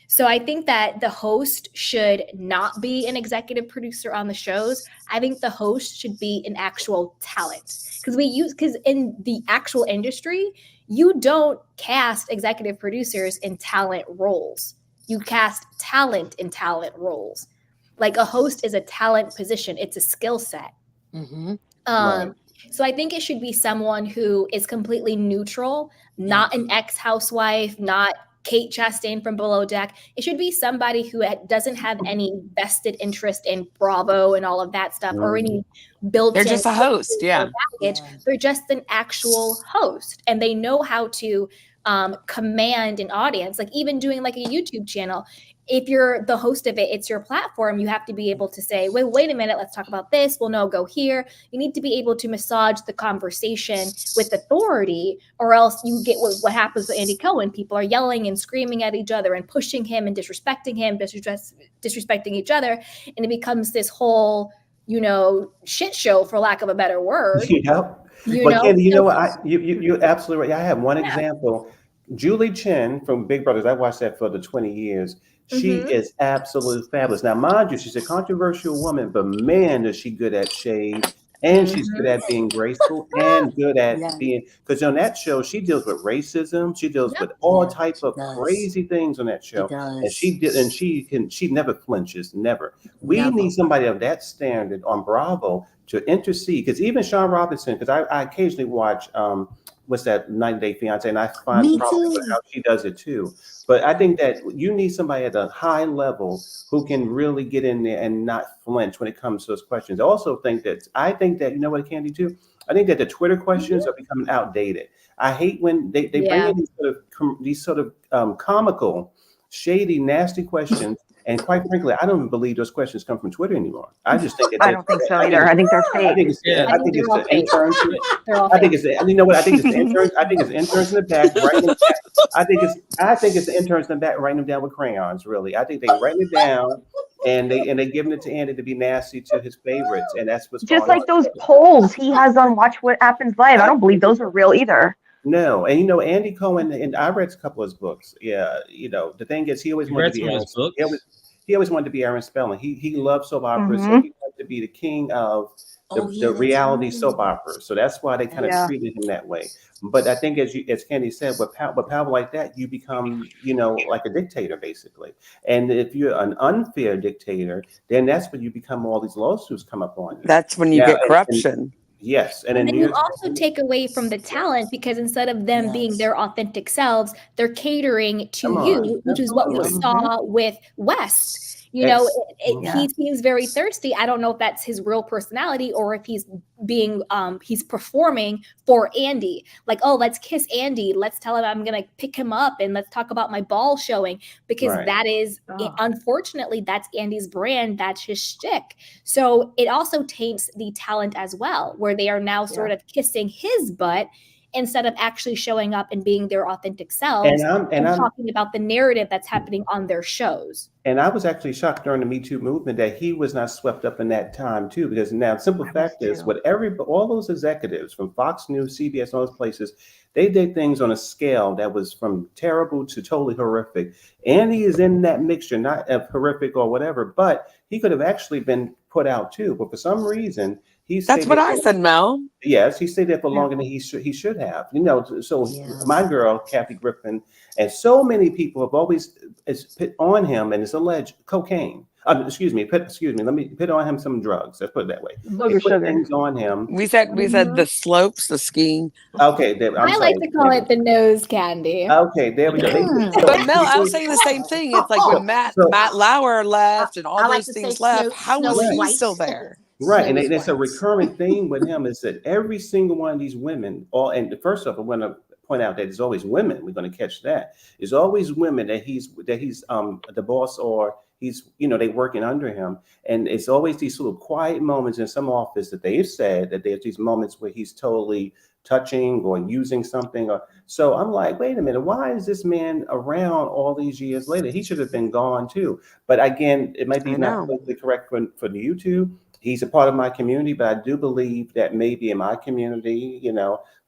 So I think that the host should not be an executive producer on the shows. I think the host should be an actual talent, because in the actual industry, you don't cast executive producers in talent roles. You cast talent in talent roles. Like a host is a talent position. It's a skill set. Right. So I think it should be someone who is completely neutral, not an ex-housewife, not Kate Chastain from Below Deck. It should be somebody who doesn't have any vested interest in Bravo and all of that stuff, or any built-in. They're just a host, yeah. Baggage. They're just an actual host, and they know how to command an audience. Like even doing like a YouTube channel, if you're the host of it, it's your platform. You have to be able to say, wait a minute, let's talk about this. Well, no, go here. You need to be able to massage the conversation with authority, or else you get what happens with Andy Cohen. People are yelling and screaming at each other and pushing him and disrespecting him, disrespecting each other. And it becomes this whole, shit show, for lack of a better word. Yep. But Candy, you know what? You're absolutely right. I have one example. Julie Chen from Big Brothers. I watched that for the 20 years. She is absolutely fabulous. Now, mind you, she's a controversial woman, but man, is she good at shade. And she's good at being graceful and good at being, because on that show, she deals with racism. She deals with all types of crazy things on that show. And she never flinches, never. We need somebody of that standard on Bravo to intercede. Because even Sean Robinson, because I occasionally watch what's that 90 Day Fiance, and I find problems with how she does it too. But I think that you need somebody at a high level who can really get in there and not flinch when it comes to those questions. I think that you know what, Candy, too? I think that the Twitter questions are becoming outdated. I hate when they bring in these sort of comical, shady, nasty questions. And quite frankly, I don't even believe those questions come from Twitter anymore. I just think I don't think so either. I think they're fake. I think it's the interns. I think it's you know what? I think it's the interns. I think it's interns in the back writing them down. I think it's the interns in the back writing them down with crayons. Really, I think they writing it down and they giving it to Andy to be nasty to his favorites, and that's what's just going like on. those polls he has on Watch What Happens Live. I don't believe those are real either. No, and Andy Cohen, and I read a couple of his books. Yeah, the thing is, he always wanted to be Aaron. He always wanted to be Aaron Spelling. He loved soap operas, so he wanted to be the king of the reality soap operas. So that's why they kind of treated him that way. But I think, as Candy said, with power like that, you become, like a dictator, basically. And if you're an unfair dictator, then that's when you become all these lawsuits come up on you. That's when you get corruption. Yes, and then you also take away from the talent, because instead of them being their authentic selves, they're catering to you, which is what we saw with West. He seems very thirsty. I don't know if that's his real personality or if he's performing for Andy. Like, oh, let's kiss Andy. Let's tell him I'm going to pick him up and let's talk about my ball showing, because that is, unfortunately, that's Andy's brand. That's his shtick. So it also taints the talent as well, where they are now sort of kissing his butt instead of actually showing up and being their authentic selves and talking about the narrative that's happening on their shows. And I was actually shocked during the Me Too movement that he was not swept up in that time too, because now simple fact is, with all those executives from Fox News, CBS, all those places, they did things on a scale that was from terrible to totally horrific. And he is in that mixture, not of horrific or whatever, but he could have actually been put out too. But for some reason, that's what I said, Mel. Yes, he stayed there for longer than he should have. You know, so my girl, Kathy Griffin, and so many people have always put on him, and it's alleged cocaine. Excuse me. Let me put on him some drugs. Let's put it that way. They put things on him. We said the slopes, the skiing. Okay, I like to call it the nose candy. Okay, there we go. But Mel, I was saying the same thing. It's like when Matt Lauer left and all those things left. How was he still there? Right, and it's a recurring theme with him is that every single one of these women, and first off, I want to point out that it's always women. We're going to catch that. It's always women that he's the boss, or he's, they working under him, and it's always these little quiet moments in some office that they've said that there's these moments where he's totally touching or using something. So I'm like, wait a minute, why is this man around all these years later? He should have been gone too. But again, it might be not completely correct for the YouTube. He's a part of my community, but I do believe that maybe in my community,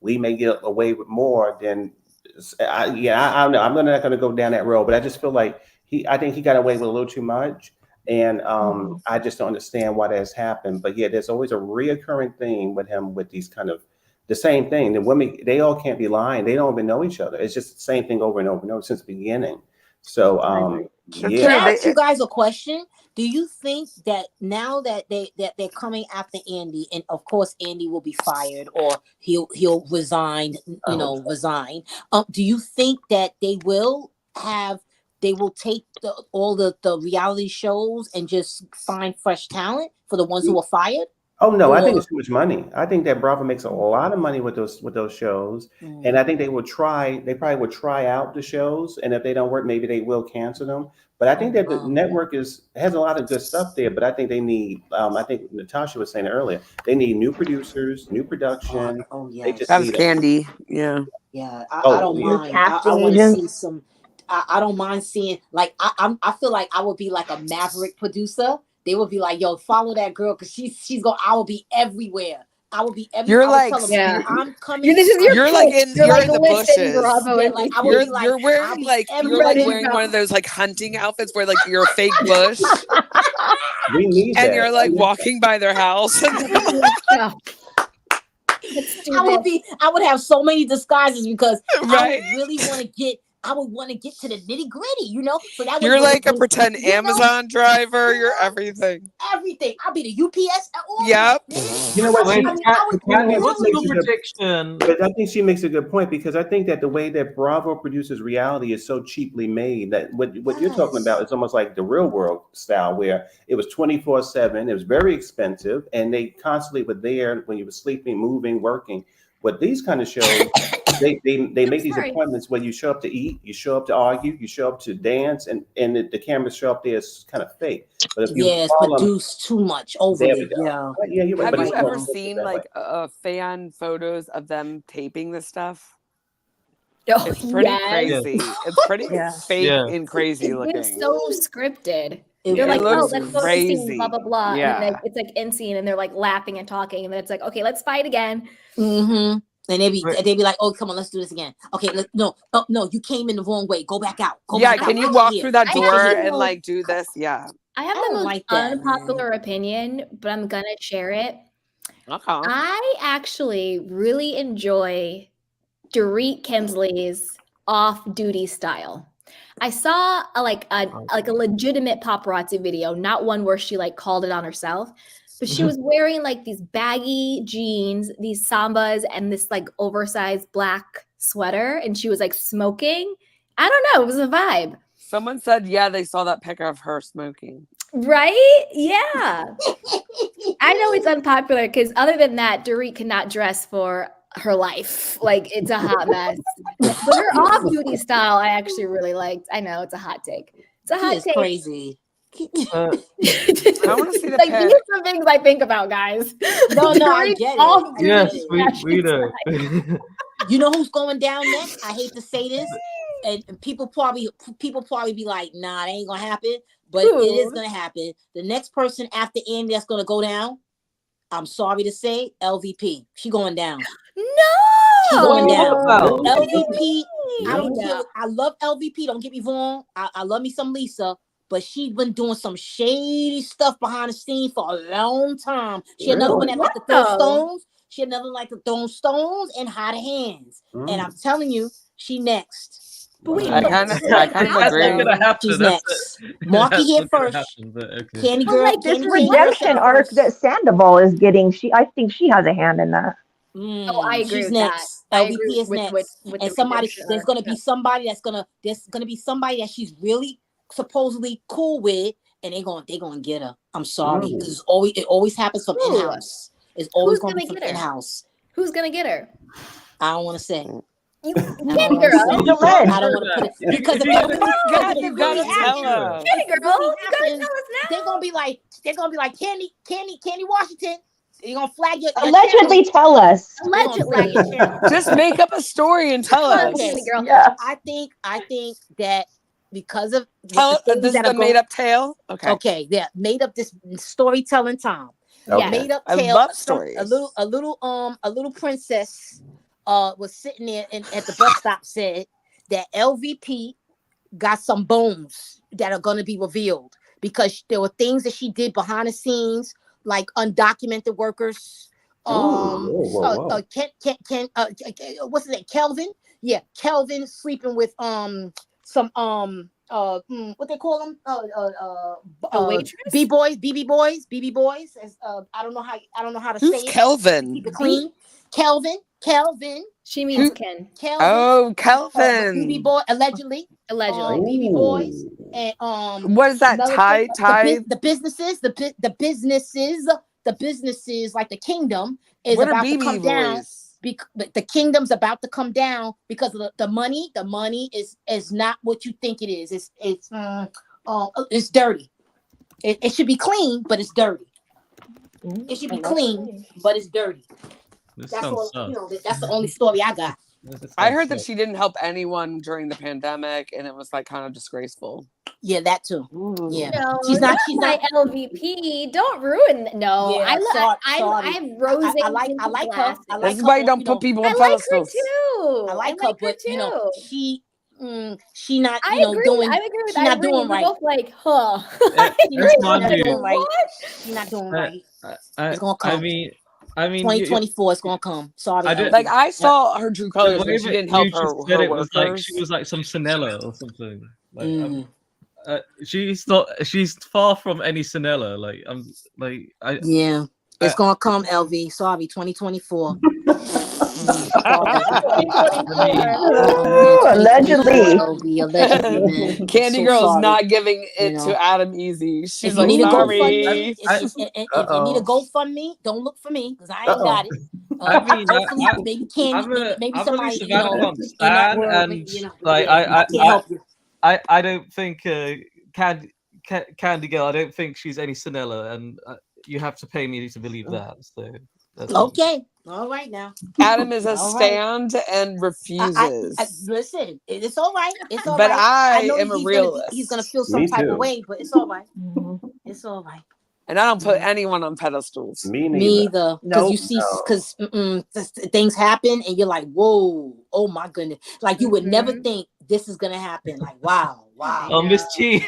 we may get away with more than, I don't know. I'm not going to go down that road, but I just feel like I think he got away with a little too much. And I just don't understand why that has happened. But yeah, there's always a reoccurring theme with him with these kind of the same thing. The women, they all can't be lying. They don't even know each other. It's just the same thing over and over and over since the beginning. So, Can I ask you guys a question? Do you think that now that they're coming after Andy, and of course Andy will be fired or he'll resign, resign. Do you think that they will take all the reality shows and just find fresh talent for the ones who are fired? Oh no, I think it's too much money. I think that Bravo makes a lot of money with those shows, and I think they probably would try out the shows, and if they don't work, maybe they will cancel them. But I think that the network has a lot of good stuff there, but I think they need. I think Natasha was saying earlier, they need new producers, new production. That was Candy. Yeah. I don't mind. I want to see some. I don't mind seeing, like, I feel like I would be like a maverick producer. They would be like, yo, follow that girl because she's going. I will be everywhere. I will be everywhere. You're like, I'm coming. You're like in the bushes. Bravo, You're wearing one of those like hunting outfits where like you're a fake bush. We need and that. you're like walking by their house. I would have so many disguises because I would really want to get. I would want to get to the nitty gritty, So that you're like a pretend Amazon driver. You're everything. Everything. I'll be the UPS. Yep. You know what? Prediction. But I think she makes a good point because I think that the way that Bravo produces reality is so cheaply made that what you're talking about is almost like the Real World style, where it was 24/7. It was very expensive, and they constantly were there when you were sleeping, moving, working. But these kind of shows, they make these appointments where you show up to eat, you show up to argue, you show up to dance, and the cameras show up there. It's kind of fake. But if it's produced too much overly. Yeah, you're right. Have you ever seen like fan photos of them taping this stuff? Oh, it's pretty crazy. It's pretty fake and crazy looking. It's so scripted. They're like, let's go to scene, blah, blah, blah. Yeah. And then it's like end scene and they're like laughing and talking. And then it's like, okay, let's fight again. Mm-hmm. And they'd be like, oh, come on, let's do this again. Okay, no, you came in the wrong way. Go back out. Can you walk through that door and like do this? Yeah. I have the most unpopular opinion, but I'm going to share it. I actually really enjoy Dorit Kemsley's off-duty style. I saw a legitimate paparazzi video, not one where she like called it on herself, but she was wearing like these baggy jeans, these sambas, and this like oversized black sweater, and she was like smoking. I don't know, it was a vibe. Someone said, they saw that picture of her smoking. Right? Yeah. I know it's unpopular because other than that, Dorit cannot dress for her life. Like, it's a hot mess. But her off-duty style, I actually really liked. I know it's a hot take. It's a hot take. Crazy. I want to see the like these are some things I think about, guys. No, I get it. Yes, we do. You know who's going down next? I hate to say this, and people probably be like, "Nah, that ain't gonna happen," but it is gonna happen. The next person after Andy that's gonna go down, I'm sorry to say, LVP. She going down. No, she going down. Wow. LVP. I don't care. I love LVP. Don't get me wrong. I love me some Lisa, but she's been doing some shady stuff behind the scenes for a long time. She had another one that like to throw stones. She had another like to throw stones and hide her hands. And I'm telling you, she next. But wait, I kind of agree. She's next. Marky here first. Candy But girl. like this Candy redemption arc that Sandoval is getting, I think she has a hand in that. Oh, I agree She's with next. that. I LVP agree is with next. the And somebody, redemption there's arc, gonna be somebody there's gonna be somebody that she's really supposedly cool with, and they're gonna get her. I'm sorry, because it always happens from in-house. It's always gonna be from in-house. Who's gonna get her? I don't want to say. You I don't can't, wanna girl. say. You I don't want to put it because if You gotta tell her. Can't, girl. You gotta tell us now. They're gonna be like Candy Washington. You're gonna flag your Allegedly channel. tell us. Allegedly. Just make up a story and tell us. Okay. Girl. Yeah. I think that because of This is the made up tale. Okay, yeah, made up this storytelling time. Yeah. Made up I tale. love stories. A little princess was sitting there and at the bus stop said that LVP got some bones that are gonna be revealed because there were things that she did behind the scenes, like undocumented workers. What's his name? Kelvin. Yeah, Kelvin sleeping with some what they call them waitress? BB boys. As I don't know how to Who's say it. Kelvin? Keep it clean. Kelvin. She means Ken. Kelvin. Oh, Kelvin. BB boy allegedly. BB boys and what is that? Tie. The businesses like the kingdom is What are about to BB come down. boys? The kingdom's about to come down because of the money. The money is not what you think it is. It's dirty. It should be clean, but it's dirty. It should be clean, but it's dirty. That's all. That's the only story I got. I heard that she didn't help anyone during the pandemic, and it was like kind of disgraceful. Yeah, that too. Yeah, No, she's not my LVP. Don't ruin. No, Yeah, I have Rose. I like her. This is why you don't put people on pedestals. Too. I like her, but too. she not I agree. doing. I agree with She's not doing right. Both like, huh? She's not doing right. It's gonna come. I mean, 2024 is gonna come. Sorry, I saw her true colors, but she didn't help her was like workers. she was like some Sinella or something. Like, she's not. She's far from any Sinella. It's gonna come. LV. Sorry, 2024. Allegedly. Candy Girl's not giving it to Adam easy. She's like, sorry. If you need a GoFundMe, don't look for me because I ain't got it. Maybe Candy, maybe somebody, I don't think Candy Girl. I don't think she's any Sinella, and you have to pay me to believe that. So that's okay. All right now. Adam is a stand and refuses. Listen, it's all right. It's all but right. I know am a realist. He's gonna feel some type of way, but it's all right. It's all right. And I don't put anyone on pedestals. Me neither. Because you see, because things happen, and you're like, "Whoa, oh my goodness!" Like you would never think this is gonna happen. Like, wow. Oh, Miss Chi.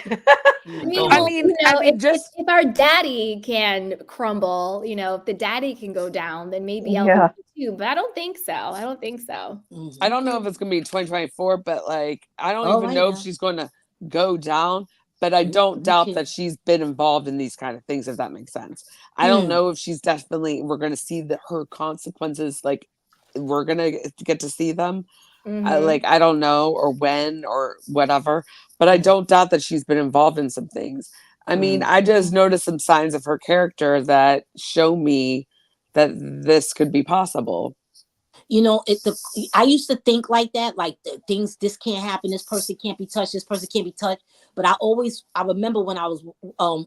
If our daddy can crumble, if the daddy can go down, then maybe LVP too. But I don't think so. I don't know if it's gonna be 2024, but like I don't even know if she's going to go down. But I don't doubt that she's been involved in these kind of things, if that makes sense. I don't know if she's we're going to see her consequences. Like we're going to get to see them. I don't know, or when or whatever, but I don't doubt that she's been involved in some things. I mean, I just noticed some signs of her character that show me that this could be possible. I used to think like that, like things, this can't happen. This person can't be touched. This person can't be touched. But I remember when I was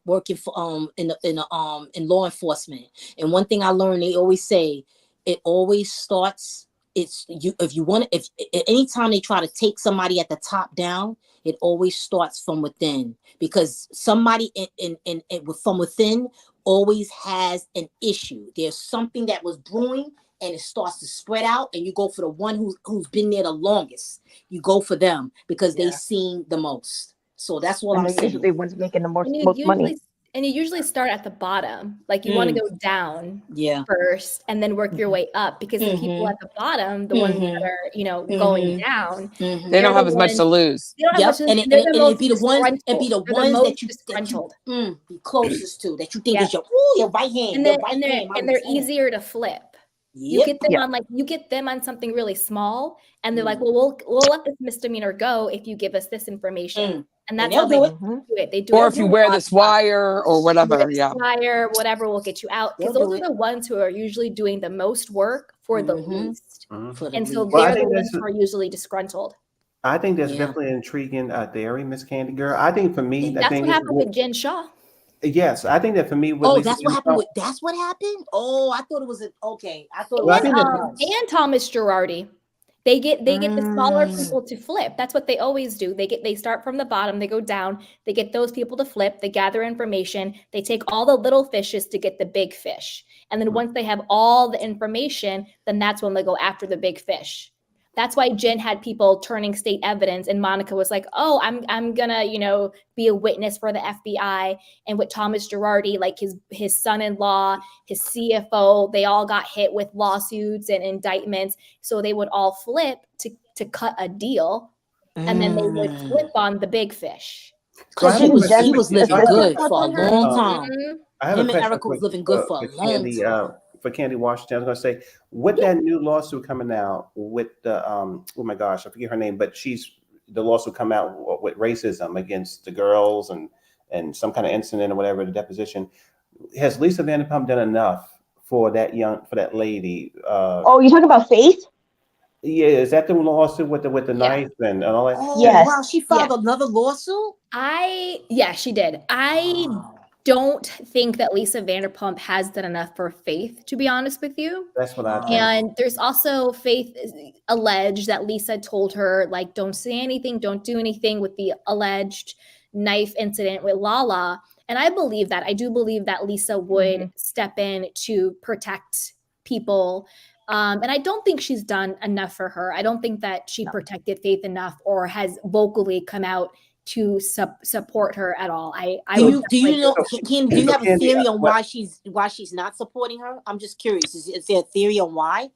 working for in law enforcement, and one thing I learned, they always say, it always starts it's you. If you want, if anytime they try to take somebody at the top down, it always starts from within, because somebody from within always has an issue. There's something that was brewing, and it starts to spread out, and you go for the one who's been there the longest. You go for them because they seen the most. So that's what I'm saying. Usually one's making the most money. And you usually start at the bottom. Like you want to go down first and then work your way up, because the people at the bottom, the ones that are, going down, they don't have as much to lose. They don't have much to lose. And They're the most it'd be the ones that you disgruntled. Be closest to, that you think is your right hand. And they're easier to flip. You get them you get them on something really small, and they're like, well, we'll let this misdemeanor go if you give us this information. And that's how they do it. They do or it. if you wear this wire or whatever, wire, whatever will get you out. Because those are the ones who are usually doing the most work for the least. And so they're the ones who are usually disgruntled. I think that's definitely an intriguing theory, Miss Candy Girl. I think for me, that's what happened with Jen Shaw. Yes, I think that for me. That's what happened. That's what happened. Oh, I thought it was okay. I thought. And Thomas Girardi. They get the smaller people to flip. That's what they always do. They start from the bottom, they go down, they get those people to flip, they gather information, they take all the little fishes to get the big fish. And then once they have all the information, then that's when they go after the big fish. That's why Jen had people turning state evidence, and Monica was like, "Oh, I'm gonna, be a witness for the FBI." And with Thomas Girardi, like his son-in-law, his CFO, they all got hit with lawsuits and indictments, so they would all flip to cut a deal, and then they would flip on the big fish. Because he was living good for a long time. Him and Erica was living good for a long time. For Candy Washington, I was going to say, with that new lawsuit coming out with the oh my gosh, I forget her name, but the lawsuit come out with racism against the girls and some kind of incident or whatever, the deposition. Has Lisa Vanderpump done enough for that lady? Oh, you talking about Faith? Yeah, is that the lawsuit with the knife and all that? Oh, yes. Wow, she filed another lawsuit? She did. I don't think that Lisa Vanderpump has done enough for Faith, to be honest with you. That's what I think. And there's also Faith alleged that Lisa told her, like, don't say anything, don't do anything with the alleged knife incident with Lala. And I believe that. I do believe that Lisa would step in to protect people. And I don't think she's done enough for her. I don't think that she protected Faith enough or has vocally come out to support her at all. Do you have a theory on why she's not supporting her? I'm just curious. Is there a theory on why?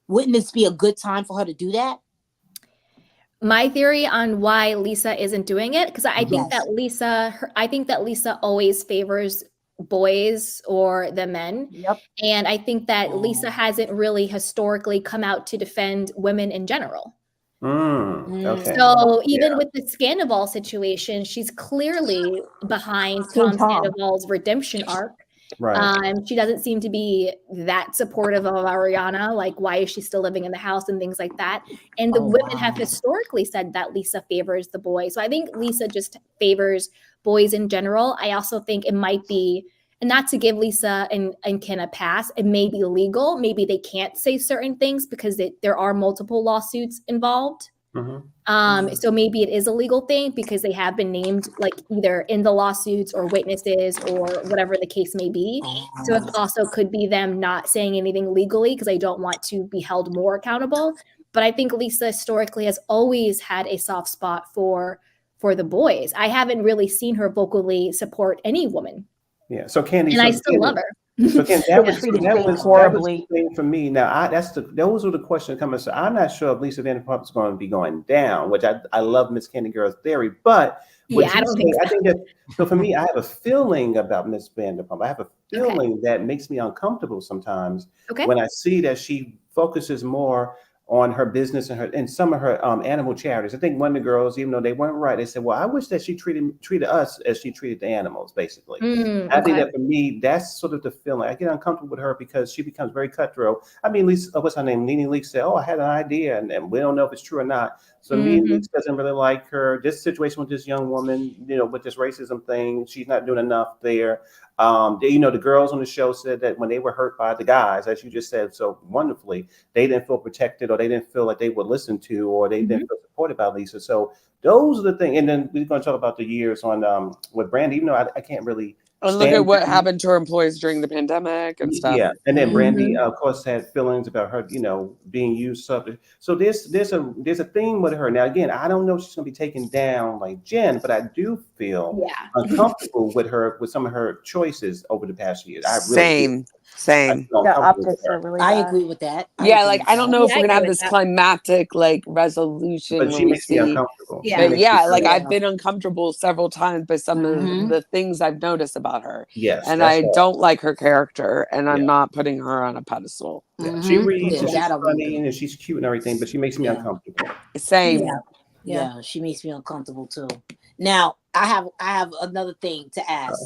Wouldn't this be a good time for her to do that? My theory on why Lisa isn't doing it, because I think that Lisa always favors boys or the men. Yep. And I think that Lisa hasn't really historically come out to defend women in general. Okay. So even with the Scandival situation, she's clearly behind Tom Scandival's redemption arc. Right. She doesn't seem to be that supportive of Ariana. Like, why is she still living in the house and things like that? And the women have historically said that Lisa favors the boys. So I think Lisa just favors boys in general. I also think it might be, and not to give Lisa and Ken a pass, it may be legal. Maybe they can't say certain things because there are multiple lawsuits involved. So maybe it is a legal thing because they have been named, like, either in the lawsuits or witnesses or whatever the case may be. So it also could be them not saying anything legally because they don't want to be held more accountable. But I think Lisa historically has always had a soft spot for the boys. I haven't really seen her vocally support any woman. Yeah. So Candy, and I still love her. So Candy, that was horribly the thing for me. Now, those were the questions coming. So I'm not sure if Lisa Vanderpump is going to be going down, which I love Miss Candy Girl's theory, but I don't think so. I think that, so for me, I have a feeling about Miss Vanderpump. I have a feeling that makes me uncomfortable sometimes when I see that she focuses more on her business and some of her animal charities. I think one of the girls, even though they weren't right, they said, well, I wish that she treated us as she treated the animals, basically. I think that for me, that's sort of the feeling. I get uncomfortable with her because she becomes very cutthroat. I mean, Lisa, what's her name? Nene Leakes said, oh, I had an idea, and we don't know if it's true or not. So Nene Leakes doesn't really like her. This situation with this young woman, with this racism thing, she's not doing enough there. The girls on the show said that when they were hurt by the guys, as you just said so wonderfully, they didn't feel protected, or they didn't feel like they were listened to, or they didn't feel supported by Lisa. So those are the things. And then we're going to talk about the years on with Brandy, even though I can't really. And look at what happened to her employees during the pandemic and stuff. Yeah, and then Brandy, of course, had feelings about her, being used. So there's a theme with her. Now, again, I don't know if she's going to be taken down like Jen, but I do feel uncomfortable with some of her choices over the past years. I really Same. The optics are really I bad. agree with that. I don't know if we're gonna have this climactic resolution. But she makes me uncomfortable. Yeah. But I've been uncomfortable several times by some of the things I've noticed about her. Yes, and I don't like her character, and I'm not putting her on a pedestal. Yeah. She reads, and she's funny, and she's cute and everything, but she makes me uncomfortable. Same. Yeah, she makes me uncomfortable too. Now, I have another thing to ask.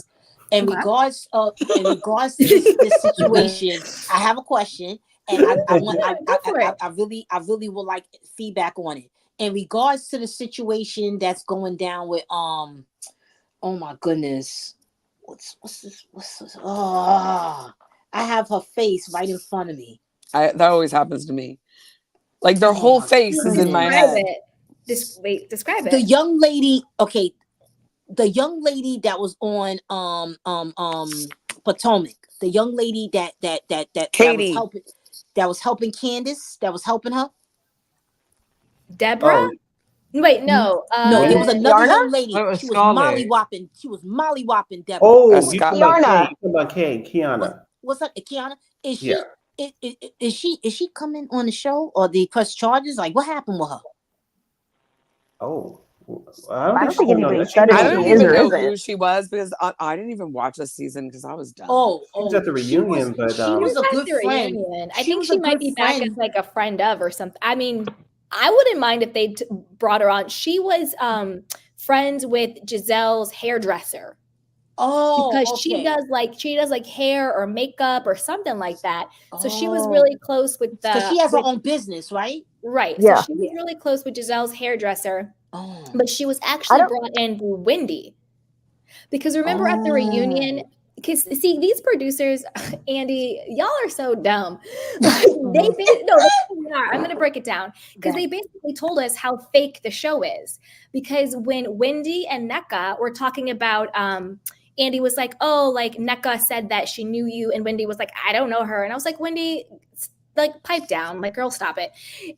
In regards to this situation, I have a question, and I really would like feedback on it. In regards to the situation that's going down with oh my goodness, what's this? I have her face right in front of me. That always happens to me. Like their whole face is in my head. Describe it. The young lady, okay. The young lady that was on Potomac, the young lady that Katie. that was helping Candace, that was helping her. Deborah? Wait, no. No, there was another young lady. Oh, She was mollywopping. She was mollywopping Deborah. Oh, That's you talking about Kiana. What's up, Kiana? Is she? Yeah. Is she coming on the show, or they press charges? Like, what happened with her? Oh. I don't think anybody said I if don't she is even or know isn't. who she was because I didn't even watch this season because I was done. She was at the reunion, but she was a good friend. Reunion. I think she might be back as like a friend of or something. I mean, I wouldn't mind if they brought her on. She was friends with Giselle's hairdresser. Oh, because she does like hair or makeup or something like that. So she was really close with because she has her own business, right? Right. Yeah. So she was really close with Giselle's hairdresser. Oh. But she was actually brought in for Wendy. Because remember at the reunion, because see, these producers, Andy, y'all are so dumb. I'm gonna break it down. Because they basically told us how fake the show is. Because when Wendy and NECA were talking about Andy was like, oh, like NECA said that she knew you, and Wendy was like, I don't know her. And I was like, Wendy, like pipe down, like girl, stop it.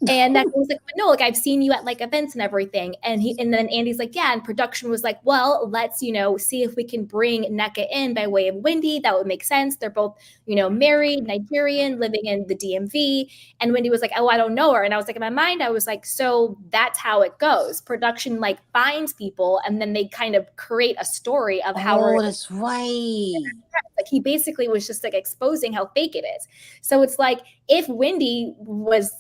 And that was like, no, like I've seen you at like events and everything. And then Andy's like, yeah. And production was like, well, let's see if we can bring NECA in by way of Wendy. That would make sense. They're both married, Nigerian, living in the DMV. And Wendy was like, oh, I don't know her. And I was like, in my mind, I was like, so that's how it goes. Production like finds people, and then they kind of create a story of how. Oh, that's right. Like he basically was just like exposing how fake it is. So it's like if Wendy was,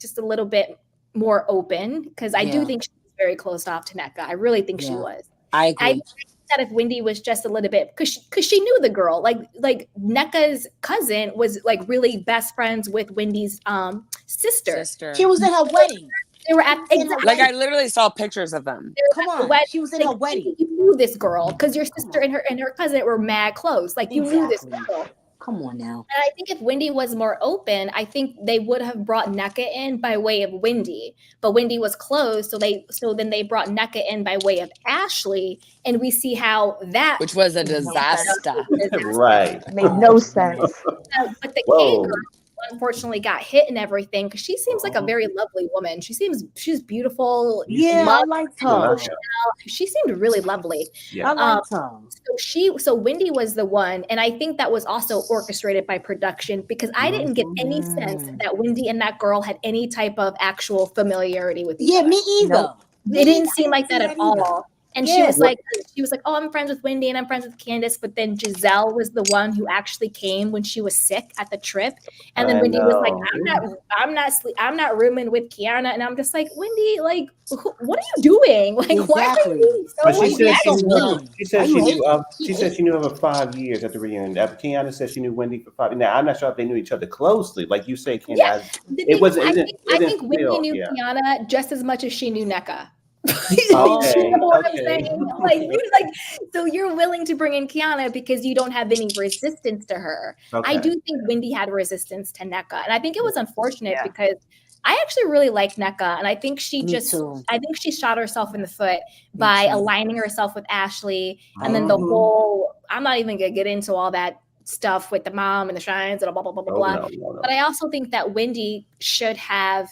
just a little bit more open, because I do think she was very closed off to NECA. I really think she was. I agree. I think that if Wendy was just a little bit, because she knew the girl, like NECA's cousin was like really best friends with Wendy's sister. She was at her wedding. They were at like I literally saw pictures of them. Come on, she was in her wedding. You knew this girl because your sister and her cousin were mad close. Like you knew this girl. Come on now. And I think if Wendy was more open, I think they would have brought NECA in by way of Wendy. But Wendy was closed, so then they brought NECA in by way of Ashley, and we see how that, which was a disaster. Right. Made no sense. But the K girl unfortunately got hit and everything because she seems like a very lovely woman. She's beautiful. Yeah, I liked her. She seemed really lovely. Yeah. I liked her. So Wendy was the one, and I think that was also orchestrated by production because I didn't get any sense that Wendy and that girl had any type of actual familiarity with each other. Me either. It didn't seem like that at all. And she was like, oh, I'm friends with Wendy and I'm friends with Candace. But then Giselle was the one who actually came when she was sick at the trip. And then Wendy was like, I'm not rooming with Kiana. And I'm just like, Wendy, like, what are you doing? Like, why are you being so But she mean? said she knew her for 5 years at the reunion. Kiana said she knew Wendy for 5. Now I'm not sure if they knew each other closely, like you say, Candy. Yeah, I think feel, Wendy knew Kiana just as much as she knew NECA. Okay, You know what I'm okay. saying? Like, so you're willing to bring in Kiana because you don't have any resistance to her. Okay. I do think Wendy had resistance to NECA, and I think it was unfortunate because I actually really like NECA, and I think she shot herself in the foot by aligning herself with Ashley, and then the whole. I'm not even gonna get into all that stuff with the mom and the shrines and blah blah blah blah blah. No. But I also think that Wendy should have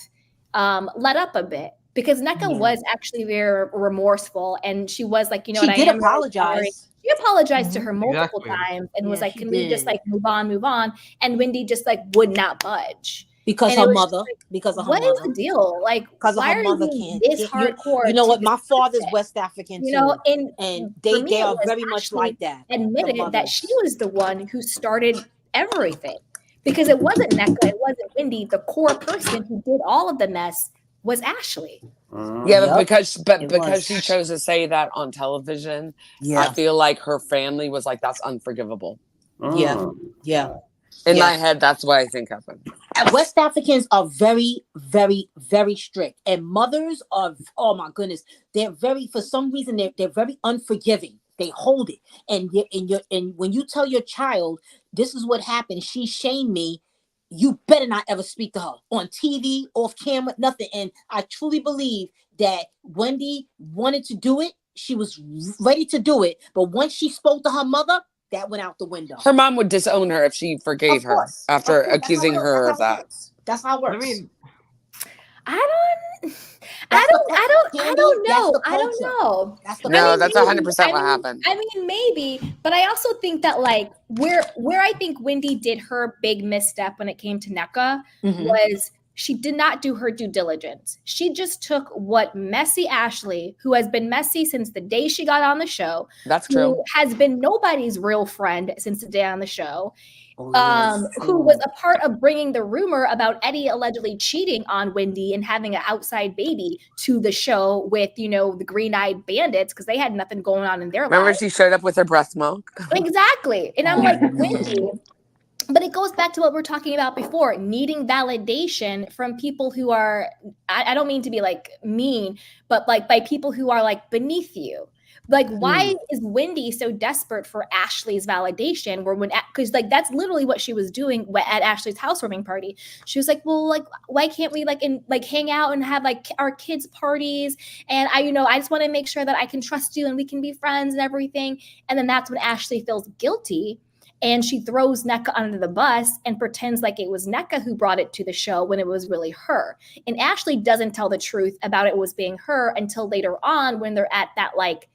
let up a bit. Because NECA was actually very remorseful, and she was like, you know, she what, did I am apologize. Really she apologized to her multiple times and was like, can we just like move on? And Wendy just like would not budge. Because her mother, because of her mother. What is the deal? Like, because why of her mother can't. This hardcore. You know what? My father's West African, you know, too. And they are very much like that. Admitted that she was the one who started everything. Because it wasn't NECA, it wasn't Wendy. The core person who did all of the mess was Ashley. Yeah, but because she chose to say that on television, I feel like her family was like, that's unforgivable. Yeah. In my head, that's what I think happened. And West Africans are very, very, very strict. And mothers are, oh my goodness, they're very, for some reason, they're very unforgiving. They hold it. And when you tell your child, this is what happened, she shamed me, you better not ever speak to her on TV, off camera, nothing. And I truly believe that Wendy wanted to do it. She was ready to do it. But once she spoke to her mother, that went out the window. Her mom would disown her if she forgave her after accusing her of that. That's how it works. I mean, I don't know. No, that's 100% what happened. I mean, maybe, but I also think that like where I think Wendy did her big misstep when it came to NECA was she did not do her due diligence. She just took what messy Ashley, who has been messy since the day she got on the show, that's true, who has been nobody's real friend since the day on the show. Who was a part of bringing the rumor about Eddie allegedly cheating on Wendy and having an outside baby to the show with, you know, the green-eyed bandits because they had nothing going on in their lives. Remember she showed up with her breast milk? Exactly. And I'm like, Wendy. But it goes back to what we're talking about before, needing validation from people who are, I don't mean to be like mean, but like by people who are like beneath you. Like, why is Wendy so desperate for Ashley's validation? Because like that's literally what she was doing at Ashley's housewarming party. She was like, well, like, why can't we like hang out and have like our kids' parties? And I just want to make sure that I can trust you and we can be friends and everything. And then that's when Ashley feels guilty. And she throws NECA under the bus and pretends like it was NECA who brought it to the show when it was really her. And Ashley doesn't tell the truth about it was being her until later on when they're at that like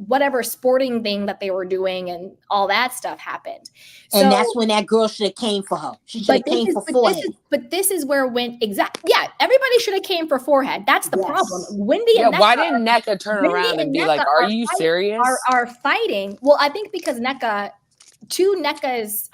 whatever sporting thing that they were doing and all that stuff happened. And that's when that girl should have came for her. She should have came for forehead. But this is where everybody should have came for forehead. That's the problem. Wendy and NECA, why didn't NECA turn around and be like, are you serious? Are fighting. Well, I think because NECA, to NECA's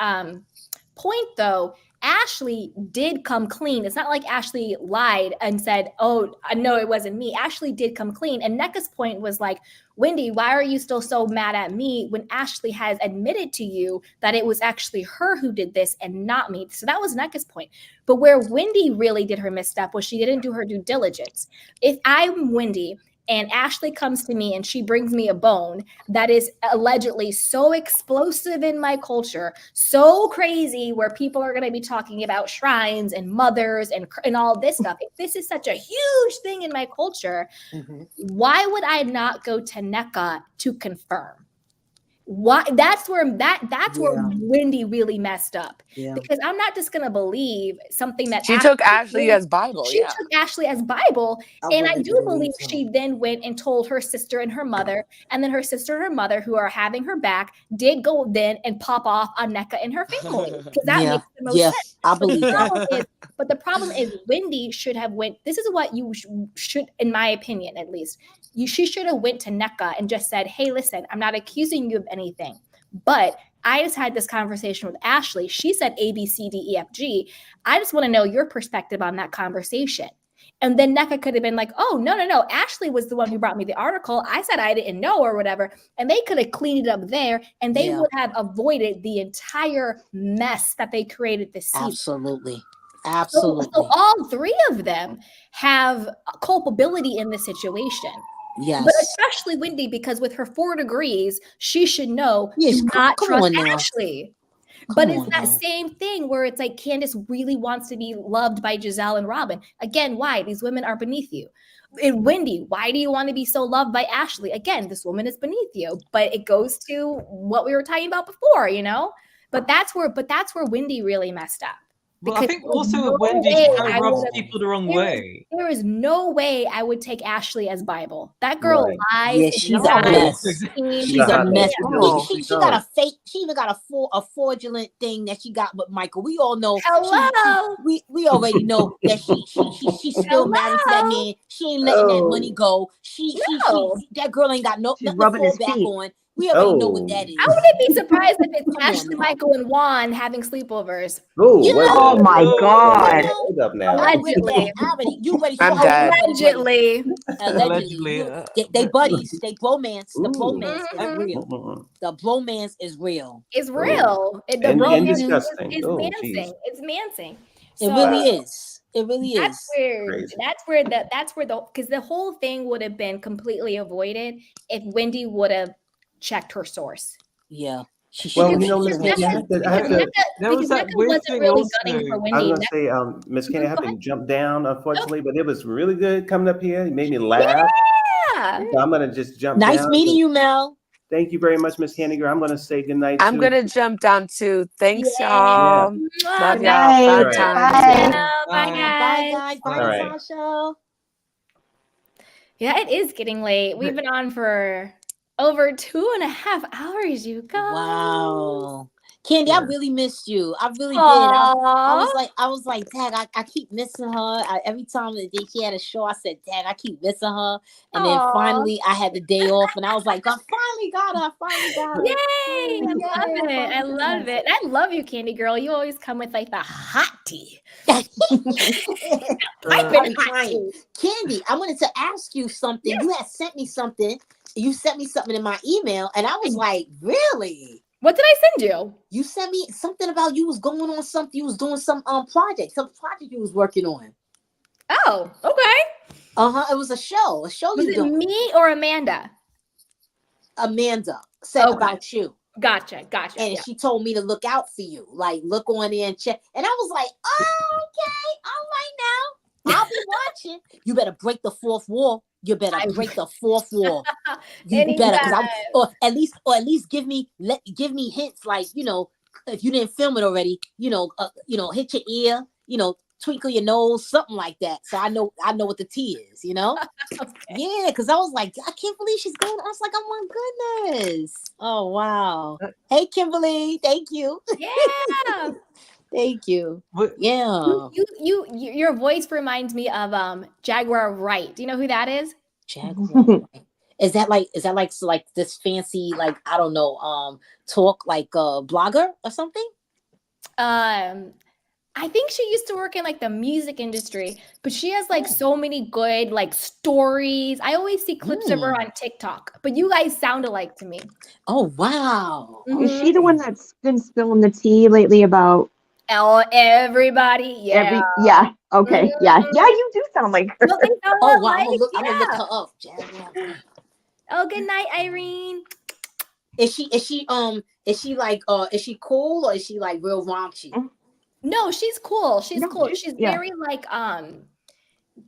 point though, Ashley did come clean. It's not like Ashley lied and said, oh, no, it wasn't me. Ashley did come clean. And NECA's point was like, Wendy, why are you still so mad at me when Ashley has admitted to you that it was actually her who did this and not me? So that was NECA's point. But where Wendy really did her misstep was she didn't do her due diligence. If I'm Wendy and Ashley comes to me and she brings me a bone that is allegedly so explosive in my culture, so crazy where people are going to be talking about shrines and mothers and all this stuff. If this is such a huge thing in my culture, why would I not go to NECA to confirm? Why? That's where where Yeah. Wendy really messed up. Yeah. Because I'm not just gonna believe something that She took Ashley did. as Bible. She Yeah. took Ashley as Bible, I and I really do believe believe so. she then went and told her sister and her mother, and then her sister and her mother, who are having her back, did go then and pop off on NECA and her family, because that Yeah. makes the most Yeah. sense. I But the believe that. problem is, Wendy should have went. This is what you should, in my opinion, at least, she should have went to NECA and just said, "Hey, listen, I'm not accusing you of anything, but I just had this conversation with Ashley. She said A, B, C, D, E, F, G. I just want to know your perspective on that conversation." And then NECA could have been like, "Oh, no. Ashley was the one who brought me the article. I said I didn't know," or whatever. And they could have cleaned it up there, and they Yeah. would have avoided the entire mess that they created this season. Absolutely. So Absolutely. all three of them have culpability in this situation. But Yes. especially Wendy, because with her 4 degrees, she should know Yes, do come not trust on now. Ashley. Come But it's on that now. same thing where it's like Candace really wants to be loved by Giselle and Robin. Again, why? These women are beneath you. And Wendy, why do you want to be so loved by Ashley? Again, this woman is beneath you. But it goes to what we were talking about before, you know? But that's where Wendy really messed up. Well, I Because think there was also no with Wendy, she way kind I of rubs would have people the wrong there is way. there is no way I would take Ashley as Bible. That girl Right. lies. Yeah, and she's a lies. mess. She She's a hot mess. mess. Oh. She got a fake. She even got a fraudulent thing that she got with Michael. We all know. Hello. We already know that she's still married to that Hello. man. She ain't letting that money Oh. go. She No. that girl ain't got She's nothing to rubbing fall his back feet. on. We already know what Oh. that is. I wouldn't be surprised if it's Come on Ashley, now. Michael, and Juan having sleepovers. Oh, You wait, Oh my God. hold up now. Allegedly. You ready? I'm dead. Allegedly. Allegedly. They buddies. They bromance. The Ooh. bromance is Mhm. real. Mm-mm. The bromance is real. It's Oh. real. The And romance disgusting. is Oh, mancing. jeez. It's mancing. It So really is. It really that's is. where Crazy. because the whole thing would have been completely avoided if Wendy would have checked her source. Yeah. She Well, should you know, Because Miss Candy, I have to, There was that NECA weird wasn't thing really also. gunning for I was Wendy. gonna say, Miss Candy, I have Go to jump down, unfortunately, but it was really good coming up here. It made me laugh. Yeah. So I'm gonna just jump Nice down. meeting you, Mel. Thank you very much, Miss Candy girl. I'm gonna say goodnight I'm to gonna jump down too. Thanks, Yeah. y'all. Mwah. Love Good y'all. night. Fun All right. times. Bye. Bye, Bye. Bye, guys. guys. Bye, All right. Sasha. Yeah, it is getting late. We've been on for over 2.5 hours, you guys. Wow. Candy, I really missed you. I really did. Aw. I was like, Dad, I keep missing her. Every time that she had a show, I said, Dad, I keep missing her. And then Aw. finally, I had the day off, and I was like, I finally got her. I finally got her. Yay! I love it. I love it. I love you, Candy Girl. You always come with like the hot tea. Piping hot tea. Candy, I wanted to ask you something. Yes. You had sent me something. You sent me something in my email, and I was like, really? What did I send you? You sent me something about you was going on something. You was doing some project you was working on. Oh, okay. It was a show. Was you it doing. me or Amanda? Amanda said about you. Gotcha. And Yeah. she told me to look out for you. Like, look on there and check. And I was like, oh, okay. All right now. I'll be watching. You better break the fourth wall. You better break the fourth wall. You better, because or at least give me hints, like, you know, if you didn't film it already, hit your ear, twinkle your nose, something like that. So I know what the tea is, Okay. Yeah, because I was like, I can't believe she's going. I was like, oh my goodness. Oh wow. Hey Kimberly, thank you. Yeah. Thank you. What? Yeah. Your voice reminds me of Jaguar Wright. Do you know who that is? Jaguar. Is that like this fancy, like, I don't know, talk, like a blogger or something? I think she used to work in like the music industry, but she has like so many good like stories. I always see clips of her on TikTok, but you guys sound alike to me. Oh wow. Is she the one that's been spilling the tea lately about Everybody? Yeah. yeah. Okay. Yeah. Yeah, you do sound like her. Well, they sound Oh wow, alike, I'm gonna look yeah. her up. Jaguar. Oh, good night, Irene. Is she like is she cool, or is she like real raunchy? No, she's cool. She's No, cool. she's- She's yeah. very like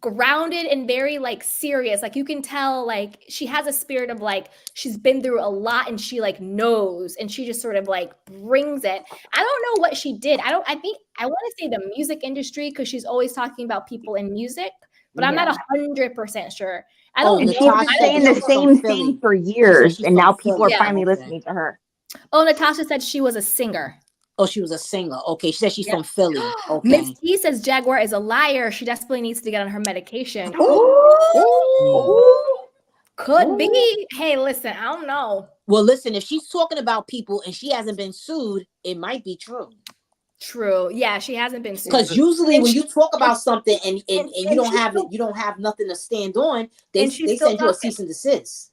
grounded and very like serious. Like you can tell like she has a spirit of like she's been through a lot and she like knows and she just sort of like brings it. I don't know what she did. I think I want to say the music industry because she's always talking about people in music, but I'm not 100% sure. I don't And know. she's been saying the same thing for years, and now people are finally listening to her. Oh, Natasha said she was a singer. Oh, she was a singer. Okay, she said she's from Philly. Okay. Miss T says Jaguar is a liar. She desperately needs to get on her medication. Could be. Hey, listen, I don't know. Well, listen, if she's talking about people and she hasn't been sued, it might be true. True. Yeah, she hasn't been sued. Because usually when you talk about something and you don't have it, you don't have nothing to stand on, they send you a cease and desist.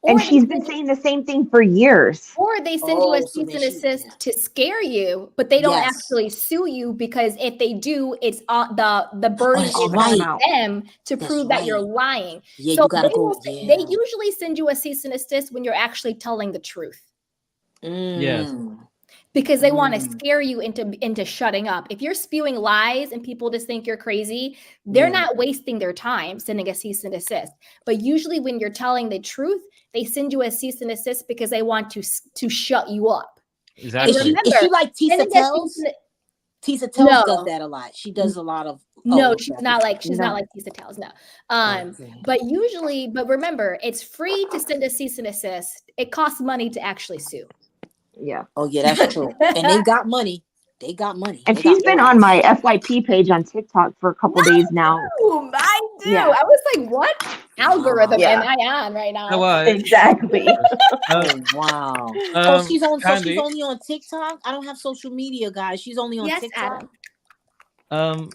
And she's been saying the same thing for years. Or they send you a cease and desist to scare you, but they don't actually sue you because if they do, it's the burden is on them to prove that you're lying. Yeah, so you gotta go. They usually send you a cease and desist when you're actually telling the truth. Yes. Because they want to scare you into shutting up. If you're spewing lies and people just think you're crazy, they're not wasting their time sending a cease and desist. But usually when you're telling the truth, they send you a cease and desist because they want to shut you up. Exactly. Is she like Tisa Tells? Tisa Tells does that a lot. She does a lot of. No, she's not like Tisa Tells. No. But remember, it's free to send a cease and desist. It costs money to actually sue. Yeah. Oh yeah, that's true. And they got money. And she's been on my FYP page on TikTok for a couple days now. I do. Yeah. I was like, what algorithm am I on right now? Exactly. Wow. She's only on TikTok. I don't have social media, guys. She's only on TikTok. Adam.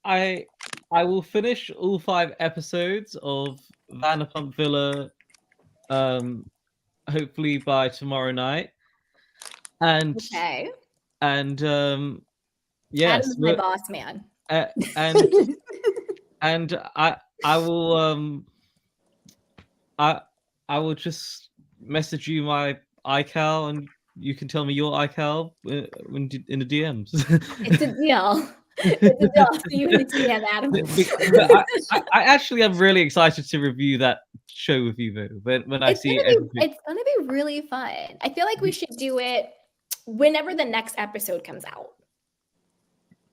I will finish all 5 episodes of Vanderpump Villa hopefully by tomorrow night. And yes, Adam's my boss man. And I will just message you my iCal and you can tell me your iCal in the DMs. It's a deal. It's a deal. See you in the DM, Adam. I actually am really excited to review that show with you though. When I see everything. It's gonna be really fun. I feel like we should do it whenever the next episode comes out.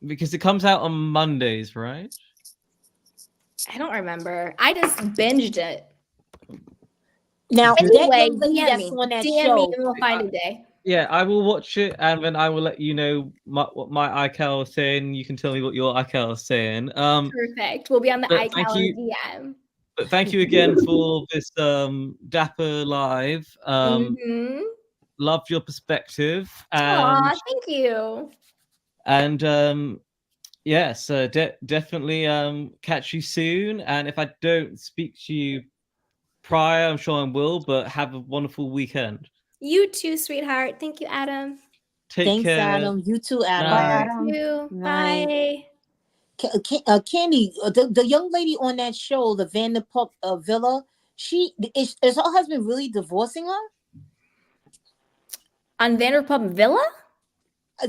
Because it comes out on Mondays, right? I don't remember. I just binged it. Now, anyway, DM me on that show. Me and we'll find a day. Yeah, I will watch it and then I will let you know what my iCal is saying. You can tell me what your iCal is saying. Perfect. We'll be on the iCal DM. But thank you again for this Dapper Live. Loved your perspective. And, thank you. And yes, definitely catch you soon. And if I don't speak to you prior, I'm sure I will, but have a wonderful weekend. You too, sweetheart. Thank you, Adam. Thanks, care. Adam. You too, Adam. Bye, Adam. Thank you. Bye. Candy, the young lady on that show, the Vanderpump Villa, is her husband really divorcing her? On Vanderpump Villa?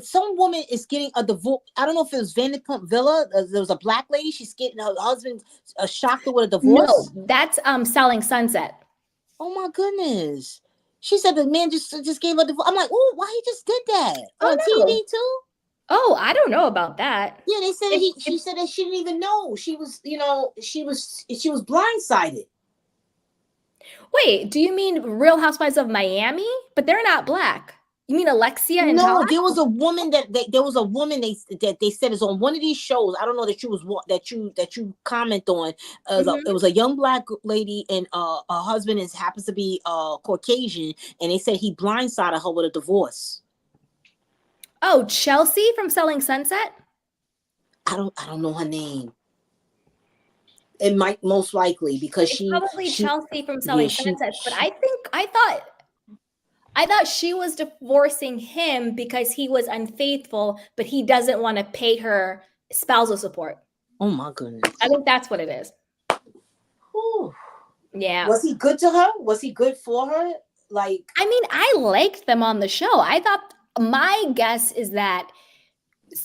Some woman is getting a divorce. I don't know if it was Vanderpump Villa. There was a black lady. She's getting her husband shocked her with a divorce. No, that's Selling Sunset. Oh my goodness. She said the man just gave her a divorce. I'm like, oh, why he just did that? On TV too? Oh, I don't know about that. Yeah, they said she said that she didn't even know. She was, she was blindsided. Wait, do you mean Real Housewives of Miami? But they're not black. You mean Alexia and No, Todd? there was a woman that they said is on one of these shows. I don't know that you comment on. It was a young black lady and her husband happens to be Caucasian, and they said he blindsided her with a divorce. Oh, Chelsea from Selling Sunset? I don't know her name. It might most likely because it's probably Chelsea from Selling Sunset, but I thought she was divorcing him because he was unfaithful, but he doesn't want to pay her spousal support. Oh my goodness. I think that's what it is. Whew. Yeah. Was he good to her? Was he good for her? I liked them on the show. I thought my guess is that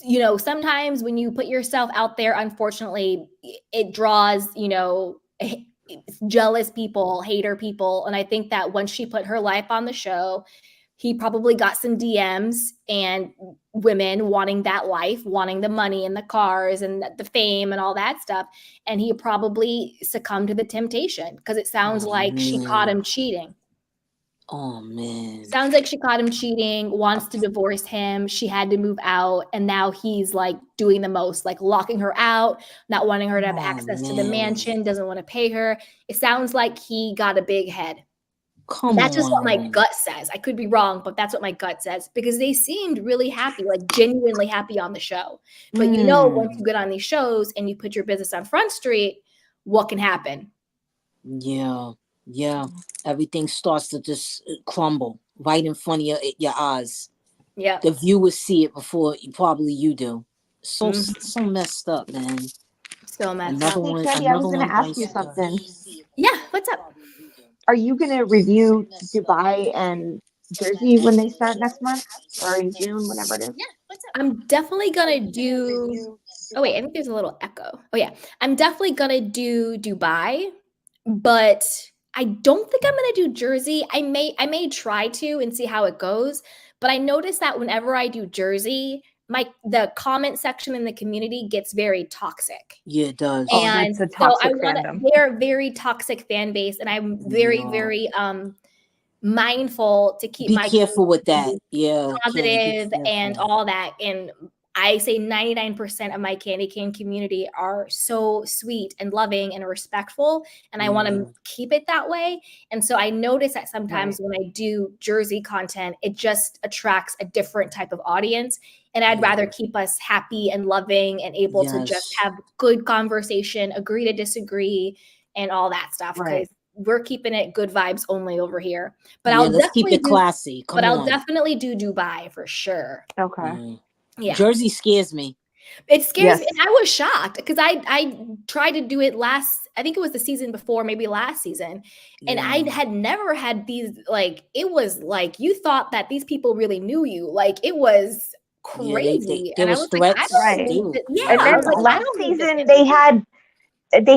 you know, sometimes when you put yourself out there, unfortunately, it draws, you know, jealous people, hater people. And I think that once she put her life on the show, he probably got some DMs and women wanting that life, wanting the money and the cars and the fame and all that stuff. And he probably succumbed to the temptation because it sounds like she caught him cheating. Oh man. Sounds like she caught him cheating, wants to divorce him. She had to move out. And now he's like doing the most, like locking her out, not wanting her to have access to the mansion, doesn't want to pay her. It sounds like he got a big head. That's just what my gut says. I could be wrong, but that's what my gut says because they seemed really happy, like genuinely happy on the show. But you know, once you get on these shows and you put your business on Front Street, what can happen? Yeah. Everything starts to just crumble right in front of your eyes. Yeah. The viewers see it before you do. So messed up, man. So messed up. Hey, Candy, I was going to ask you something. Yeah, what's up? Are you going to review Dubai and Jersey when they start next month or in June, whenever it is? Yeah, what's up? I'm definitely going to do. Oh, wait, I think there's a little echo. Oh, yeah. I'm definitely going to do Dubai, but I don't think I'm going to do Jersey. I may try to and see how it goes. But I noticed that whenever I do Jersey, the comment section in the community gets very toxic. Yeah, it does. And that's a toxic they're very toxic fan base, and I'm very, very mindful to keep my careful with that. Yeah, positive and all that. And I say 99% of my candy cane community are so sweet and loving and respectful, and I want to keep it that way. And so I notice that sometimes when I do Jersey content, it just attracts a different type of audience. And I'd rather keep us happy and loving and able to just have good conversation, agree to disagree, and all that stuff. Because we're keeping it good vibes only over here. But let's keep it classy. I'll definitely do Dubai for sure. Okay. Yeah. Jersey scares me. It scares me. And I was shocked because I tried to do it I think it was the season before, maybe last season. And I had never had these, like, it was like, you thought that these people really knew you. Like, it was crazy. There was threats. And then last season they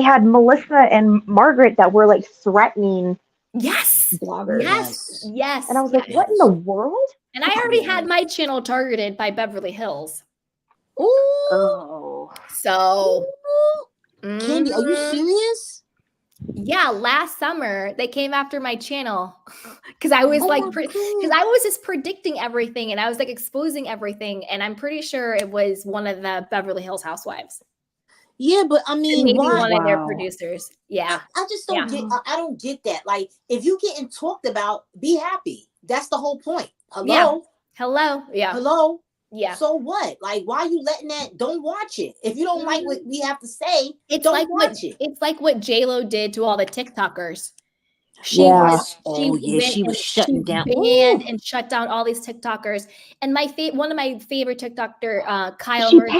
had Melissa and Margaret that were like threatening bloggers. Yes. And I was like, what in the world? And I already had my channel targeted by Beverly Hills. Oh. So Candy, are you serious? Yeah, last summer they came after my channel because I was because I was just predicting everything and I was like exposing everything, and I'm pretty sure it was one of the Beverly Hills housewives. Yeah, but I mean, maybe one of their producers. Yeah, I just don't get. I don't get that. Like, if you getting talked about, be happy. That's the whole point. Hello. Yeah. Hello. Yeah. So what? Like, why are you letting that? Don't watch it. If you don't like what we have to say, it's don't like watch it. It's like what J-Lo did to all the TikTokers. She was shutting down, banned and shut down all these TikTokers. And one of my favorite TikToker, Kyle Murray,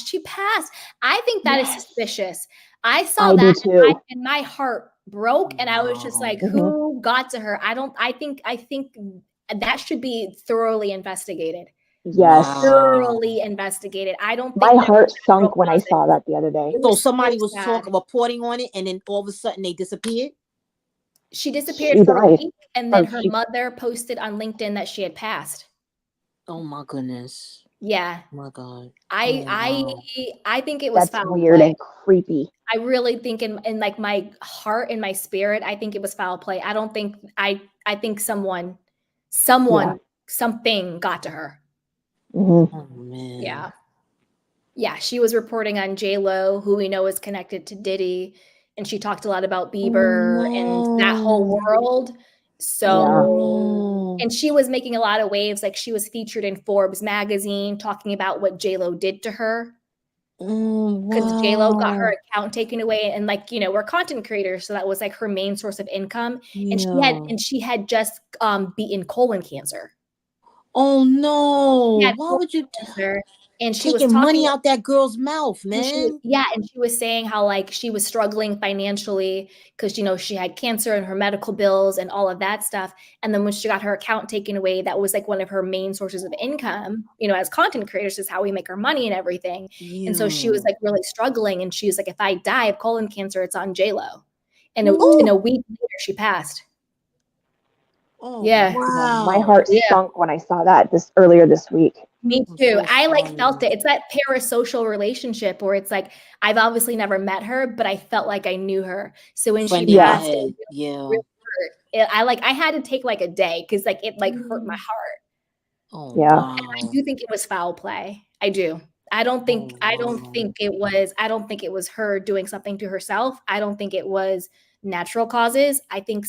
she passed. I think that is suspicious. I saw that and my heart broke, and I was just like, who got to her? I think that should be thoroughly investigated. Yes. Thoroughly investigated. I don't think my heart sunk when I saw that the other day. So somebody was reporting on it, and then all of a sudden they disappeared. She disappeared for a week, and then her mother posted on LinkedIn that she had passed. Oh my goodness. Yeah. Oh my God. I think it was foul weird play. And creepy. I really think in like my heart and my spirit, I think it was foul play. I don't think I think something got to her. Mm-hmm. Oh man. Yeah. Yeah. She was reporting on J-Lo, who we know is connected to Diddy. And she talked a lot about Bieber and that whole world. So, and she was making a lot of waves. Like, she was featured in Forbes magazine talking about what J-Lo did to her. Because J-Lo got her account taken away. And like, we're content creators. So that was like her main source of income. And she had just beaten colon cancer. Oh no. Why would you? And she was taking money talking out that girl's mouth, man. And she was saying how like she was struggling financially because she had cancer and her medical bills and all of that stuff. And then when she got her account taken away, that was like one of her main sources of income, as content creators, is how we make our money and everything. And so she was like really struggling, and she was like, if I die of colon cancer, it's on J-Lo. And in a week later, she passed. Oh, yeah. wow. My heart sunk when I saw that earlier this week. Me too. I like felt it. It's that parasocial relationship where it's like, I've obviously never met her, but I felt like I knew her. So when she passed, it really hurt. I had to take like a day because like it like hurt my heart. Oh, yeah. wow. And I do think it was foul play. I do. I don't think it was her doing something to herself. I don't think it was natural causes. I think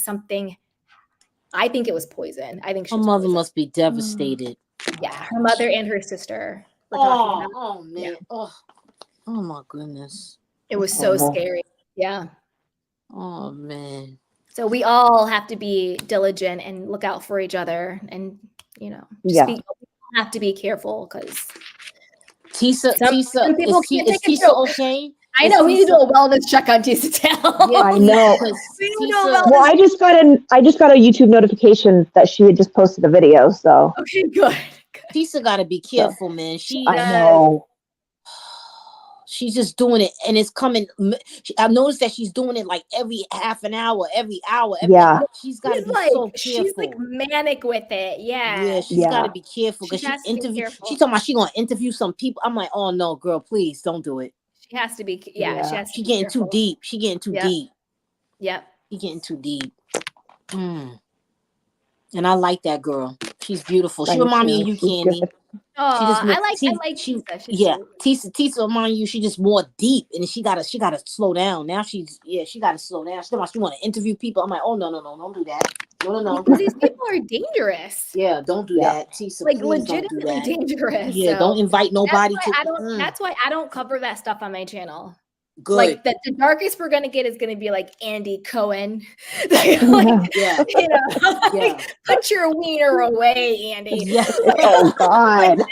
it was poison. I think her mother must be devastated. Yeah, her mother and her sister were talking about. Oh man. Yeah. Oh my goodness. It was so scary. Yeah. Oh man. So we all have to be diligent and look out for each other, and have to be careful because Tisa, is Tisa okay? I know we need to do a wellness check on Tisa Tail. Yeah, I know. Well, I just got a YouTube notification that she had just posted a video. So okay, good. Tisa got to be careful, man. I know. She's just doing it, and it's coming. I've noticed that she's doing it like every half an hour, every hour. She's got to be so careful. She's like manic with it. Yeah, she's got to be careful because She talking about she gonna interview some people. I'm like, oh no, girl, please don't do it. She has to be. Yeah. She has to. She getting too deep. She getting too deep. Yep. She getting too deep. And I like that girl. She's beautiful. She remind me of you, Candy. Oh, I like Tisa. Tisa remind you, she just more deep, and she gotta slow down. Now she gotta slow down. She want to interview people. I'm like, oh no, don't do that. No. Because these people are dangerous. Yeah, don't do that, Tisa. Like legitimately dangerous. Yeah, don't invite nobody That's why I don't cover that stuff on my channel. Good. Like the darkest we're gonna get is gonna be like Andy Cohen. Put your wiener away, Andy. Yeah. Oh God.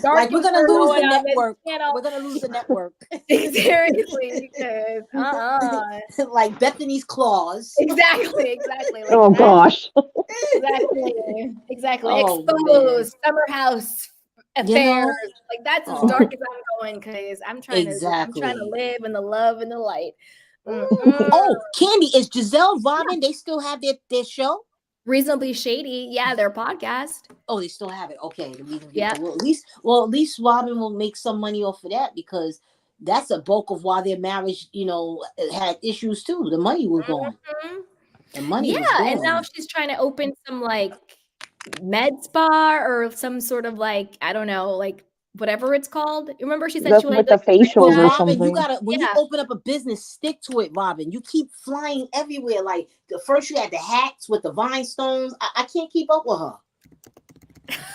Like we're gonna lose the network. We're gonna lose the network. Seriously, because like Bethany's claws. Exactly. Like oh gosh. Exactly. Exposed Summer House affairs. Like that's as dark as I'm going because I'm trying to live in the love and the light. Oh, Candy, is Giselle Robin? They still have their show? Reasonably Shady, their podcast. Oh, they still have it. Okay, Well, at least Robin will make some money off of that because that's a bulk of why their marriage, had issues too. The money was gone. The money was gone. And now she's trying to open some like med spa or some sort of like, I don't know, like whatever it's called. Remember she said she wanted the facials or Robin, something. you gotta when you open up a business, stick to it, Robin. You keep flying everywhere. Like the first you had the hats with the rhinestones. I can't keep up with her.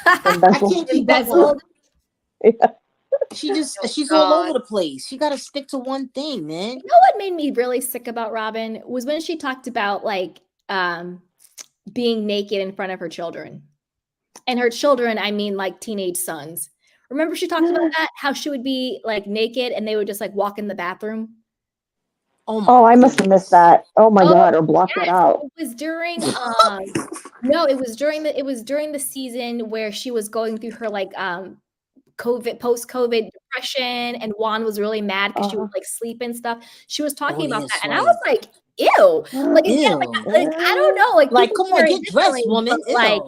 I can't keep up with her. She's all over the place. She gotta stick to one thing, man. You know what made me really sick about Robin was when she talked about like being naked in front of her children. And her children, I mean like teenage sons. Remember she talked about that? How she would be like naked and they would just like walk in the bathroom. Oh, I must have missed that. Oh my God, or blocked that out. It was during it was during the season where she was going through her like post-COVID depression, and Juan was really mad because she would like sleep and stuff. She was talking about that, and I was like, ew. Like again, like I don't know, like come on, get dressed, woman. Like,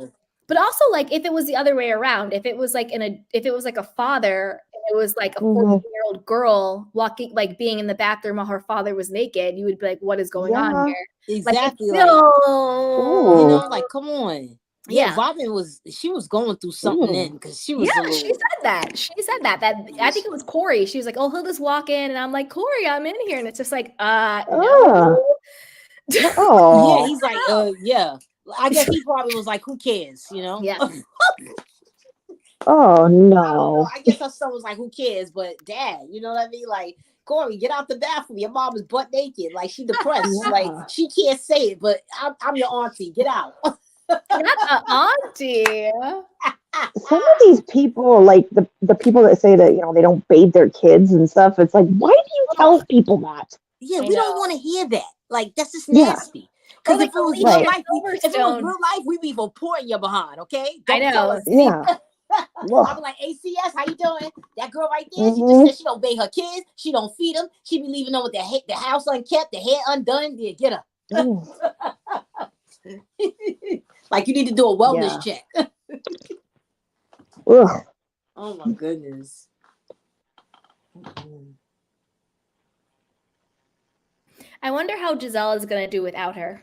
but also like if it was the other way around, if it was like a father and it was like a 14-year-old girl walking, like being in the bathroom while her father was naked, you would be like, what is going on here? Exactly. Like, like come on. Robin was going through something then because she was. Yeah, she said that. That I think it was Corey. She was like, "Oh, he'll just walk in," and I'm like, "Corey, I'm in here," and it's just like, no. Oh. Yeah, he's like, yeah. I guess he probably was like, "Who cares?" Yeah. Oh no. I guess her son was like, "Who cares?" But Dad, you know what I mean? Like, Corey, get out the bathroom. Your mom is butt naked. Like she depressed. Like she can't say it, but I'm your auntie. Get out. Not auntie. Some of these people, like the people that say that, they don't bathe their kids and stuff, it's like, why do you tell people that? Yeah, I we don't know. want to hear that. Like, that's just Yeah. nasty. Because like if it was Alicia real life, if it was Silverstone. real life, we'd be reporting you behind, okay? I Don't tell know. us. Yeah. I'd be like, ACS, how you doing? That girl right there, she just Mhm. said she don't bathe her kids. She don't feed them. She be leaving them with the house unkept, the hair undone. Yeah, get her. Mm. Like, you need to do a wellness Yeah. check. Ugh. Oh, my goodness. I wonder how Giselle is gonna do without her.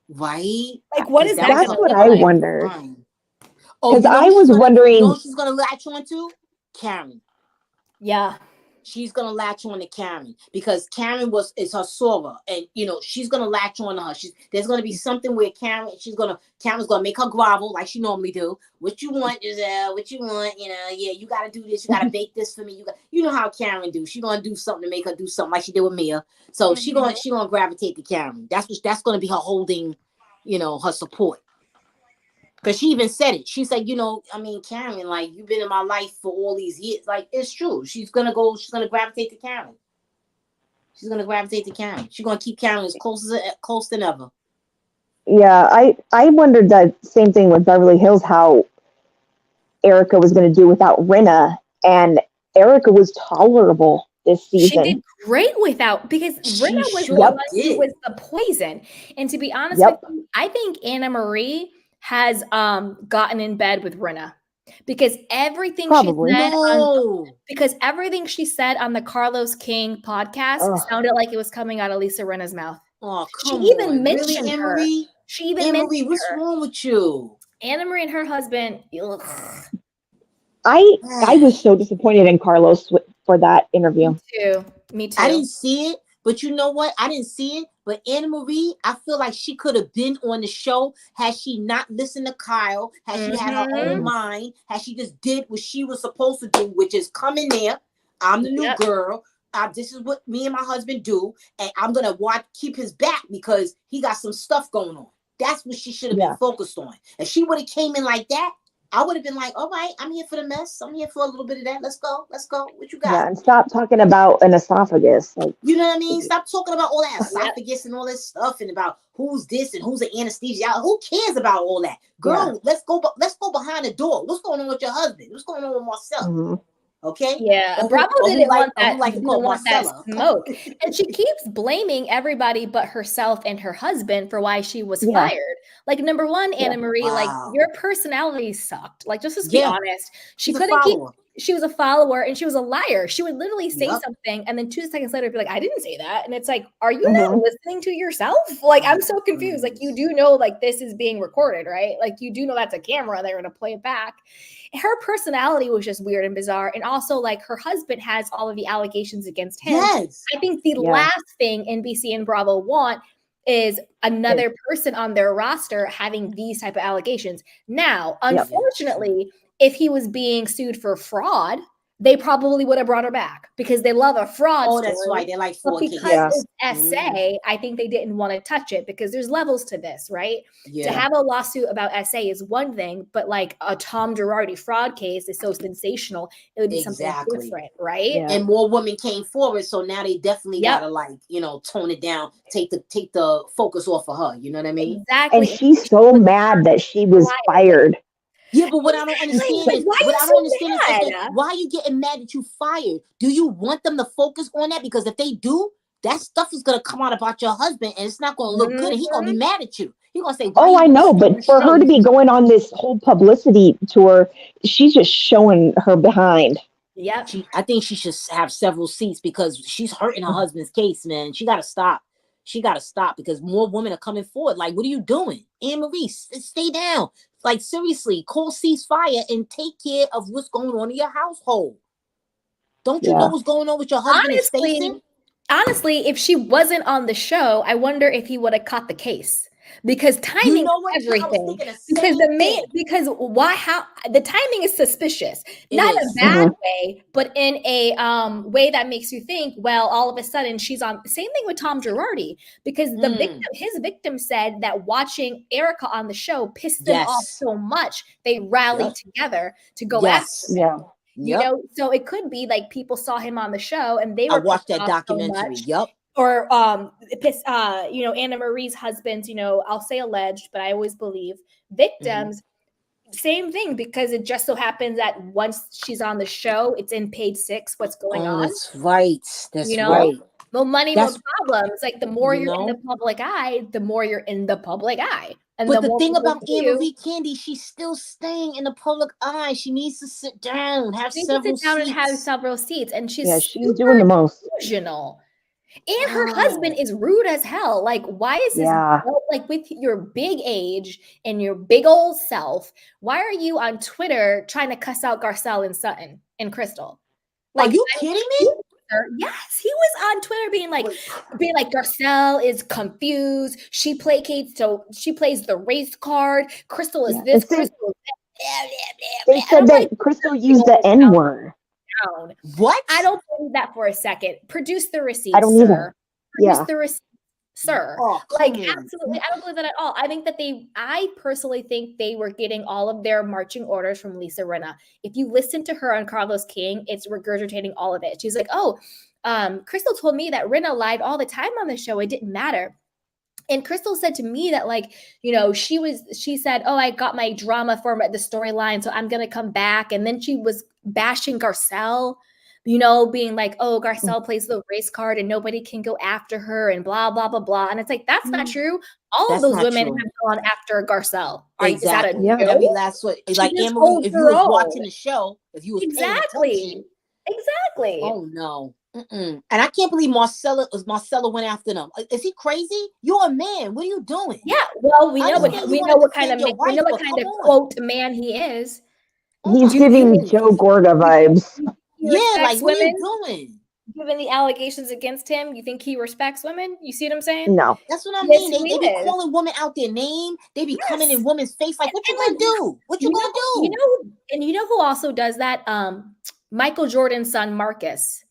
Right? Like, what is that That's gonna what look I like? wondered. Oh, Because you know I who was she's gonna, wondering. you know who she's gonna latch on to? Karen. Yeah. She's gonna latch on to Karen because Karen is her Sora, and she's gonna latch on to her. There's gonna be something where Karen's gonna make her grovel like she normally do. What you want, Giselle? What you want? Yeah, you gotta do this. You gotta bake this for me. You know how Karen do. She's gonna do something to make her do something like she did with Mia. So she gonna gravitate to Karen. That's gonna be her holding, her support. Because she even said it. She said, Karen, like, you've been in my life for all these years. Like, it's true. She's gonna gravitate to Karen. She's gonna gravitate to Karen. She's gonna keep Karen as close than ever. Yeah, I wondered that same thing with Beverly Hills, how Erica was going to do without Rinna, and Erica was tolerable this season. She did great without, because Rinna was sure the one did. who was the poison. And to be honest Yep. with you, I think Anna Marie has gotten in bed with Rinna because everything Probably. she said No. everything she said on the Carlos King podcast Ugh. sounded like it was coming out of Lisa Rinna's mouth. Oh, She come even on. mentioned Really, her. Anne-Marie? She even Anne-Marie, mentioned what's her. wrong with you? Anna Marie and her husband. Ugh. I was so disappointed in Carlos for that interview. Me too. I didn't see it, but you know what? I didn't see it. But Anna Marie, I feel like she could have been on the show had she not listened to Kyle, had she had her own mind, had she just did what she was supposed to do, which is come in there. I'm the new girl. This is what me and my husband do, and I'm gonna keep his back because he got some stuff going on. That's what she should have been focused on. If she would have came in like that, I would have been like, all right, I'm here for the mess. I'm here for a little bit of that. Let's go. What you got? Yeah, and stop talking about an esophagus. Like, you know what I mean? Stop talking about all that esophagus and all this stuff and about who's this and who's an anesthesia. Who cares about all that? Girl, let's go behind the door. What's going on with your husband? What's going on with Marcel? Mm-hmm. Okay. Yeah, Bravo didn't want that smoke, and she keeps blaming everybody but herself and her husband for why she was fired. Like, number one, Anna Marie, like, your personality sucked. Like, just to be honest, she couldn't keep. She was a follower and she was a liar. She would literally say something and then 2 seconds later be like, I didn't say that. And it's like, are you not listening to yourself? Like, I'm so confused. Like, you do know, like, this is being recorded, right? Like, you do know that's a camera. They're going to play it back. Her personality was just weird and bizarre. And also, like, her husband has all of the allegations against him. Yes. I think the last thing NBC and Bravo want is another person on their roster having these type of allegations. Now, unfortunately, if he was being sued for fraud, they probably would have brought her back because they love a fraud story. That's right. They like fraud. But because it's SA, I think they didn't want to touch it because there's levels to this, right? To have a lawsuit about SA is one thing, but like a Tom Girardi fraud case is so sensational, it would be something different, right? Yeah. And more women came forward, so now they definitely gotta, like, tone it down, take the focus off of her. You know what I mean? Exactly. And she's so mad that she was fired. Yeah, but what I don't understand is why are you getting mad that you fired? Do you want them to focus on that? Because if they do, that stuff is gonna come out about your husband, and it's not gonna look good. And he's gonna be mad at you. He's gonna say, "Oh, I know," but for her to be going on this whole publicity tour, she's just showing her behind. Yeah, I think she should have several seats because she's hurting her husband's case, man. She gotta stop. She gotta stop because more women are coming forward. Like, what are you doing, Anne Marie? Stay down. Like, seriously, call ceasefire and take care of what's going on in your household. Don't you know what's going on with your husband? Honestly, if she wasn't on the show, I wonder if he would have caught the case. because timing know is what? I was everything. thinking the Because same thing. the timing is suspicious, It not in is. a bad way, but in a way that makes you think, well, all of a sudden she's on. Same thing with Tom Girardi, because his victim said that watching Erica on the show pissed them off Yes. so much they rallied together to go Yes. after him. Yeah. You know, so it could be like people saw him on the show and they I were watched pissed that off so documentary. much. Yep. Or you know, Anna Marie's husband's, you know, I'll say alleged, but I always believe victims. Same thing, because it just so happens that once she's on the show, it's in page 6 what's going on. That's right. That's You know, right. no money, no That's- problems. Like the more you you're in know? the public eye, the more you're in the public eye. And But the more thing people about see Anne you. Marie Candy, she's still staying in the public eye. She needs to sit down, have She needs to several sit down and have seats. several seats, and she's Yeah, she's super doing the most. delusional. And her husband is rude as hell. Like, why is this Yeah. like with your big age and your big old self? Why are you on Twitter trying to cuss out Garcelle and Sutton and Crystal? Like, Are you kidding me? Yes, he was on Twitter being like Garcelle is confused. She plays the race card. Crystal is Yeah. this. And Crystal is that. They said that Crystal used the N-word. Down. What? I don't believe that for a second. Produce the receipts, I don't sir. either. Produce Yeah. the receipts, sir. Oh, Like, come on. absolutely, I don't believe that at all. I think that I personally think they were getting all of their marching orders from Lisa Rinna. If you listen to her on Carlos King, it's regurgitating all of it. She's like, Crystal told me that Rinna lied all the time on the show. It didn't matter. And Crystal said to me that, like, you know, she said, oh, I got my drama for the storyline, so I'm going to come back. And then she was bashing Garcelle, you know, being like, oh, Garcelle plays the race card and nobody can go after her and blah, blah, blah, blah. And it's like, that's not true. All of That's those not women true. have gone after Garcelle. Exactly. Is that a joke? Every last one. She Like just Anne Marie, holds if you her was own. watching the show, if you was paying attention. Exactly. Oh no. And I can't believe Marcella went after them. Is he crazy? You're a man. What are you doing? Yeah. Well, we I know understand you what wanna kind of defend your wife, but come on. quote man he is. He's Do you giving think Joe Gorga vibes. he Yeah, respects like what are women? you doing? Given the allegations against him, you think he respects women? You see what I'm saying? No. That's what I Yes, mean. They he be is. calling women out their name. They be coming in women's face like, what you And, gonna do? What you gonna do? You know who also does that? Michael Jordan's son, Marcus.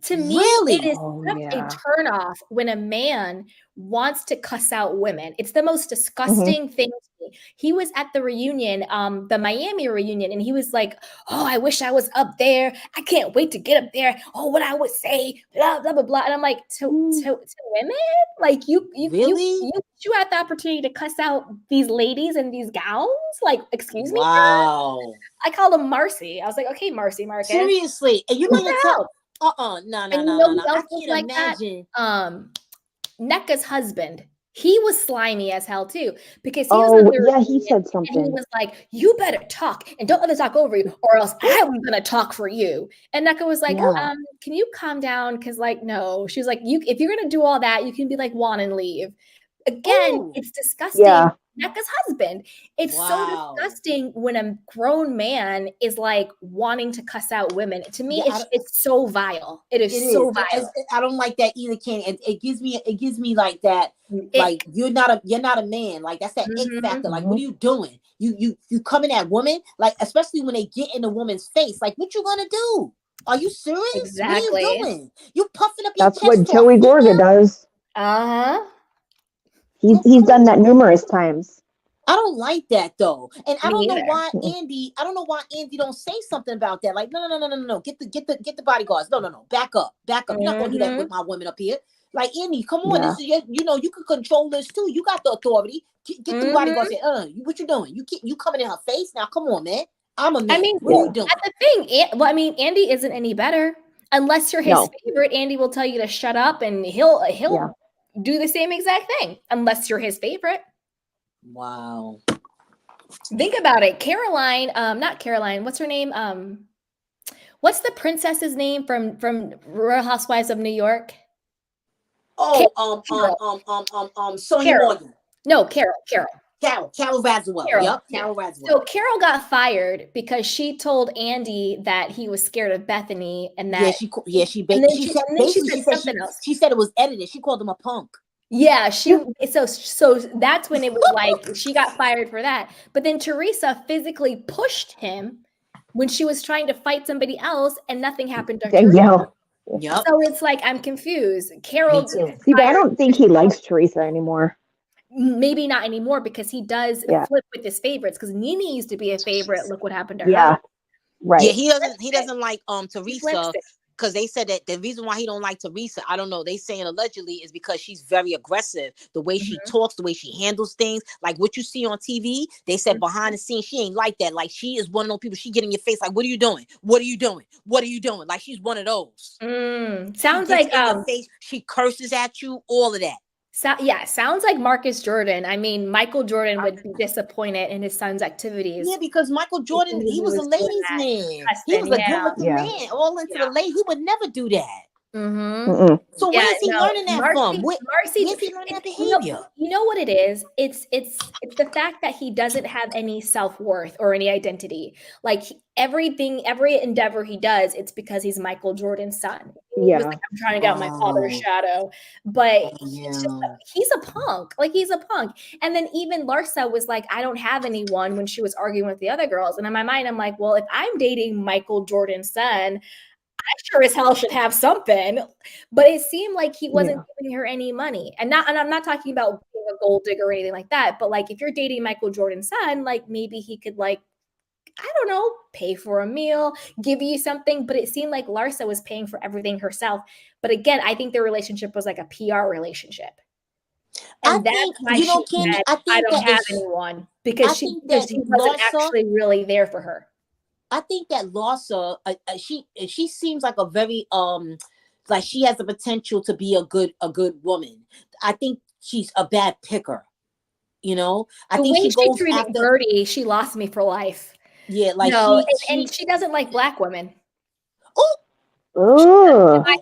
To me, Really? it is Oh, such yeah. a turnoff when a man wants to cuss out women. It's the most disgusting thing to me. He was at the reunion, the Miami reunion, and he was like, oh, I wish I was up there. I can't wait to get up there. Oh, what I would say, blah, blah, blah, blah. And I'm like, to women? Like, you had the opportunity to cuss out these ladies in these gowns? Like, excuse me? Wow. I called him Marcy. I was like, okay, Marcy Marcus. Seriously. And you What mean to the tell? hell? No. And you I know who else was can't like imagine. that? NECA's husband. He was slimy as hell too, because he was on Oh, the yeah, he reunion said and he something. was like, "You better talk and don't let us talk over you, or else I'm gonna talk for you." And NECA was like, Yeah. "Can you calm down? Because like, no." She was like, if you're gonna do all that, you can be like Juan and leave." Again, Ooh. it's disgusting. Yeah. NECA's husband. It's Wow. so disgusting when a grown man is like wanting to cuss out women. To me, Yeah, it's so vile. It is It so is. vile. I don't like that either, Kenny. It gives me like that. Ick. Like you're not a man. Like that's that ick factor. Like what are you doing? You coming at women? Like especially when they get in a woman's face. Like what you gonna do? Are you serious? Exactly. What are you doing? You puffing up your That's chest what for a Joey Gorga female? does. Uh-huh. He's done that numerous times. I don't like that though, and I Me don't know either. why Andy. I don't know why Andy don't say something about that. Like, no. Get the bodyguards. No. Back up. You're not gonna do that with my women up here. Like Andy, come on. Yeah. This is you can control this too. You got the authority. Get the bodyguards. What you doing? You coming in her face now? Come on, man. I'm a man. I mean, what are you doing? that's the thing. Well, I mean, Andy isn't any better unless you're his favorite. Andy will tell you to shut up, and he'll do the same exact thing unless you're his favorite. Wow. Think about it. Caroline, not Caroline, what's her name? What's the princess's name from Real Housewives of New York? Oh, Sonia Morgan. No, Carol. Carol Radswell. Yep, Carol Radswell. So Carol got fired because she told Andy that he was scared of Bethany, and that she said it was edited. She called him a punk. Yeah, so that's when it was like she got fired for that. But then Teresa physically pushed him when she was trying to fight somebody else, and nothing happened to Teresa. Danielle. Yep. So it's like I'm confused. Carol, Me too. See, but I don't think he likes Teresa anymore. maybe not anymore because he does Yeah. flip with his favorites. Because Nene used to be a favorite. Look what happened to Yeah. her. Right. Yeah, he doesn't like He Teresa flips it. because they said that the reason why he don't like Teresa, I don't know, they saying allegedly is because she's very aggressive. The way she talks, the way she handles things, like what you see on TV, they said behind the scenes, she ain't like that. Like she is one of those people, she get in your face like, what are you doing? What are you doing? What are you doing? Like she's one of those. Sounds she like gets in your face, she curses at you, all of that. Sounds like Marcus Jordan. I mean, Michael Jordan would be disappointed in his son's activities. Yeah, because Michael Jordan, he was a ladies' man. He was a good-looking man, all into the lady. He would never do that. So where's he learning that from? Where's he learning that behavior? You know what it is? It's the fact that he doesn't have any self-worth or any identity. Like every endeavor he does, it's because he's Michael Jordan's son. He was like, I'm trying to get out my father's shadow. But it's just he's a punk. Like he's a punk. And then even Larsa was like, I don't have anyone when she was arguing with the other girls. And in my mind, I'm like, well, if I'm dating Michael Jordan's son, I sure as hell should have something, but it seemed like he wasn't giving her any money. And I'm not talking about being a gold digger or anything like that, but like if you're dating Michael Jordan's son, like maybe he could like, I don't know, pay for a meal, give you something. But it seemed like Larsa was paying for everything herself. But again, I think their relationship was like a PR relationship. And that's why she said, I don't have anyone because he wasn't actually really there for her. I think that Larsa, she seems like a very like she has the potential to be a good woman. I think she's a bad picker. You know, I think she goes after Birdie. She lost me for life. Yeah, like and she doesn't like black women. Oh, I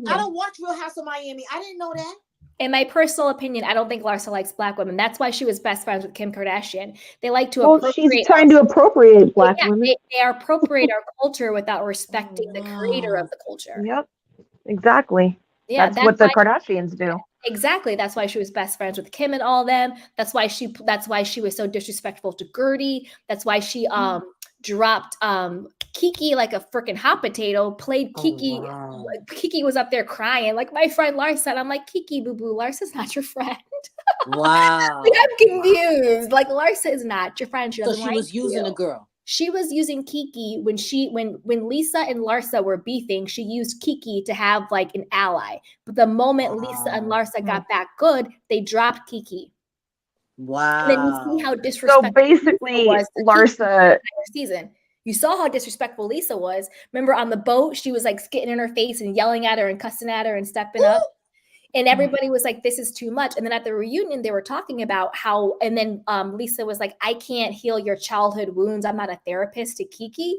don't watch Real House of Miami. I didn't know that. In my personal opinion, I don't think Larsa likes black women. That's why she was best friends with Kim Kardashian. They like to appropriate. She's trying to appropriate black women. They appropriate our culture without respecting the creator of the culture. Yep, exactly. Yeah, that's what the Kardashians do. Exactly. That's why she was best friends with Kim and all them. That's why she was so disrespectful to Gertie. That's why she dropped Kiki like a freaking hot potato, played Kiki. Wow. Kiki was up there crying, like my friend Larsa. I'm like, Kiki, boo-boo, Larsa's not your friend. Wow. Like, I'm confused. Like Larsa is not your friend. So she was using a girl. She was using Kiki when Lisa and Larsa were beefing. She used Kiki to have like an ally. But the moment Lisa and Larsa got back good, they dropped Kiki. Wow. And then you see how disrespectful. So basically, Larsa season. You saw how disrespectful Lisa was. Remember on the boat, she was like spitting in her face and yelling at her and cussing at her and stepping up. And everybody was like, this is too much. And then at the reunion, they were talking about how, and then Lisa was like, I can't heal your childhood wounds. I'm not a therapist to Kiki.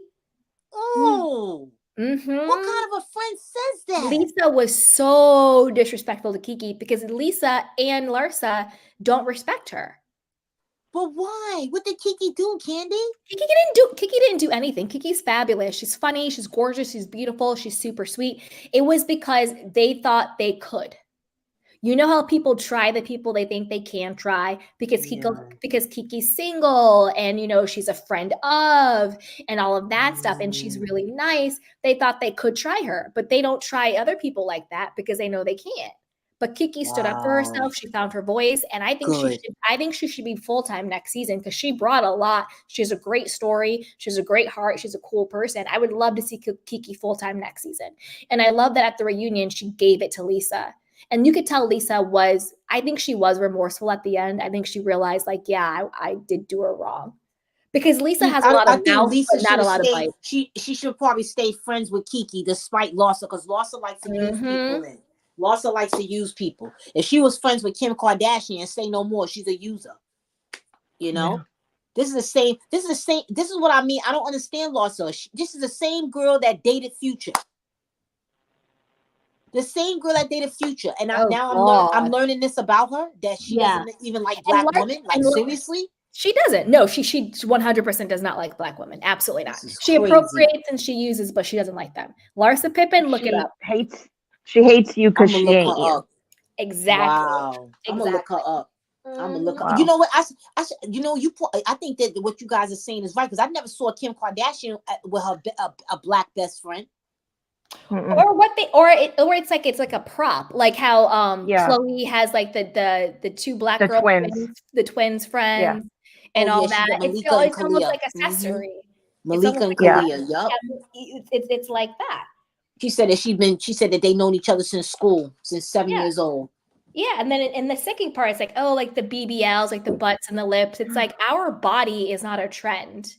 Oh, what kind of a friend says that? Lisa was so disrespectful to Kiki because Lisa and Larsa don't respect her. But why? What did Kiki do, Candy? Kiki didn't do anything. Kiki's fabulous. She's funny. She's gorgeous. She's beautiful. She's super sweet. It was because they thought they could. You know how people try the people they think they can try because Kiki's single and, you know, she's a friend of and all of that stuff. And she's really nice. They thought they could try her, but they don't try other people like that because they know they can't. But Kiki stood up for herself. She found her voice. And I think she should be full-time next season because she brought a lot. She has a great story. She has a great heart. She's a cool person. I would love to see Kiki full-time next season. And I love that at the reunion, she gave it to Lisa. And you could tell Lisa I think she was remorseful at the end. I think she realized, like, yeah, I did do her wrong. Because Lisa has a lot of mouth, but not a lot of bite. She should probably stay friends with Kiki despite Larsa, because Larsa likes to use people. Larsa likes to use people. If she was friends with Kim Kardashian, say no more. She's a user. You know? Yeah. This is what I mean. I don't understand Larsa. This is the same girl that dated Future. The same girl that dated Future. And I'm learning this about her, that she doesn't even like black women. Like, seriously? She doesn't. No, she 100% does not like black women. Absolutely not. She appropriates and she uses, but she doesn't like them. Larsa Pippen, look it up. She hates you because she ain't you. Exactly. Wow. I'm gonna look her up. I'm gonna look up. Wow. You know what? You know, I think that what you guys are saying is right because I never saw Kim Kardashian with her a black best friend. Mm-mm. Or it's like a prop, like how Yeah. Chloe has like the two black The girl twins. friends, the twins Yeah. friends, and Oh all yeah, she that. got It's Malika and it's almost Kalia. like accessory. It's Malika almost and like Yeah. Kalia. Yup. it's like that. She said that they known each other since school, since 7 Yeah. years old. Yeah, and then in the second part, it's like, oh, like the BBLs, like the butts and the lips. It's like our body is not a trend.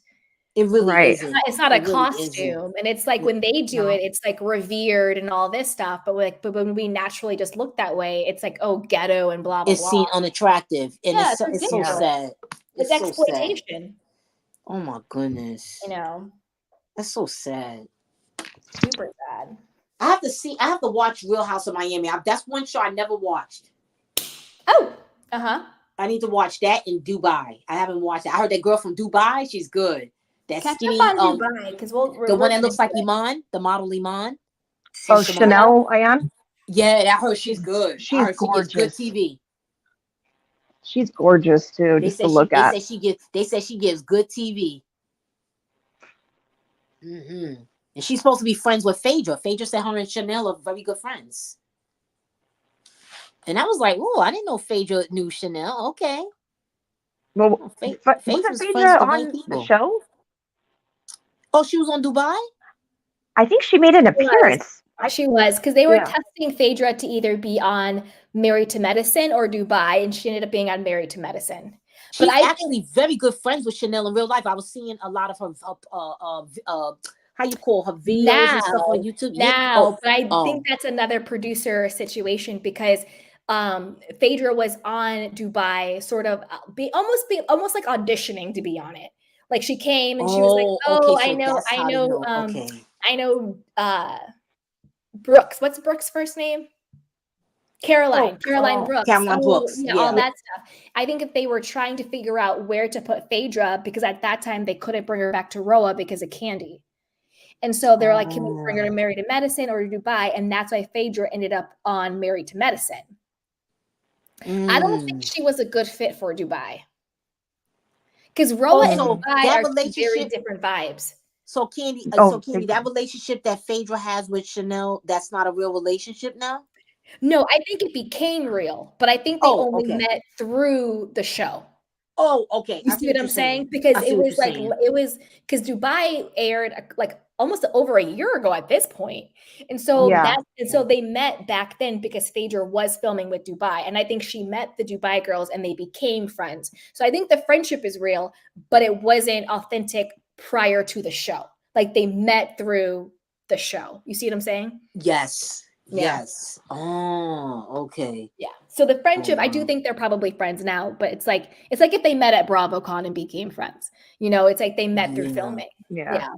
It really Right. isn't. It's not a It really isn't. costume, and it's like when they do No. it, it's like revered and all this stuff. But when we naturally just look that way, it's like, oh, ghetto and blah blah It's blah. seen unattractive, and Yeah, it's so ridiculous. sad. It's so sad. exploitation. Oh my goodness. You know, That's so sad. super sad. I have to watch Real House of Miami. That's one show I never watched. Oh, uh-huh. I need to watch that in Dubai. I haven't watched it. I heard that girl from Dubai. She's good. That Catch skinny, up on Dubai because the one that looks like Iman, the model Iman. Oh, Chanel Ayan? Yeah, I heard she's good. She's I heard she gives good gorgeous. TV. She's gorgeous too, just to look at. They said she gives good TV. Mm-hmm. And she's supposed to be friends with Phaedra. Phaedra said her and Chanel are very good friends. And I was like, oh, I didn't know Phaedra knew Chanel. Okay. Well, Phaedra's wasn't friends Phaedra with white on the people. show? Oh, she was on Dubai? I think she made an appearance. She was because they were Yeah. testing Phaedra to either be on Married to Medicine or Dubai, and she ended up being on Married to Medicine. She's actually very good friends with Chanel in real life. I was seeing a lot of her, how you call her videos and stuff on YouTube. But I think that's another producer situation because Phaedra was on Dubai, sort of almost like auditioning to be on it. Like she came and she was like, "Oh, okay, so I know Brooks. What's Brooks' first name? Caroline Brooks. Caroline Brooks. Yeah, all that stuff. I think if they were trying to figure out where to put Phaedra, because at that time they couldn't bring her back to Roa because of Candy. And so they're like, can we bring her to Married to Medicine or to Dubai? And that's why Phaedra ended up on Married to Medicine. I don't think she was a good fit for Dubai. Because Roa and Dubai are very different vibes. So Candy, that relationship that Phaedra has with Chanel, that's not a real relationship now? No, I think it became real, but I think they only met through the show. Oh, okay. You see what I'm saying? Because it was because Dubai aired like almost over a year ago at this point. And so so they met back then because Phaedra was filming with Dubai. And I think she met the Dubai girls and they became friends. So I think the friendship is real, but it wasn't authentic prior to the show. Like they met through the show. You see what I'm saying? Yes. Yeah. Yes. Oh, okay. Yeah. So the friendship, I do think they're probably friends now, but it's like if they met at BravoCon and became friends. You know, it's like they met through filming. Yeah.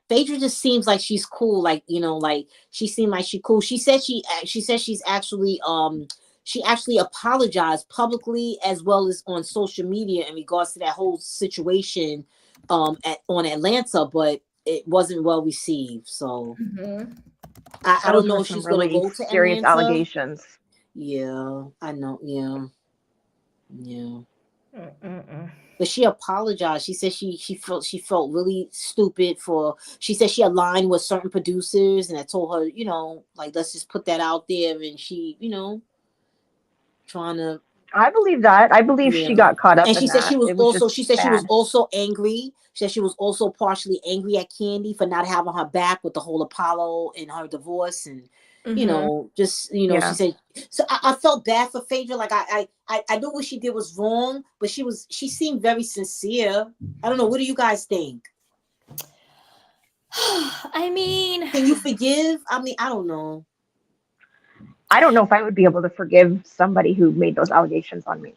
Phaedra just seems like she's cool. Like, you know, like she seemed like she's cool. She said she's actually she actually apologized publicly as well as on social media in regards to that whole situation on Atlanta, but it wasn't well received. So I don't know if she's going to go to serious Atlanta. allegations. Yeah, I know. Yeah. But she apologized. She said she felt really stupid she said she aligned with certain producers and I told her, you know, like let's just put that out there, and she, you know, trying to. I believe that. I believe she got caught up. And she in said that. she was She was also angry. She said she was also partially angry at Candy for not having her back with the whole Apollo and her divorce, and you know, just she said. So I felt bad for Phaedra. Like I knew what she did was wrong, but she seemed very sincere. I don't know. What do you guys think? I mean, can you forgive? I mean, I don't know. I don't know if I would be able to forgive somebody who made those allegations on me.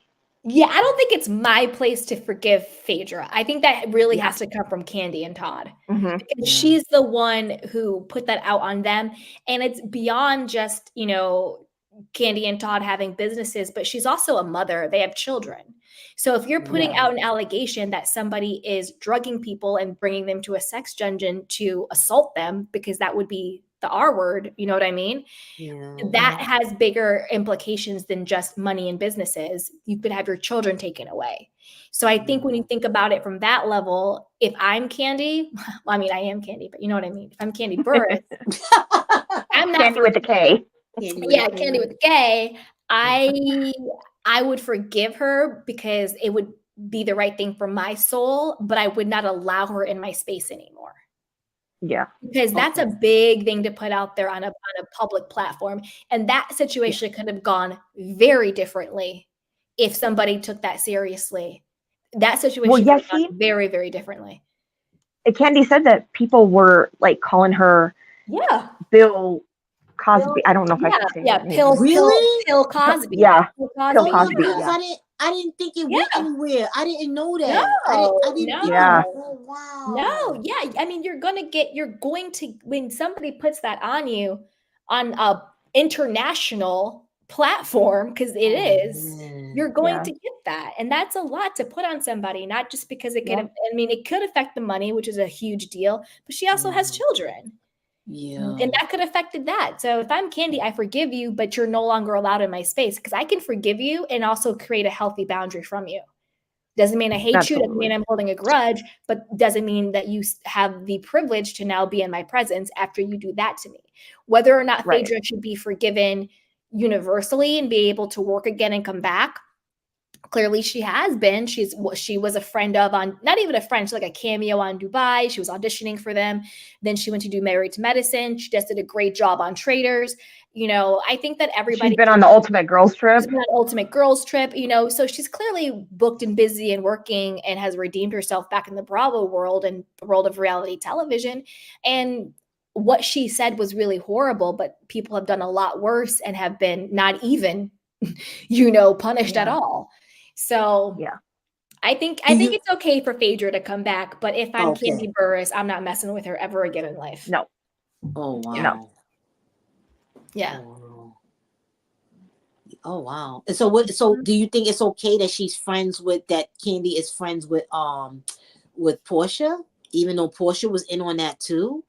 Yeah, I don't think it's my place to forgive Phaedra. I think that really has to come from Candy and Todd. Because she's the one who put that out on them. And it's beyond just, you know, Candy and Todd having businesses, but she's also a mother. They have children. So if you're putting out an allegation that somebody is drugging people and bringing them to a sex dungeon to assault them, because that would be the R word, you know what I mean? Yeah. That has bigger implications than just money in businesses. You could have your children taken away. So I think when you think about it from that level, if I'm Candy, well, I mean, I am Candy, but you know what I mean? If I'm Candy Burris, I'm not Candy with a K. Candy with a K. I would forgive her because it would be the right thing for my soul, but I would not allow her in my space anymore. Yeah. Because that's a big thing to put out there on a public platform. And that situation could have gone very differently if somebody took that seriously. That situation could have gone very, very differently. Candy said that people were like calling her Bill Cosby. I don't know if I can say that name. Pill Cosby. Yeah. Pill Pill Cosby. Cosby. Because Yeah. I didn't think it went anywhere. I didn't know that. No, I didn't think Yeah. oh, wow. No, yeah. I mean, you're going to, when somebody puts that on you on a international platform, because it is, you're going to get that. And that's a lot to put on somebody, not just because it could, it could affect the money, which is a huge deal, but she also has children. Yeah. And that could have affected that. So if I'm Candy, I forgive you, but you're no longer allowed in my space, because I can forgive you and also create a healthy boundary from you. Doesn't mean I hate you, doesn't mean I'm holding a grudge, but doesn't mean that you have the privilege to now be in my presence after you do that to me. Whether or not Phaedra should be forgiven universally and be able to work again and come back, clearly she has been. She was a friend of on, not even a friend, she's like a cameo on Dubai. She was auditioning for them. Then she went to do Married to Medicine. She just did a great job on Traitors. You know, I think that everybody— She's been on the Ultimate Girls Trip. She's been on Ultimate Girls Trip, you know, so she's clearly booked and busy and working and has redeemed herself back in the Bravo world and the world of reality television. And what she said was really horrible, but people have done a lot worse and have been not even, you know, punished at all. So I think it's okay for Phaedra to come back, but if I'm Candy Burris, I'm not messing with her ever again in life. No. Oh wow. No. Yeah. Oh wow. And so what? So do you think it's okay that she's friends with that Candy is friends with Portia, even though Portia was in on that too?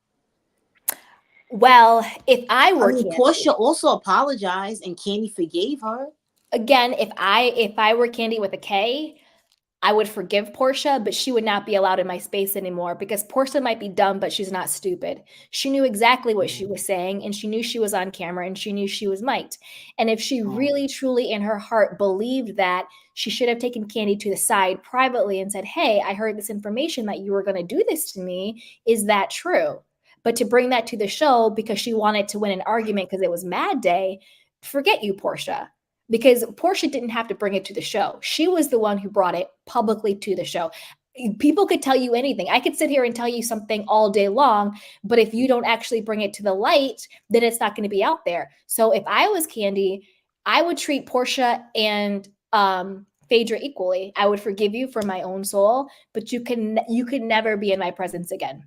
Well, if I were Candy, Portia also apologized and Candy forgave her. Again, if I were Candy with a K, I would forgive Portia, but she would not be allowed in my space anymore, because Portia might be dumb, but she's not stupid. She knew exactly what she was saying, and she knew she was on camera, and she knew she was mic'd. And if she really, truly in her heart believed that, she should have taken Candy to the side privately and said, hey, I heard this information that you were going to do this to me. Is that true? But to bring that to the show because she wanted to win an argument because it was Mad Day, forget you, Portia. Because Portia didn't have to bring it to the show. She was the one who brought it publicly to the show. People could tell you anything. I could sit here and tell you something all day long, but if you don't actually bring it to the light, then it's not going to be out there. So if I was Candy, I would treat Portia and Phaedra equally. I would forgive you for my own soul, but you could never be in my presence again.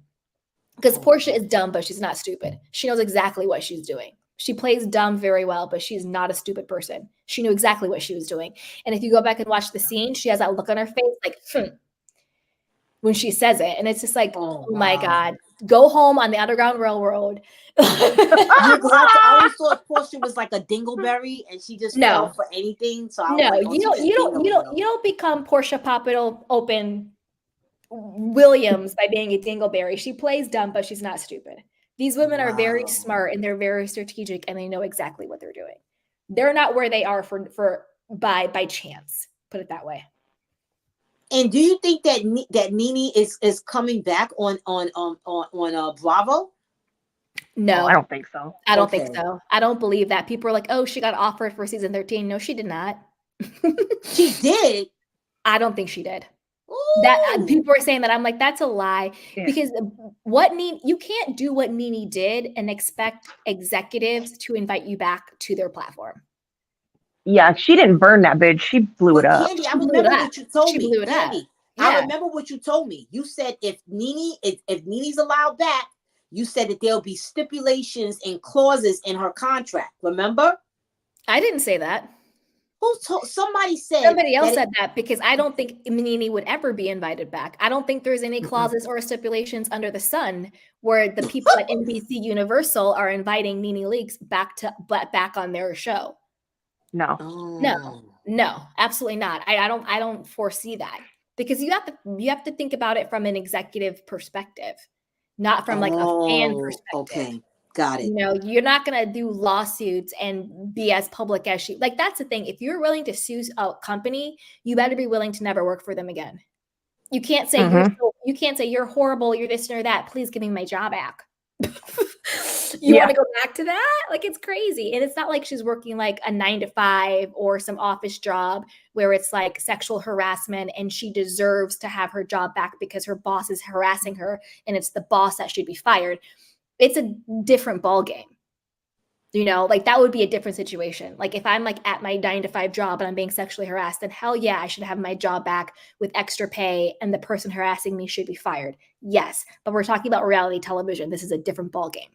Because Portia is dumb, but she's not stupid. She knows exactly what she's doing. She plays dumb very well, but she's not a stupid person. She knew exactly what she was doing. And if you go back and watch the scene, she has that look on her face like, when she says it. And it's just like, oh my God, go home on the Underground Railroad. I always thought Portia was like a dingleberry and she just fell for anything. So you don't become Portia Poppit Open Williams by being a dingleberry. She plays dumb, but she's not stupid. These women are very smart and they're very strategic and they know exactly what they're doing. They're not where they are by chance. Put it that way. And do you think that Nene is coming back on Bravo? No, I don't think so. I don't think so. I don't believe that. People are like, oh, she got offered for season 13. No, she did not. She did. I don't think she did. That people are saying that. I'm like, that's a lie, because you can't do what Nene did and expect executives to invite you back to their platform. Yeah, she didn't burn that bitch. She blew it up. Candy, I remember what you told me. Candy, I remember what you told me. You said if Nene's allowed back, you said that there'll be stipulations and clauses in her contract. Remember? I didn't say that. Who told? Somebody said. Somebody else said that because I don't think Nene would ever be invited back. I don't think there's any clauses or stipulations under the sun where the people at NBC Universal are inviting Nene Leakes back on their show. No. No, absolutely not. I don't foresee that because you have to think about it from an executive perspective, not from like a fan perspective. Okay. Got it. You know, you're not going to do lawsuits and be as public as she, like, that's the thing. If you're willing to sue a company, you better be willing to never work for them again. You can't say you can't say you're horrible, you're this or that. Please give me my job back. You want to go back to that? Like, it's crazy. And it's not like she's working like a 9-to-5 or some office job where it's like sexual harassment and she deserves to have her job back because her boss is harassing her and it's the boss that should be fired. It's a different ball game. You know, like that would be a different situation. Like if I'm like at my 9-to-5 job and I'm being sexually harassed, then hell yeah, I should have my job back with extra pay and the person harassing me should be fired. Yes, but we're talking about reality television. This is a different ball game.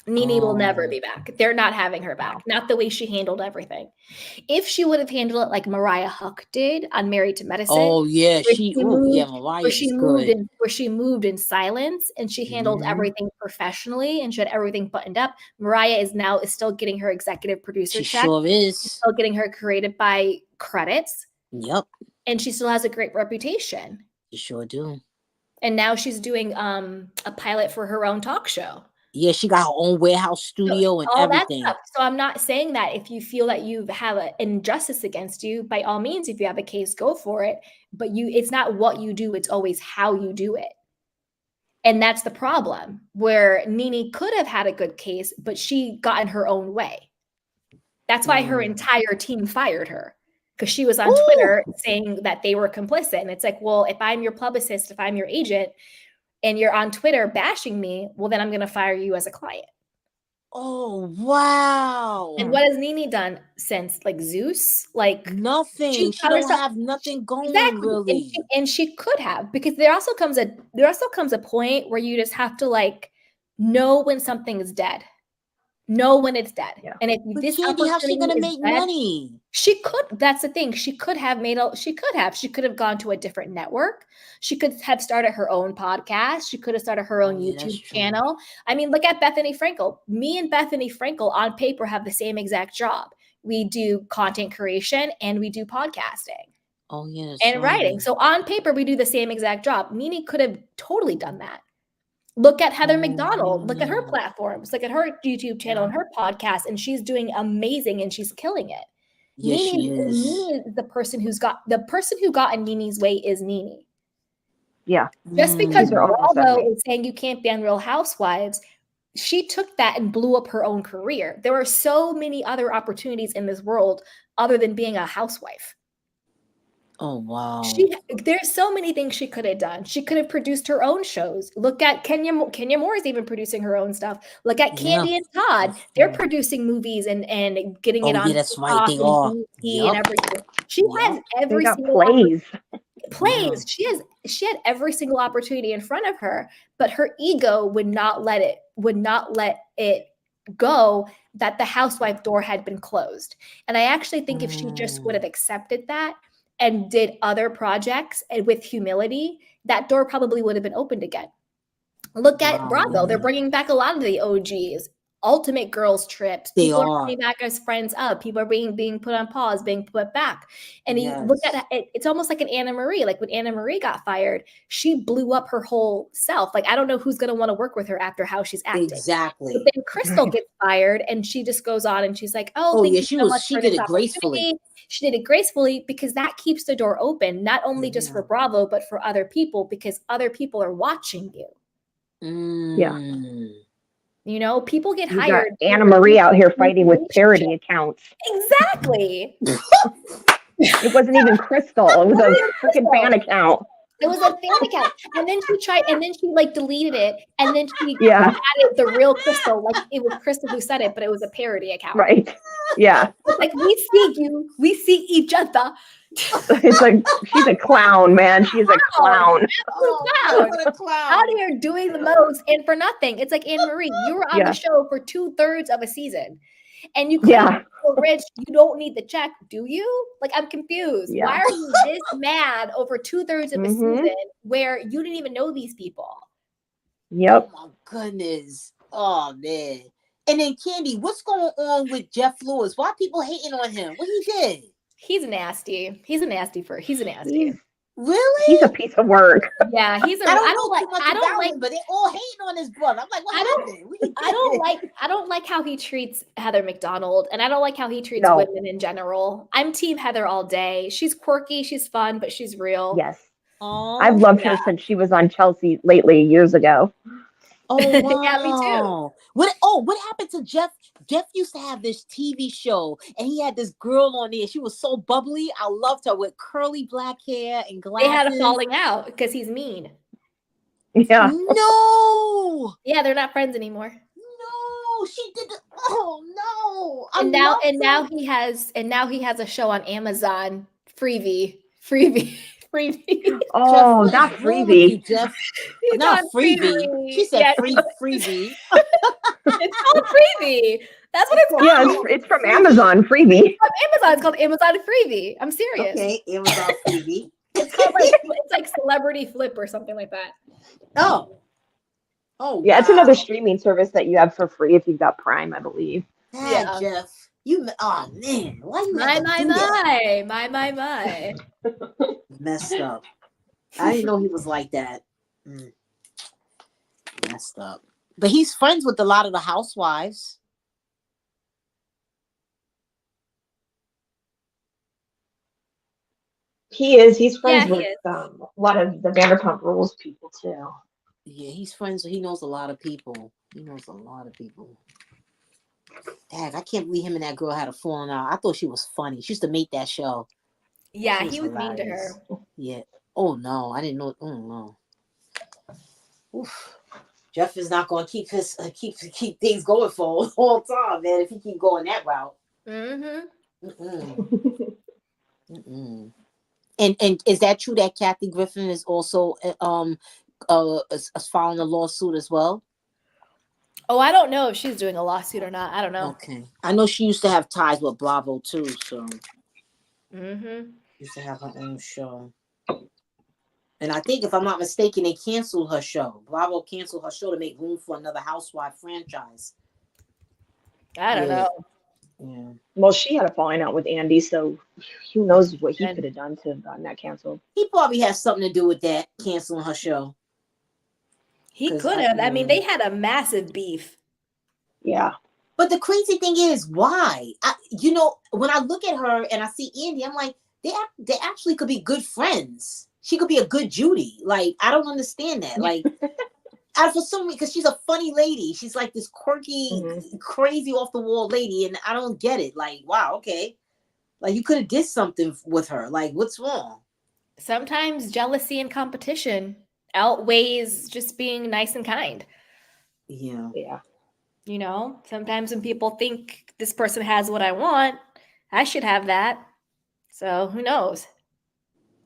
Nene will never be back. They're not having her back. Not the way she handled everything. If she would have handled it like Mariah Huck did on Married to Medicine. Oh yeah, Mariah where she moved in silence and she handled everything professionally and she had everything buttoned up. Mariah is still getting her executive producer check. Sure is. She's still getting her created by credits. Yep. And she still has a great reputation. You sure do. And now she's doing a pilot for her own talk show. Yeah, she got her own warehouse studio and all everything. That stuff. So I'm not saying that if you feel that you have an injustice against you, by all means, if you have a case, go for it. But it's not what you do, it's always how you do it. And that's the problem, where Nene could have had a good case, but she got in her own way. That's why her entire team fired her. Because she was on Twitter saying that they were complicit. And it's like, well, if I'm your publicist, if I'm your agent, and you're on Twitter bashing me, well, then I'm going to fire you as a client. Oh, wow. And what has Nene done since? Like Zeus? Like nothing. She don't have nothing going, really. And she could have, because there also comes a point where you just have to like know when something is dead. Know when it's dead. Yeah. And if this opportunity how's she gonna make money? She could. That's the thing. She could have gone to a different network. She could have started her own podcast. She could have started her own YouTube channel. I mean, look at Bethany Frankel. Me and Bethany Frankel on paper have the same exact job. We do content creation and we do podcasting. Oh yes. And writing. So on paper, we do the same exact job. Nene could have totally done that. Look at Heather McDonald. Look at her platforms. Look at her YouTube channel and her podcast, and she's doing amazing and she's killing it. Yes, she is. Nene is the person who got in Nene's way is Nene. Yeah. Just because Bravo is saying you can't be on Real Housewives, she took that and blew up her own career. There are so many other opportunities in this world other than being a housewife. Oh, wow. There's so many things she could have done. She could have produced her own shows. Look at Kenya Moore is even producing her own stuff. Look at Candy and Todd. They're producing movies and getting it on TikTok and BT and everything. She has every single plays. She had every single opportunity in front of her, but her ego would not let it go that the housewife door had been closed. And I actually think if she just would have accepted that and did other projects and with humility, that door probably would have been opened again. Look at Bravo. They're bringing back a lot of the OGs. Ultimate Girls trips. People are coming back as friends up. People are being put on pause, being put back. And you look at it, it's almost like an Anna Marie. Like when Anna Marie got fired, she blew up her whole self. Like, I don't know who's going to want to work with her after how she's acting. Exactly. But then Crystal gets fired and she just goes on and she's like, thank you so much she did it gracefully. She did it gracefully because that keeps the door open, not only just for Bravo, but for other people, because other people are watching you. Yeah. You know, people get hired. Anna Marie out here fighting with parody accounts. Exactly. It wasn't even Crystal. It was a freaking fan account. It was a fan account. And then she like deleted it. And then she added the real Crystal. Like it was Crystal who said it, but it was a parody account. Right. Yeah. It's like, we see you. We see each other. It's like, she's a clown, man. She's a clown. Out here doing the most and for nothing. It's like, Anne Marie, you were on the show for 2/3 of a season. And you so rich, you don't need the check, do you? Like, I'm confused. Yeah. Why are you this mad over 2/3 of a season where you didn't even know these people? Yep. Oh my goodness. Oh man. And then Candy, what's going on with Jeff Lewis? Why people hating on him? What he did? He's nasty. He's a nasty. Really? He's a piece of work. Yeah, he's a. I I don't don't know like. too much I don't about like. him, but they all hating on his brother. I'm like, what happened? What he did? I don't like how he treats Heather McDonald, and I don't like how he treats No. women in general. I'm team Heather all day. She's quirky, she's fun, but she's real. Yes. Oh, I've loved her since she was on Chelsea lately years ago. Oh wow. Yeah, me too. What happened to Jeff? Jeff used to have this TV show and he had this girl on there. She was so bubbly. I loved her with curly black hair and glasses. They had a falling out because he's mean. Yeah. No. Yeah, they're not friends anymore. No, she did. Oh no. And now he has a show on Amazon. Freebie. Oh, Jeff, not what is wrong with you, Freebie. Jeff. He's Not on freebie. She said Yeah, freebie. it's called Freebie. That's what it's called. Yeah, it's from Amazon. Freebie. It's from Amazon. It's called Amazon Freebie. I'm serious. Okay, Amazon freebie. It's called it's like Celebrity Flip or something like that. Oh, Yeah, it's wow. another streaming service that you have for free if you've got Prime, I believe. Yeah, Jeff. Oh man, why you My. messed up? I didn't know he was like that. Messed up. But he's friends with a lot of the housewives. He is. He's friends Yeah, he with is. a lot of the Vanderpump Rules people too. Yeah, he's friends. He knows a lot of people. Dad, I can't believe him and that girl had a falling out. I thought she was funny. She used to make that show. Yeah, he was mean to her. Yeah. Oh no, I didn't know. Oh no. Oof. Jeff is not going to keep his keep things going for all time, man. If he keep going that route. And is that true that Kathy Griffin is also is filing a lawsuit as well? Oh, I don't know if she's doing a lawsuit or not. I don't know. Okay, I know she used to have ties with Bravo too, so used to have her own show. And I think, if I'm not mistaken, they canceled her show. Bravo canceled her show to make room for another Housewife franchise. I don't know. Yeah. Well, she had a falling out with Andy, so who knows what he could have done to have gotten that canceled. He probably has something to do with that, canceling her show. He could have. I mean, they had a massive beef. Yeah. But the crazy thing is, why? When I look at her and I see Andy, I'm like, they actually could be good friends. She could be a good Judy. Like, I don't understand that. Like, for some reason, because she's a funny lady. She's like this quirky, crazy off the wall lady, and I don't get it. Like, wow, okay. Like, you could have did something with her. Like, what's wrong? Sometimes jealousy and competition outweighs just being nice and kind. Yeah. Sometimes when people think this person has what I want, I should have that. So who knows?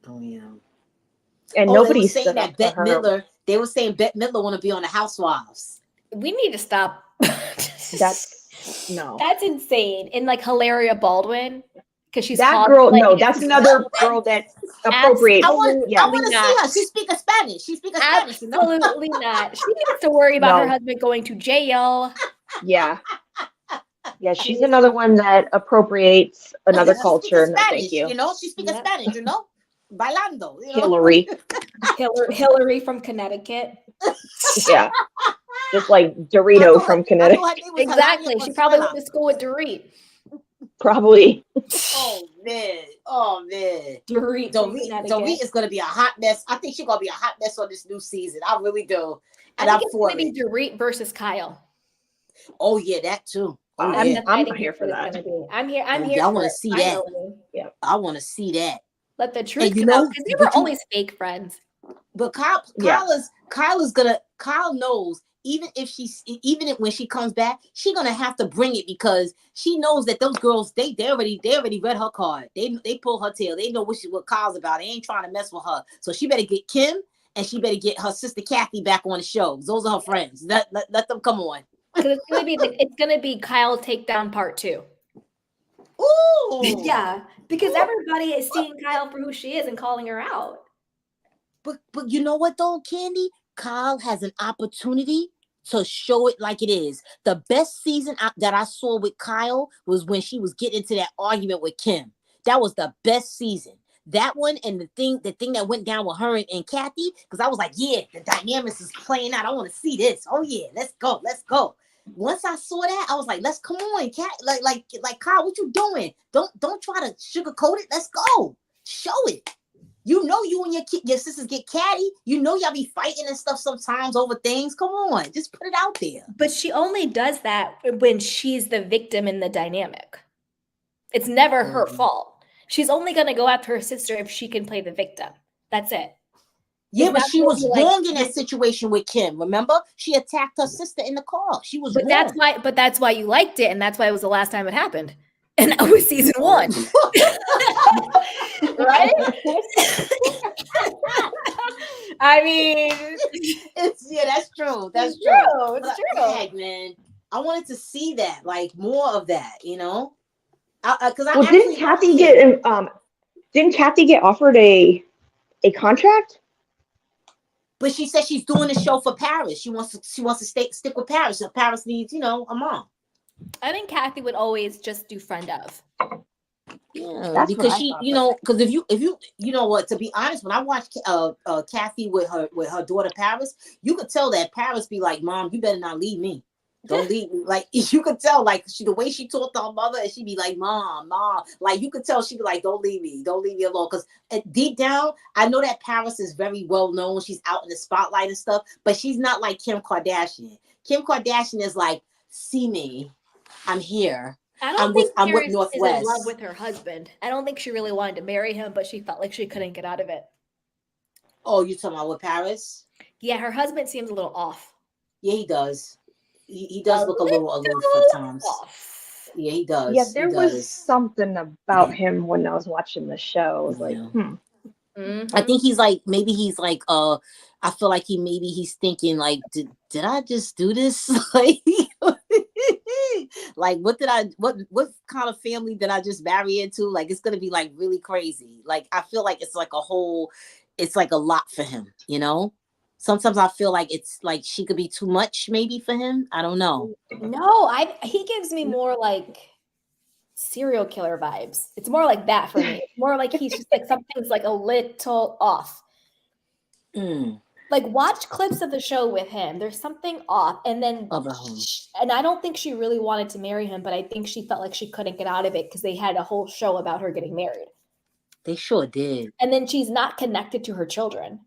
Oh yeah. And nobody nobody's saying that Bette Midler. They were saying Bette Midler want to be on the Housewives. We need to stop. That's insane. And like Hilaria Baldwin, because she's that girl. No, that's another girl that appropriates. I want to see her. She speaks Spanish. Absolutely not. She needs to worry about her husband going to jail. Yeah. Yeah, she's another one that appropriates another culture. No, thank you. She speaks Spanish. Bailando. Hillary. Hillary from Connecticut. Yeah. Just like Dorito from Connecticut. Exactly. She probably went to school with Dorit. Probably. Oh man. Dorit is gonna be a hot mess. I think she's gonna be a hot mess on this new season. I really do. And I think it's gonna be Dorit versus Kyle. Oh yeah, that too. I'm here for that. I'm here. I want to see that. Yeah. I want to see that. Let the truth come out, because they were always fake friends. But Kyle knows, even when she comes back, she's gonna have to bring it, because she knows that those girls, they already read her card. They pull her tail. They know what Kyle's about. They ain't trying to mess with her. So she better get Kim, and she better get her sister Kathy back on the show. Those are her friends. Let them come on. Because it's gonna be Kyle takedown part 2. Ooh. Yeah, because everybody is seeing Kyle for who she is and calling her out. But you know what though, Candy? Kyle has an opportunity to show it like it is. The best season that I saw with Kyle was when she was getting into that argument with Kim. That was the best season. That one and the thing that went down with her and Kathy, because I was like, yeah, the dynamics is playing out. I want to see this. Oh yeah, let's go. Once I saw that, I was like, let's come on, Kat. Like Kyle, what you doing? Don't try to sugarcoat it. Let's go. Show it. You know you and your sisters get catty. You know y'all be fighting and stuff sometimes over things. Come on, just put it out there. But she only does that when she's the victim in the dynamic. It's never her fault. She's only going to go after her sister if she can play the victim. That's it. Yeah, but she was wrong in that situation with Kim. Remember, she attacked her sister in the car. She was wrong. That's why you liked it, and that's why it was the last time it happened. And that was season 1. Right? I mean, that's true. That's true. It's true. Heck, man, I wanted to see that, like more of that, you know. Didn't Kathy get offered a contract? But she said she's doing the show for Paris. She wants to stick with Paris. So Paris needs, a mom. I think Kathy would always just do friend of. Yeah, that's because she, because if you know what, to be honest, when I watched Kathy with her daughter Paris, you could tell that Paris be like, Mom, you better not leave me. Don't leave me. Like you could tell, like the way she talked to her mother, and she'd be like, Mom, like you could tell she'd be like, don't leave me alone. Because deep down, I know that Paris is very well known. She's out in the spotlight and stuff, but she's not like Kim Kardashian. Kim Kardashian is like, see me, I'm here. I'm with Northwest. Is in love with her husband. I don't think she really wanted to marry him, but she felt like she couldn't get out of it. Oh, you talking about with Paris? Yeah, her husband seems a little off. Yeah, he does. He does look a little aloof at times. Yeah, he does. Yeah, there was something about him when I was watching the show. I was like, I think he's like, I feel like he's thinking like, did I just do this? Like, what kind of family did I just marry into? Like, it's gonna be like really crazy. Like, I feel like it's like a lot for him, Sometimes I feel like it's like she could be too much maybe for him. I don't know. No, he gives me more like serial killer vibes. It's more like that for me. It's more like he's just like something's like a little off. Like watch clips of the show with him. There's something off. And then and I don't think she really wanted to marry him, but I think she felt like she couldn't get out of it because they had a whole show about her getting married. They sure did. And then she's not connected to her children.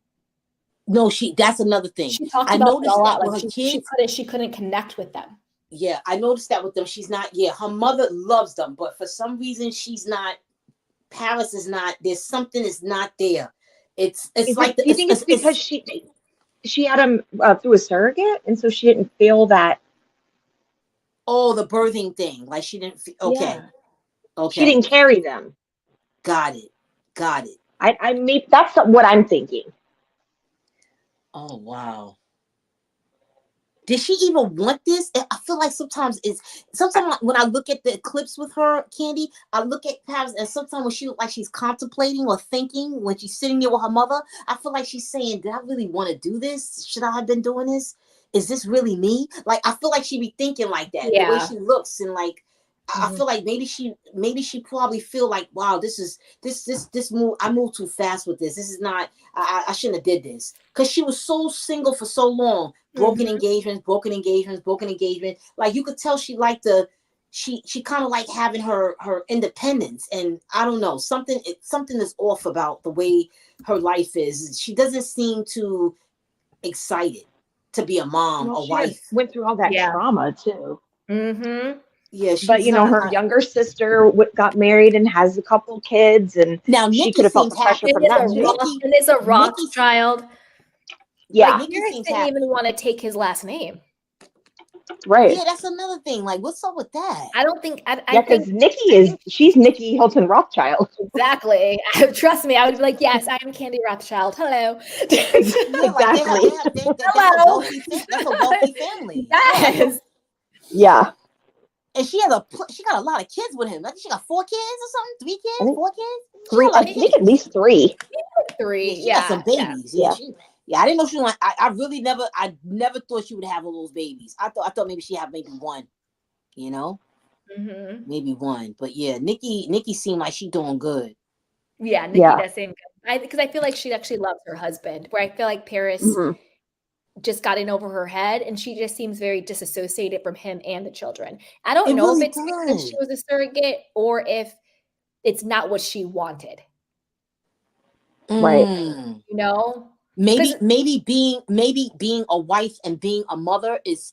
No, that's another thing. She talked about it a lot. Like she couldn't connect with them. Yeah, I noticed that with them. She's not. Yeah, her mother loves them, but for some reason she's not. Paris is not. There's something is not there. It's like. Do you think it's because she had him through a surrogate, and so she didn't feel that. Oh, the birthing thing. Like she didn't. Okay. Yeah. Okay. She didn't carry them. Got it. I mean, that's what I'm thinking. Oh, wow. Did she even want this? I feel like sometimes when I look at the clips with her, Candy, I look at Paris, and sometimes when she looks like she's contemplating or thinking when she's sitting there with her mother, I feel like she's saying, did I really want to do this? Should I have been doing this? Is this really me? Like, I feel like she be thinking like that, the way she looks, and like, I feel like maybe she probably feel like, wow, this move, I moved too fast with this. This is not, I shouldn't have did this. Because she was so single for so long. Broken engagements. Like you could tell she liked she kind of like having her independence. And I don't know, something is off about the way her life is. She doesn't seem too excited to be a mom, a wife. Went through all that trauma too. Mm-hmm. Yeah, but her younger sister got married and has a couple kids, and now she could have felt the pressure from that too. And is a Rothschild. Yeah, like, Paris didn't even want to take his last name. Right. Yeah, that's another thing. Like, what's up with that? I don't think. Because she's Nikki Hilton Rothschild. Exactly. Trust me, I would be like, yes, I'm Candy Rothschild. Hello. Exactly. Hello. That's a wealthy family. Yes. Yeah. And she got a lot of kids with him. I think she got 4 kids or something, 3 kids, 4 kids. 3. I think at least 3. 3. She got some babies. Yeah. I didn't know she was. I really never thought she would have all those babies. I thought maybe she had maybe 1. You know, maybe 1. But yeah, Nikki seemed like she doing good. Yeah, Nikki does seem good. Because I feel like she actually loves her husband. Where I feel like Paris just got in over her head, and she just seems very disassociated from him and the children. I don't know if it's because she was a surrogate or if it's not what she wanted. Right. You know? Maybe being a wife and being a mother is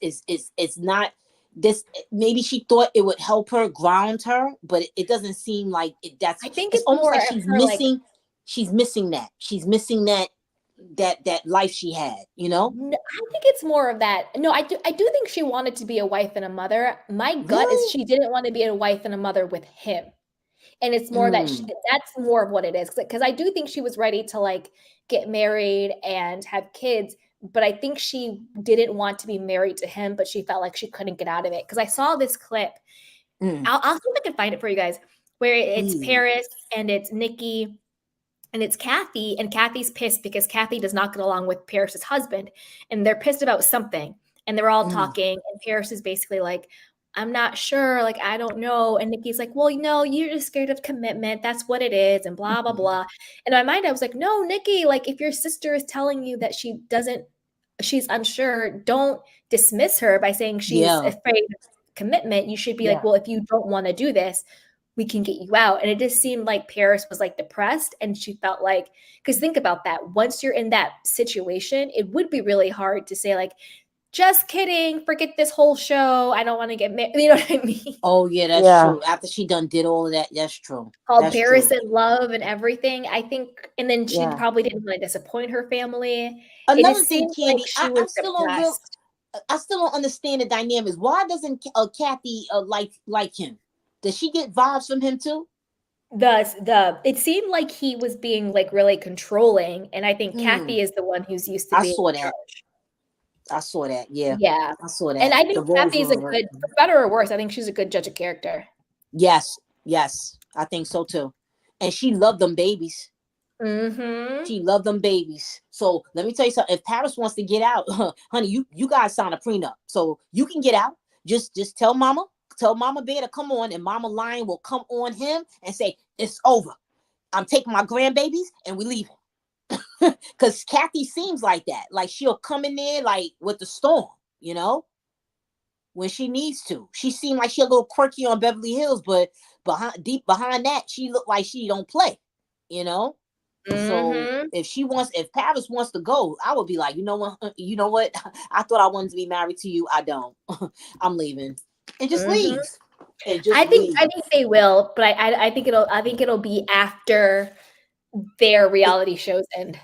not this. Maybe she thought it would help her ground her, but it doesn't seem like it. I think it's almost like she's missing. She's missing that. She's missing that life she had. You know. No, I think it's more of that. No, I do think she wanted to be a wife and a mother. My gut is she didn't want to be a wife and a mother with him. And it's more that that's more of what it is. Because I do think she was ready to like get married and have kids. But I think she didn't want to be married to him, but she felt like she couldn't get out of it. Because I saw this clip. I'll see if I can find it for you guys, where it's Paris and it's Nikki and it's Kathy. And Kathy's pissed because Kathy does not get along with Paris's husband. And they're pissed about something. And they're all talking. And Paris is basically like, I'm not sure. Like, I don't know. And Nikki's like, well, you're just scared of commitment. That's what it is. And blah, blah, blah. And in my mind, I was like, no, Nikki, like if your sister is telling you that she's unsure, don't dismiss her by saying she's afraid of commitment. You should be like, well, if you don't want to do this, we can get you out. And it just seemed like Paris was like depressed. And she felt like, because think about that. Once you're in that situation, it would be really hard to say like, just kidding. Forget this whole show. I don't want to get married. You know what I mean? Oh, yeah, that's true. After she did all of that, that's true. Called Paris in love and everything. I think, and then she probably didn't want to disappoint her family. Another thing, Candy, I still don't understand the dynamics. Why doesn't Kathy like him? Does she get vibes from him too? It seemed like he was being like really controlling, and I think Kathy is the one who's used to being. I saw that. Yeah. Yeah. I saw that. And I think Kathy's a good, for better or worse, I think she's a good judge of character. Yes. I think so too. And she loved them babies. She loved them babies. So let me tell you something. If Paris wants to get out, honey, you guys signed a prenup. So you can get out. Just tell Mama Bear to come on, and Mama Lion will come on him and say, it's over. I'm taking my grandbabies and we're leaving. Because Kathy seems like that. Like she'll come in there like with the storm, you know, when she needs to. She seemed like she a little quirky on Beverly Hills, but deep behind that, she looked like she don't play, you know. So if Paris wants to go, I would be like, you know what? I thought I wanted to be married to you. I don't. I'm leaving. And just leave. I think they will, but I think it'll be after their reality shows end.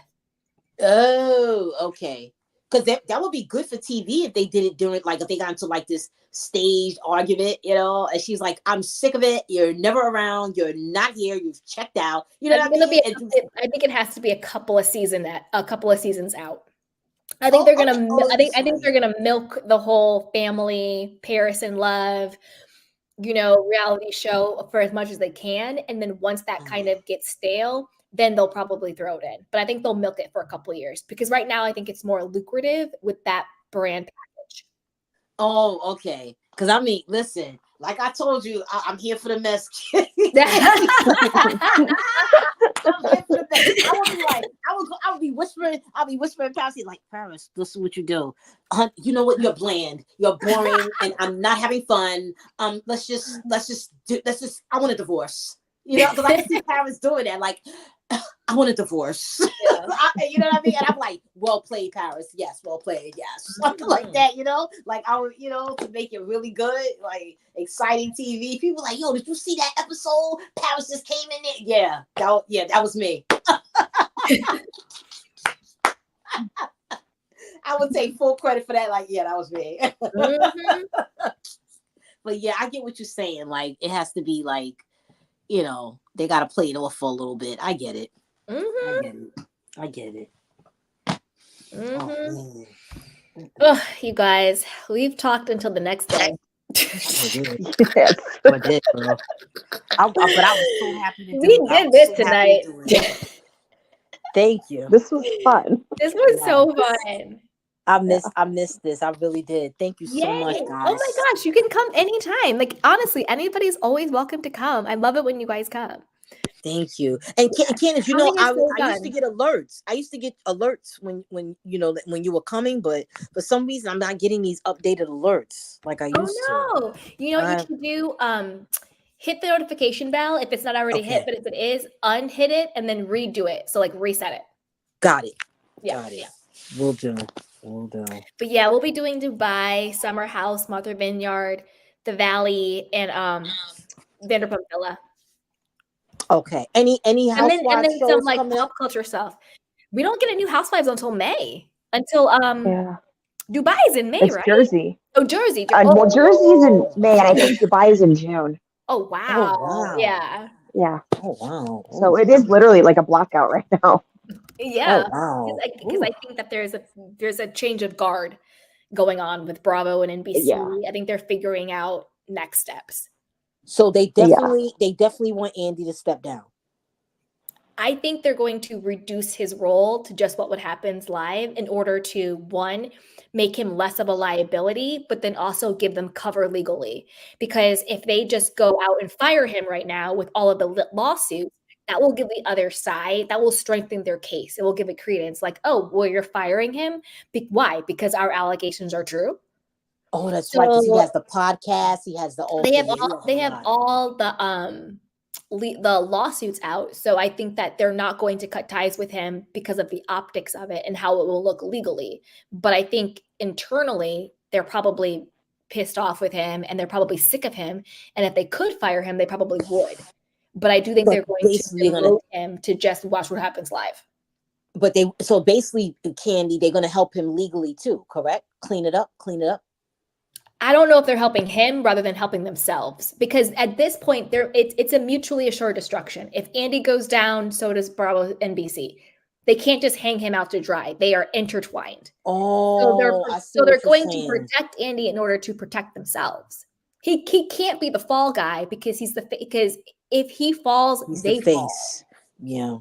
Oh, okay. Because that would be good for TV if they did it during, like, if they got into like this staged argument, you know, and she's like, I'm sick of it. You're never around. You're not here. You've checked out. You know what I mean? I think it has to be a couple of seasons out. I think they're gonna. I think they're gonna milk the whole family, Paris in love, reality show for as much as they can, and then once that kind of gets stale, then they'll probably throw it in. But I think they'll milk it for a couple of years because right now I think it's more lucrative with that brand package. Oh, okay. Because I mean, listen, like I told you, I'm here for the mess. I'm here for the mess. I would be whispering. I'll be whispering past you like, Paris, this is what you do. You know what? You're bland. You're boring, and I'm not having fun. Let's just. I want a divorce. You know, because I can see Paris doing that. Like, I want a divorce. Yeah. You know what I mean? And I'm like, well played, Paris. Yes, well played. Yes. Something like that, you know? Like, I would, to make it really good, like exciting TV. People like, yo, did you see that episode? Paris just came in there. Yeah, that was me. I would take full credit for that. Like, yeah, that was me. But yeah, I get what you're saying. Like, it has to be like, they got to play it off for a little bit. I get it. I get it. Oh, you guys, we've talked until the next day. Yes. I did, girl. But I was so happy to do We it. I did was this so happy tonight. to do it. Thank you. This was fun. This was so Yes. fun. I missed this. I really did. Thank you so much, Yay. guys. Oh my gosh, you can come anytime. Like, honestly, anybody's always welcome to come. I love it when you guys come. Thank you. And Candace, you know, Coming is so I used to fun. get alerts. I used to get alerts when you know when you were coming, but for some reason I'm not getting these updated alerts like I used to. Oh no. You know what you should do? Hit the notification bell if it's not already hit, but if it is, unhit it and then redo it. So like reset it. Got it. Yeah. Got it. Will do. Will do. But yeah, we'll be doing Dubai, Summer House, Martha Vineyard, the Valley, and Vanderpump Villa. Okay. Any And housewives then some shows like coming pop up? culture stuff. We don't get a new Housewives until May. Until Yeah. Dubai is in May, It's right? Jersey. Oh, Jersey. Well, Jersey's in May, and I think Dubai is in June. Oh wow. Oh wow. Yeah. Yeah. Oh wow. So it is literally like a blackout right now. Yeah. Oh wow. Because I think that there's a change of guard going on with Bravo and NBC. Yeah. I think they're figuring out next steps. So they definitely want Andy to step down. I think they're going to reduce his role to just what happens live in order to, one, make him less of a liability, but then also give them cover legally. Because if they just go out and fire him right now with all of the lawsuits, that will give the other side, that will strengthen their case. It will give it credence like, oh, well, you're firing him. Why? Because our allegations are true. Oh, that's right. Because he has the podcast. He has the they have all the lawsuits out. So I think that they're not going to cut ties with him because of the optics of it and how it will look legally. But I think internally they're probably pissed off with him and they're probably sick of him. And if they could fire him, they probably would. But I do think they're going to promote him to just watch what happens live. But so basically, Candy, they're going to help him legally too, correct? Clean it up. I don't know if they're helping him rather than helping themselves, because at this point, it's a mutually assured destruction. If Andy goes down, so does Bravo NBC. They can't just hang him out to dry. They are intertwined. Oh, so they're going to protect Andy in order to protect themselves. He can't be the fall guy because because if he falls, they fall. Yeah.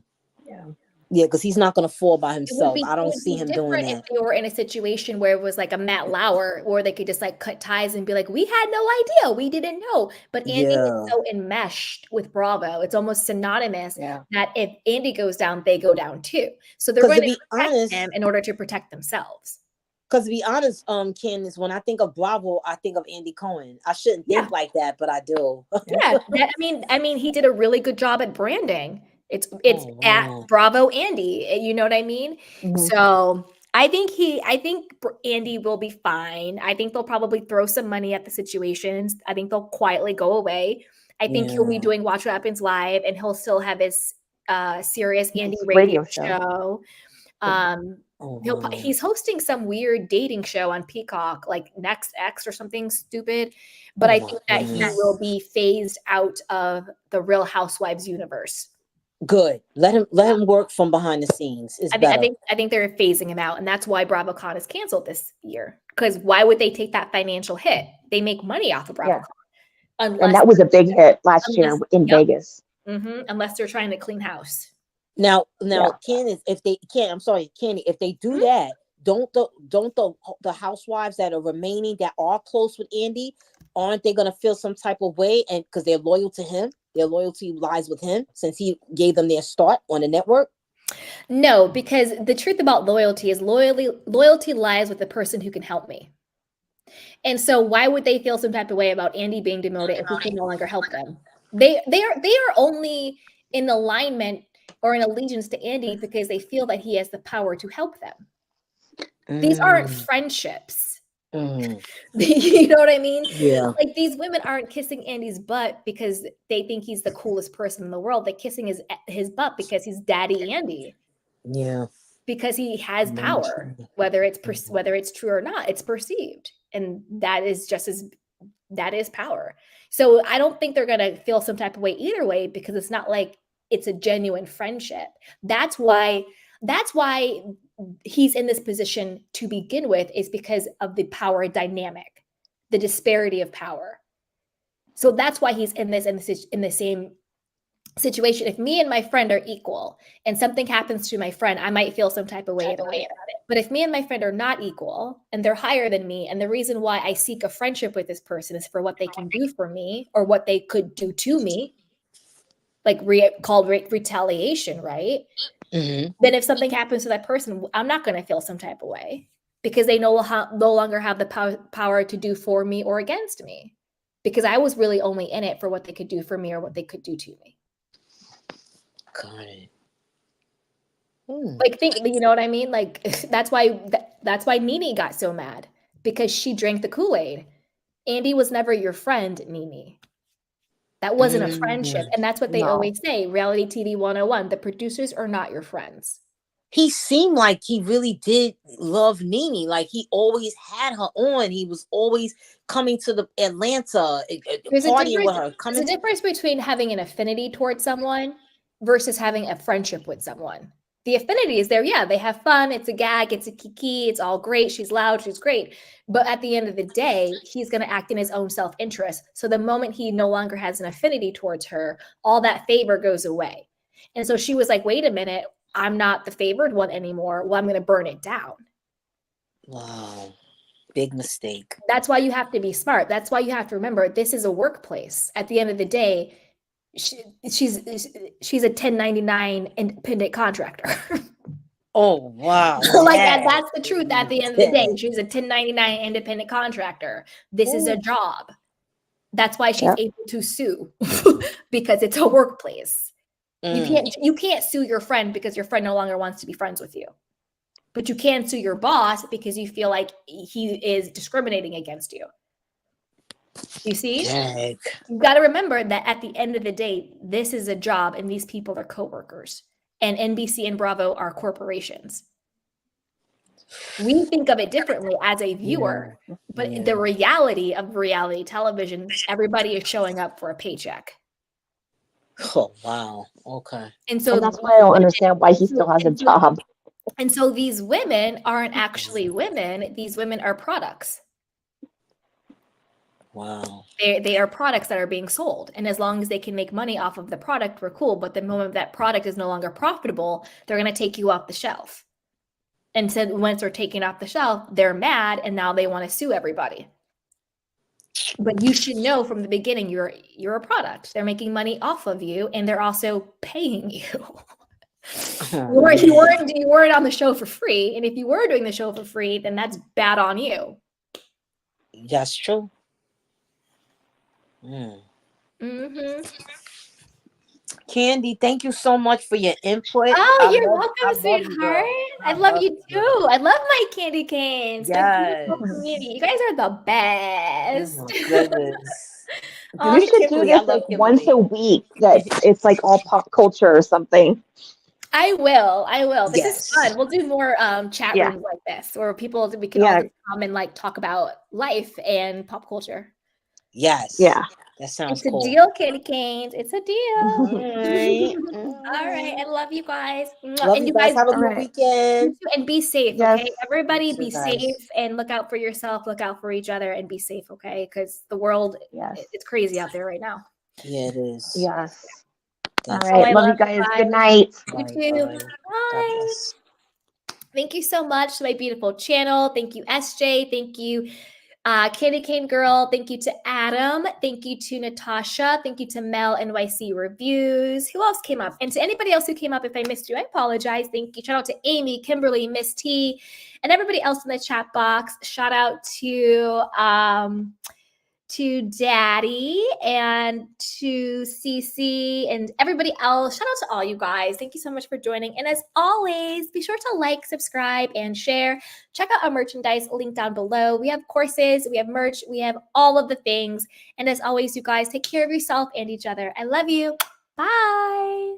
Yeah, because he's not going to fall by himself. I don't see him doing that. If they were in a situation where it was like a Matt Lauer, or they could just like cut ties and be like, we had no idea, we didn't know. But Andy is so enmeshed with Bravo, it's almost synonymous that if Andy goes down, they go down too. So they're going to protect him in order to protect themselves. Because to be honest, Candace, when I think of Bravo, I think of Andy Cohen. I shouldn't think like that, but I do. Yeah, I mean, he did a really good job at branding. It's at Bravo Andy, you know what I mean? Mm-hmm. So I think Andy will be fine. I think they'll probably throw some money at the situations. I think they'll quietly go away. I think he'll be doing Watch What Happens Live, and he'll still have his serious Andy radio show. He's hosting some weird dating show on Peacock, like Next X or something stupid. But I think that he will be phased out of the Real Housewives universe. Good. Let him work from behind the scenes. I think they're phasing him out, and that's why BravoCon is canceled this year. Because why would they take that financial hit? They make money off of BravoCon. And that was a big hit last year in Vegas. Mm-hmm, unless they're trying to clean house. Now, Candace, if they do that, don't the housewives that are remaining that are close with Andy, aren't they going to feel some type of way? And because they're loyal to him, their loyalty lies with him since he gave them their start on the network. No, because the truth about loyalty is loyalty lies with the person who can help me. And so why would they feel some type of way about Andy being demoted if he can no longer help them? They are only in alignment or in allegiance to Andy because they feel that he has the power to help them. These aren't friendships. You know what I mean? Yeah. Like these women aren't kissing Andy's butt because they think he's the coolest person in the world. They're kissing his butt because he's Daddy Andy. Yeah. Because he has power, whether it's true or not, it's perceived, and that is power. So I don't think they're gonna feel some type of way either way because it's not like it's a genuine friendship. That's why he's in this position to begin with, is because of the power dynamic. the disparity of power. So that's why he's in the same situation. If me and my friend are equal and something happens to my friend, I might feel some type of way about it. But if me and my friend are not equal and they're higher than me, and the reason why I seek a friendship with this person is for what they can do for me or what they could do to me, like called retaliation, right? Mm-hmm. Then if something happens to that person, I'm not going to feel some type of way because they no longer have the power to do for me or against me, because I was really only in it for what they could do for me or what they could do to me. Got it. Like, you know what I mean? Like, that's why Nene got so mad, because she drank the Kool-Aid. Andy was never your friend, Nene. That wasn't a friendship. And that's what they always say, reality TV 101, the producers are not your friends. He seemed like he really did love Nene. Like, he always had her on. He was always coming to the Atlanta, partying with her. There's a difference between having an affinity towards someone versus having a friendship with someone. The affinity is there. Yeah, they have fun. It's a gag. It's a kiki. It's all great. She's loud. She's great. But at the end of the day, he's going to act in his own self-interest. So the moment he no longer has an affinity towards her, all that favor goes away. And so she was like, wait a minute, I'm not the favored one anymore. Well, I'm going to burn it down. Wow. Big mistake. That's why you have to be smart. That's why you have to remember, this is a workplace. At the end of the day, she's a 1099 independent contractor. Oh, wow. Like that's the truth. At the end of the day, she's a 1099 independent contractor. This is a job. That's why she's able to sue, because it's a workplace. You can't sue your friend because your friend no longer wants to be friends with you. But you can sue your boss because you feel like he is discriminating against you. You see? Heck. You got to remember that at the end of the day, this is a job and these people are coworkers. And NBC and Bravo are corporations. We think of it differently as a viewer, but the reality of reality television, everybody is showing up for a paycheck. Oh, wow. Okay. And that's why I don't understand why he still has a job. And so these women aren't actually women. These women are products. Wow. They are products that are being sold. And as long as they can make money off of the product, we're cool. But the moment that product is no longer profitable, they're going to take you off the shelf. And so once they're taken off the shelf, they're mad and now they want to sue everybody. But you should know from the beginning, you're a product. They're making money off of you and they're also paying you. You weren't on the show for free. And if you were doing the show for free, then that's bad on you. That's true. Candy, thank you so much for your input. Oh, you're welcome, sweetheart. I love you too. I love my candy canes. Yes. My beautiful community. You guys are the best. Oh, my goodness. We should do this like once a week. That it's like all pop culture or something. I will. This is fun. We'll do more chat rooms like this, where we can all come and like talk about life and pop culture. Yes. Yeah. That sounds cool. It's a deal, candy canes. It's a deal. All right. I love you guys. Love you guys. Have a good weekend. And be safe, okay? Everybody be safe and look out for yourself. Look out for each other and be safe, okay? Because the world, it's crazy out there right now. Yeah, it is. Yes. All right. Love you guys. Good night. You too. Bye. Thank you so much to my beautiful channel. Thank you, SJ. Thank you, Candy Cane Girl. Thank you to Adam. Thank you to Natasha. Thank you to Mel NYC Reviews. Who else came up? And to anybody else who came up, if I missed you, I apologize. Thank you. Shout out to Amy, Kimberly, Miss T, and everybody else in the chat box. Shout out to Daddy and to Cece and everybody else. Shout out to all you guys. Thank you so much for joining. And as always, be sure to like, subscribe, and share. Check out our merchandise link down below. We have courses, we have merch, we have all of the things. And as always, you guys, take care of yourself and each other. I love you. Bye.